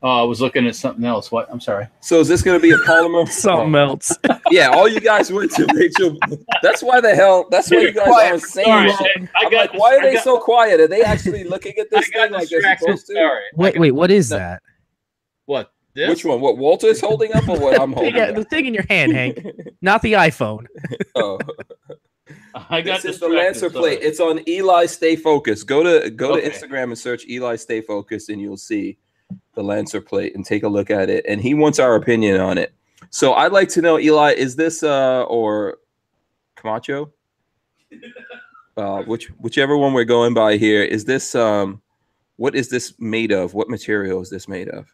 Oh, I was looking at something else. What? I'm sorry. So is this going to be a polymer? Something else. Yeah, all you guys went to Rachel. That's why you guys aren't saying. Why are they so quiet? Are they actually looking at this thing like they're supposed to? Sorry. Wait, what is that? What? This? Which one? What Walter's holding up or what I'm holding up? The thing in your hand, Hank. Not the iPhone. Oh. I got this is the Lancer plate. It's on Eli Stay Focused. Go to Instagram and search Eli Stay Focused and you'll see the Lancer plate and take a look at it. And he wants our opinion on it. So I'd like to know, Eli, is this or Camacho? Whichever one we're going by here, is this what is this made of? What material is this made of?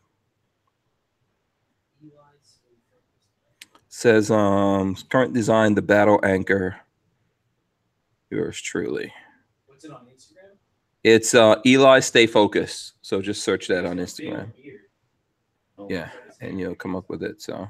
Says current design, the battle anchor. Yours truly. What's it on Instagram? It's Eli Stay Focused. So just search that on Instagram. Yeah, and you'll come up with it. So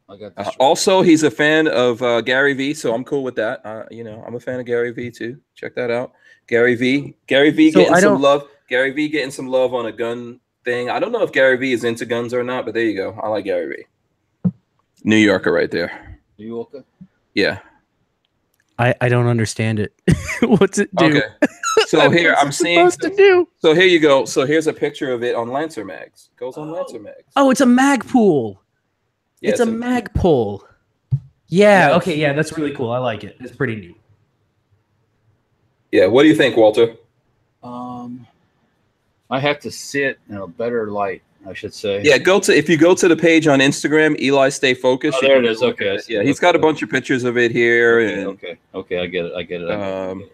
I got this. Also, he's a fan of Gary V, so I'm cool with that. You know, I'm a fan of Gary V too. Check that out. Gary V So getting I some don't- love. Gary V getting some love on a gun thing. I don't know if Gary V is into guns or not, but there you go. I like Gary V. New Yorker right there. New Yorker. Yeah. I don't understand it. What's it do? Okay. So here I'm seeing. Supposed to do. So here you go. So here's a picture of it on Lancer Mags. Goes on Lancer Mags. Oh, it's a Magpul. Yeah, it's a Magpul. Yeah. Yeah. Okay. Yeah, that's really cool. I like it. It's pretty neat. Yeah. What do you think, Walter? I have to see it in a better light, I should say. Yeah, if you go to the page on Instagram, Eli Stay Focused. Oh, there it is. Okay. Yeah, he's got a bunch of pictures of it here. Okay. And, Okay. I get it.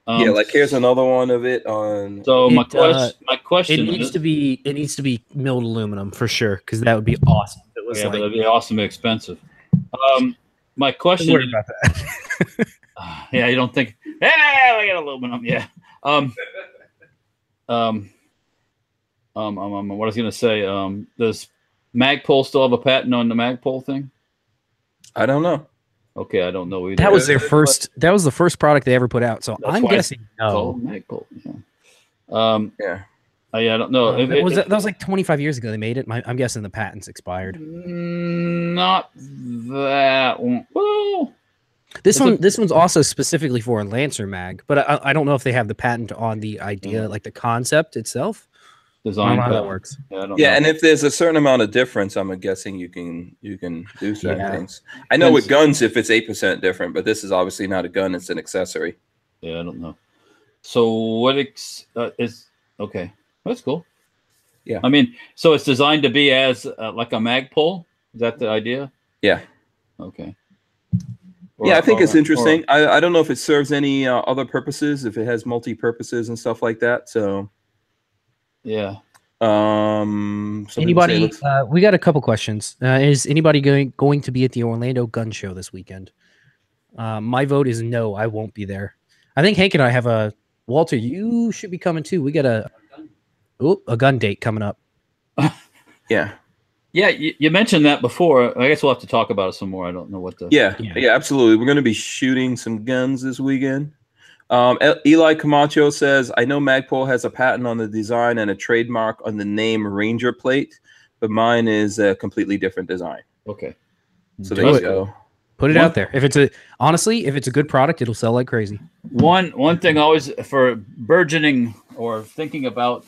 yeah, like here's another one of it on. So my It question needs is, to be milled aluminum for sure, because that would be awesome. If it was yeah, but like, it'd be awesome expensive. My don't question worry is, about that. yeah, you don't think, hey, I got aluminum. Yeah. What I was gonna say, does Magpul still have a patent on the Magpul thing? I don't know. Okay, I don't know either. That was their first. That was the first product they ever put out. So That's I'm why guessing no. called Magpul. Yeah. Yeah. Yeah, I don't know. That was like 25 years ago they made it. I'm guessing the patent's expired. Not that one. Well, This one's also specifically for a Lancer mag, but I don't know if they have the patent on the idea, like the concept itself. I design don't know how that patent. works. Yeah, I don't Yeah, know. and if there's a certain amount of difference, I'm guessing you can do certain Yeah. things. I know with guns, if it's 8% different, but this is obviously not a gun; it's an accessory. Yeah, I don't know. So what is okay? That's cool. Yeah. I mean, so it's designed to be as like a Magpul. Is that the idea? Yeah. Okay. Yeah, I think it's interesting. I don't know if it serves any other purposes, if it has multi-purposes and stuff like that. So, Yeah. some people say it Anybody? looks- We got a couple questions. Is anybody going to be at the Orlando Gun Show this weekend? My vote is no. I won't be there. I think Hank and I have a Walter. You should be coming too. We got a gun date coming up. yeah. Yeah, you mentioned that before. I guess we'll have to talk about it some more. I don't know what the. Yeah, Yeah. yeah, absolutely. We're going to be shooting some guns this weekend. Eli Camacho says, I know Magpul has a patent on the design and a trademark on the name Ranger plate, but mine is a completely different design. Okay. So Do there you it. go. Put it out there. If it's a good product, it'll sell like crazy. One thing always for burgeoning or thinking about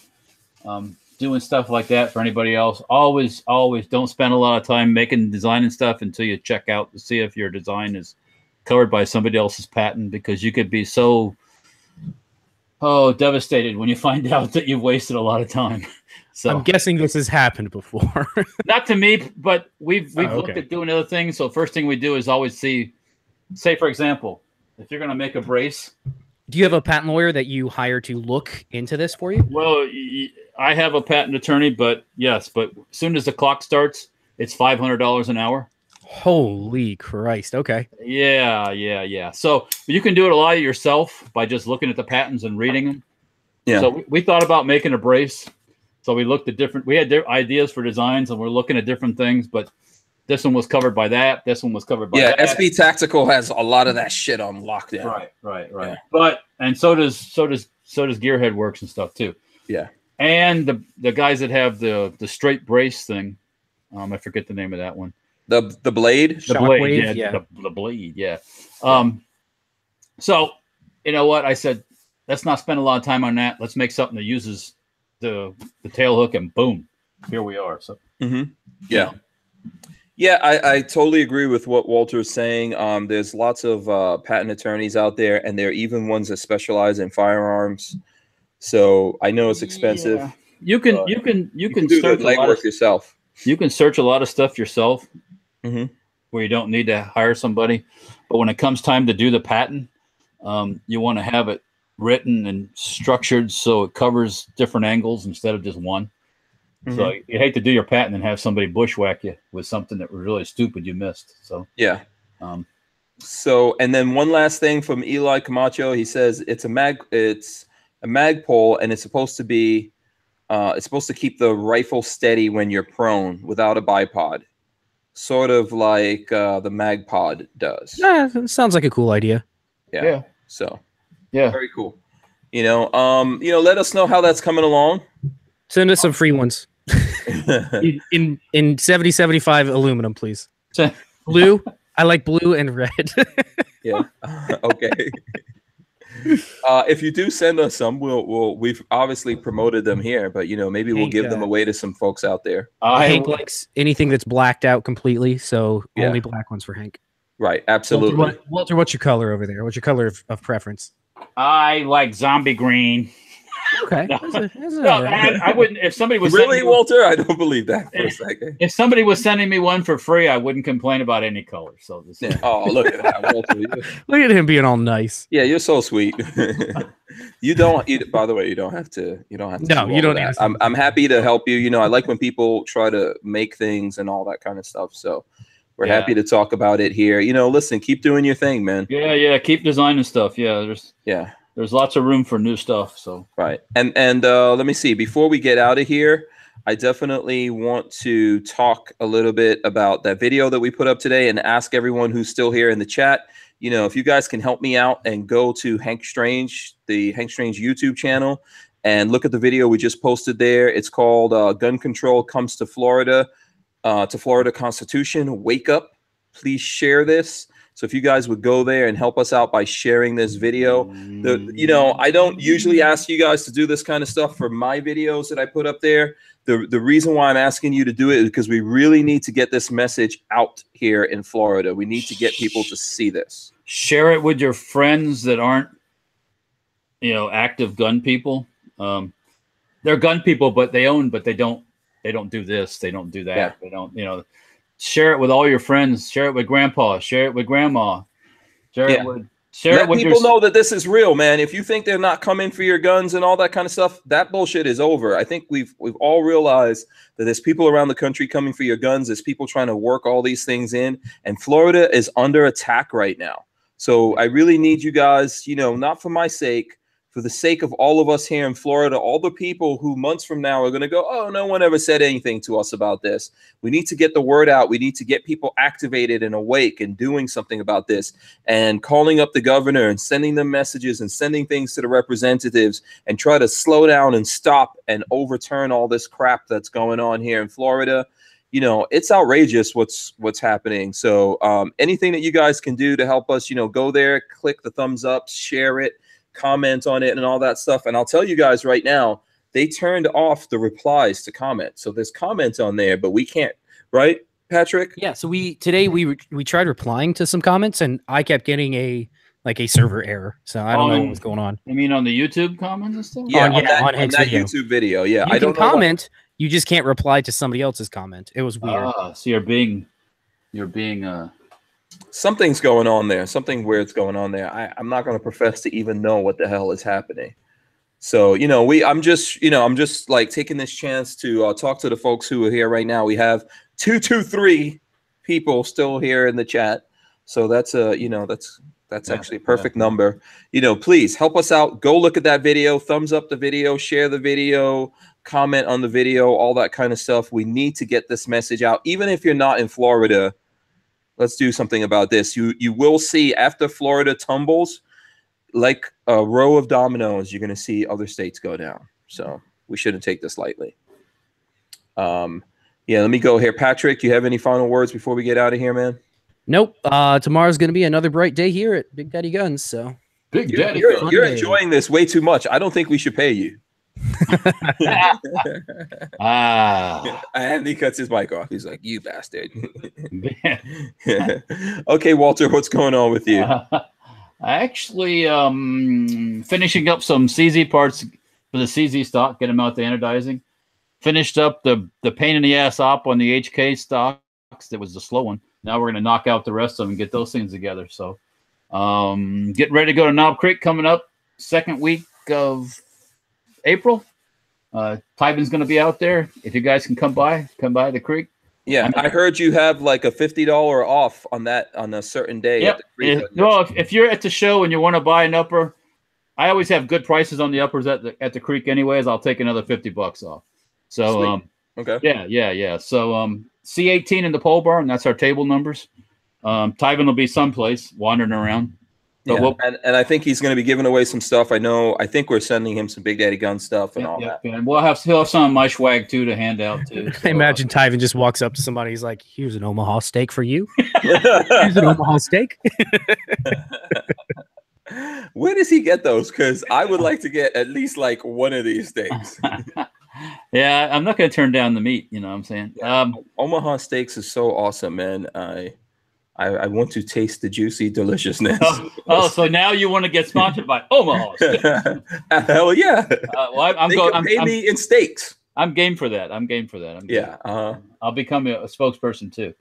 doing stuff like that for anybody else, always don't spend a lot of time making design and stuff until you check out to see if your design is covered by somebody else's patent, because you could be so devastated when you find out that you've wasted a lot of time. So I'm guessing this has happened before. not to me, but we've Oh, looked okay. at doing other things. So first thing we do is always say, for example, if you're going to make a brace. Do you have a patent lawyer that you hire to look into this for you? Well, I have a patent attorney, but yes, but as soon as the clock starts, it's $500 an hour. Holy Christ. Okay. Yeah. So you can do it a lot yourself by just looking at the patents and reading them. Yeah. So we thought about making a brace. So we looked at we had ideas for designs, and we're looking at different things, but this one was covered by that. This one was covered by that. SB Tactical has a lot of that shit on lockdown. Right. Yeah. But and so does Gearhead Works and stuff too. Yeah. And the guys that have the straight brace thing, I forget the name of that one. The blade. The Shockwave, blade, yeah. The blade, yeah. So you know what I said? Let's not spend a lot of time on that. Let's make something that uses the tail hook, and boom, here we are. So Yeah. Yeah, I totally agree with what Walter's saying. There's lots of patent attorneys out there, and there are even ones that specialize in firearms. So I know it's expensive. Yeah. You can do search the a lot of legwork yourself. You can search a lot of stuff yourself, Mhm. where you don't need to hire somebody. But when it comes time to do the patent, you want to have it written and structured so it covers different angles instead of just one. So you hate to do your patent and have somebody bushwhack you with something that was really stupid you missed. So Yeah. um, So, and then one last thing from Eli Camacho. He says it's a Magpul, and it's supposed to keep the rifle steady when you're prone without a bipod. sort of like the MagPod does. Sounds like a cool idea. Yeah. So Yeah. very cool. Let us know how that's coming along. Send us some free ones. in 7075 aluminum, please. Blue. I like blue and red. Yeah. Okay. If you do send us some, we've obviously promoted them here, but maybe we'll give them away to some folks out there. Hank likes anything that's blacked out completely, so only black ones for Hank. Right, absolutely. Walter, what's your color over there? What's your color of preference? I like zombie green. Okay. I wouldn't. If somebody was really, Walter, I don't believe that for a second. If somebody was sending me one for free, I wouldn't complain about any color. So this. Oh, look at that, Walter! Look at him being all nice. Yeah, you're so sweet. You don't. By the way, you don't have to. You don't have to. No, you don't. I'm happy to help you. I like when people try to make things and all that kind of stuff. So. We're happy to talk about it here. Listen, keep doing your thing, man. Yeah, keep designing stuff. Yeah, there's lots of room for new stuff. So right, and let me see. Before we get out of here, I definitely want to talk a little bit about that video that we put up today, and ask everyone who's still here in the chat. If you guys can help me out and go to Hank Strange, the Hank Strange YouTube channel, and look at the video we just posted there. It's called "Gun Control Comes to Florida." To Florida Constitution, wake up, please share this. So if you guys would go there and help us out by sharing this video. I don't usually ask you guys to do this kind of stuff for my videos that I put up there. The reason why I'm asking you to do it is because we really need to get this message out here in Florida. We need to get people to see this. Share it with your friends that aren't, active gun people. They're gun people, but they don't do this. They don't do that. Yeah. They don't, share it with all your friends. Share it with grandpa. Share it with grandma. Let people know that this is real, man. If you think they're not coming for your guns and all that kind of stuff, that bullshit is over. I think we've all realized that there's people around the country coming for your guns. There's people trying to work all these things in, and Florida is under attack right now. So I really need you guys, not for my sake, for the sake of all of us here in Florida, all the people who months from now are going to go, oh, no one ever said anything to us about this. We need to get the word out. We need to get people activated and awake and doing something about this, and calling up the governor and sending them messages and sending things to the representatives, and try to slow down and stop and overturn all this crap that's going on here in Florida. It's outrageous what's happening. So anything that you guys can do to help us, go there, click the thumbs up, share it, comment on it and all that stuff. And I'll tell you guys right now, they turned off the replies to comments. So there's comments on there, but we can't, right, Patrick? Yeah. So today we tried replying to some comments, and I kept getting a server error. So I don't know what was going on. You mean on the YouTube comments and stuff? Yeah, on that YouTube video. Yeah. I don't comment. You just can't reply to somebody else's comment. It was weird. So you're being something's going on there. Something weird's going on there. I'm not going to profess to even know what the hell is happening. So, I'm just like taking this chance to talk to the folks who are here right now. We have 223 people still here in the chat. So that's that's actually a perfect number. Please help us out. Go look at that video, thumbs up the video, share the video, comment on the video, all that kind of stuff. We need to get this message out. Even if you're not in Florida, let's do something about this. You will see after Florida tumbles, like a row of dominoes, you're going to see other states go down. So we shouldn't take this lightly. Yeah, let me go here. Patrick, you have any final words before we get out of here, man? Nope. Tomorrow's going to be another bright day here at Big Daddy Guns. So you're enjoying this way too much. I don't think we should pay you. And he cuts his mic off. He's like, you bastard. Okay, Walter, what's going on with you? Actually, finishing up some CZ parts for the CZ stock, get them out the anodizing. Finished up the pain in the ass op on the HK stocks. That was the slow one. Now we're going to knock out the rest of them and get those things together. So getting ready to go to Knob Creek coming up second week of April. Tyven's going to be out there. If you guys can come by the creek. Yeah, I heard you have like a $50 off on that on a certain day. Yep. If you're at the show and you want to buy an upper, I always have good prices on the uppers at the creek anyways. I'll take another $50 off. So Okay. Yeah. So C18 in the pole barn, that's our table numbers. Tyven will be someplace wandering around. But yeah, and I think he's going to be giving away some stuff. I think we're sending him some Big Daddy Gun stuff and all that. And he'll have some of my swag too to hand out too. So, I imagine Tyven just walks up to somebody. He's like, "Here's an Omaha steak for you. Here's an Omaha steak." Where does he get those? Because I would like to get at least like one of these steaks. Yeah, I'm not going to turn down the meat. You know what I'm saying? Omaha steaks is so awesome, man. I want to taste the juicy deliciousness. So now you want to get sponsored by Omaha Steaks. Hell yeah. Well, I'm pay me in steaks. I'm game for that. Yeah. I'll become a spokesperson too.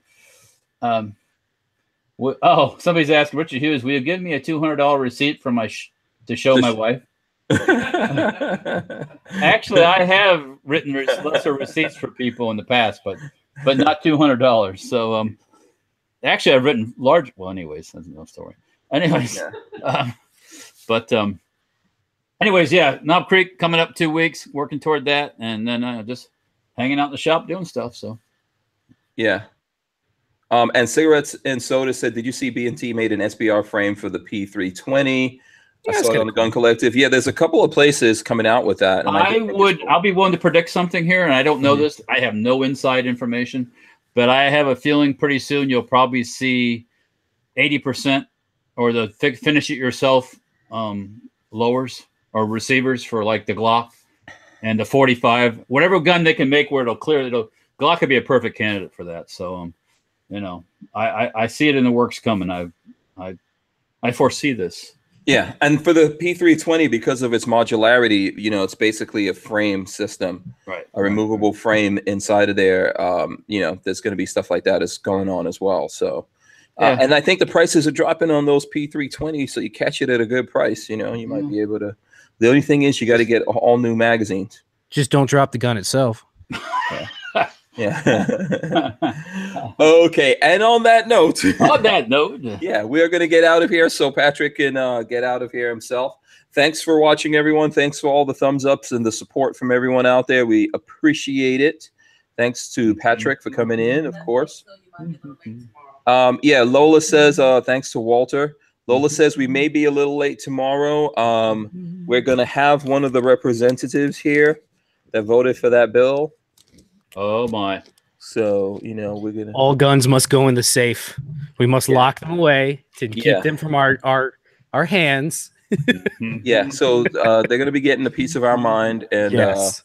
Somebody's asking, Richard Hughes, will you give me a $200 receipt for to show my wife? Actually, I have written lesser receipts for people in the past, but not $200. So actually, I've written large. Well, anyways, that's another story. Anyways, anyways, yeah. Knob Creek coming up 2 weeks, working toward that, and then just hanging out in the shop doing stuff. So, yeah. And Cigarettes and Soda said, "Did you see B&T made an SBR frame for the P320?" Yeah, I saw it on the Gun Collective. Yeah, there's a couple of places coming out with that. And I'll be willing to predict something here, and I don't know this. I have no inside information. But I have a feeling pretty soon you'll probably see 80% or the finish it yourself lowers or receivers for like the Glock and the 45, whatever gun they can make where it'll clear. Glock could be a perfect candidate for that. So, I see it in the works coming. I foresee this. Yeah, and for the P320, because of its modularity, it's basically a frame system, right? A removable frame inside of there. There's going to be stuff like that is going on as well. So, and I think the prices are dropping on those P320, so you catch it at a good price. You might be able to. The only thing is you got to get all new magazines. Just don't drop the gun itself. Yeah. Okay. And on that note, yeah, we are going to get out of here so Patrick can get out of here himself. Thanks for watching, everyone. Thanks for all the thumbs ups and the support from everyone out there. We appreciate it. Thanks to Patrick for coming in, of course. Yeah, Lola says, thanks to Walter. Lola says we may be a little late tomorrow. We're going to have one of the representatives here that voted for that bill. Oh my. So, we're going to. All guns must go in the safe. We must lock them away to keep them from our hands. Yeah. So they're going to be getting a piece of our mind. And yes.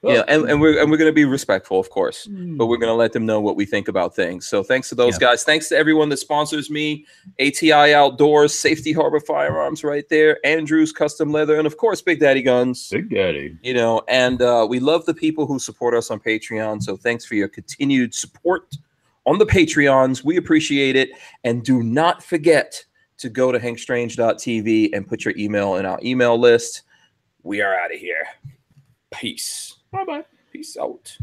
And we're going to be respectful, of course, but we're going to let them know what we think about things. So thanks to those guys. Thanks to everyone that sponsors me. ATI Outdoors, Safety Harbor Firearms right there, Andrews Custom Leather, and of course, Big Daddy Guns. Big Daddy. And we love the people who support us on Patreon. So thanks for your continued support on the Patreons. We appreciate it. And do not forget to go to hankstrange.tv and put your email in our email list. We are out of here. Peace. Bye-bye. Peace out.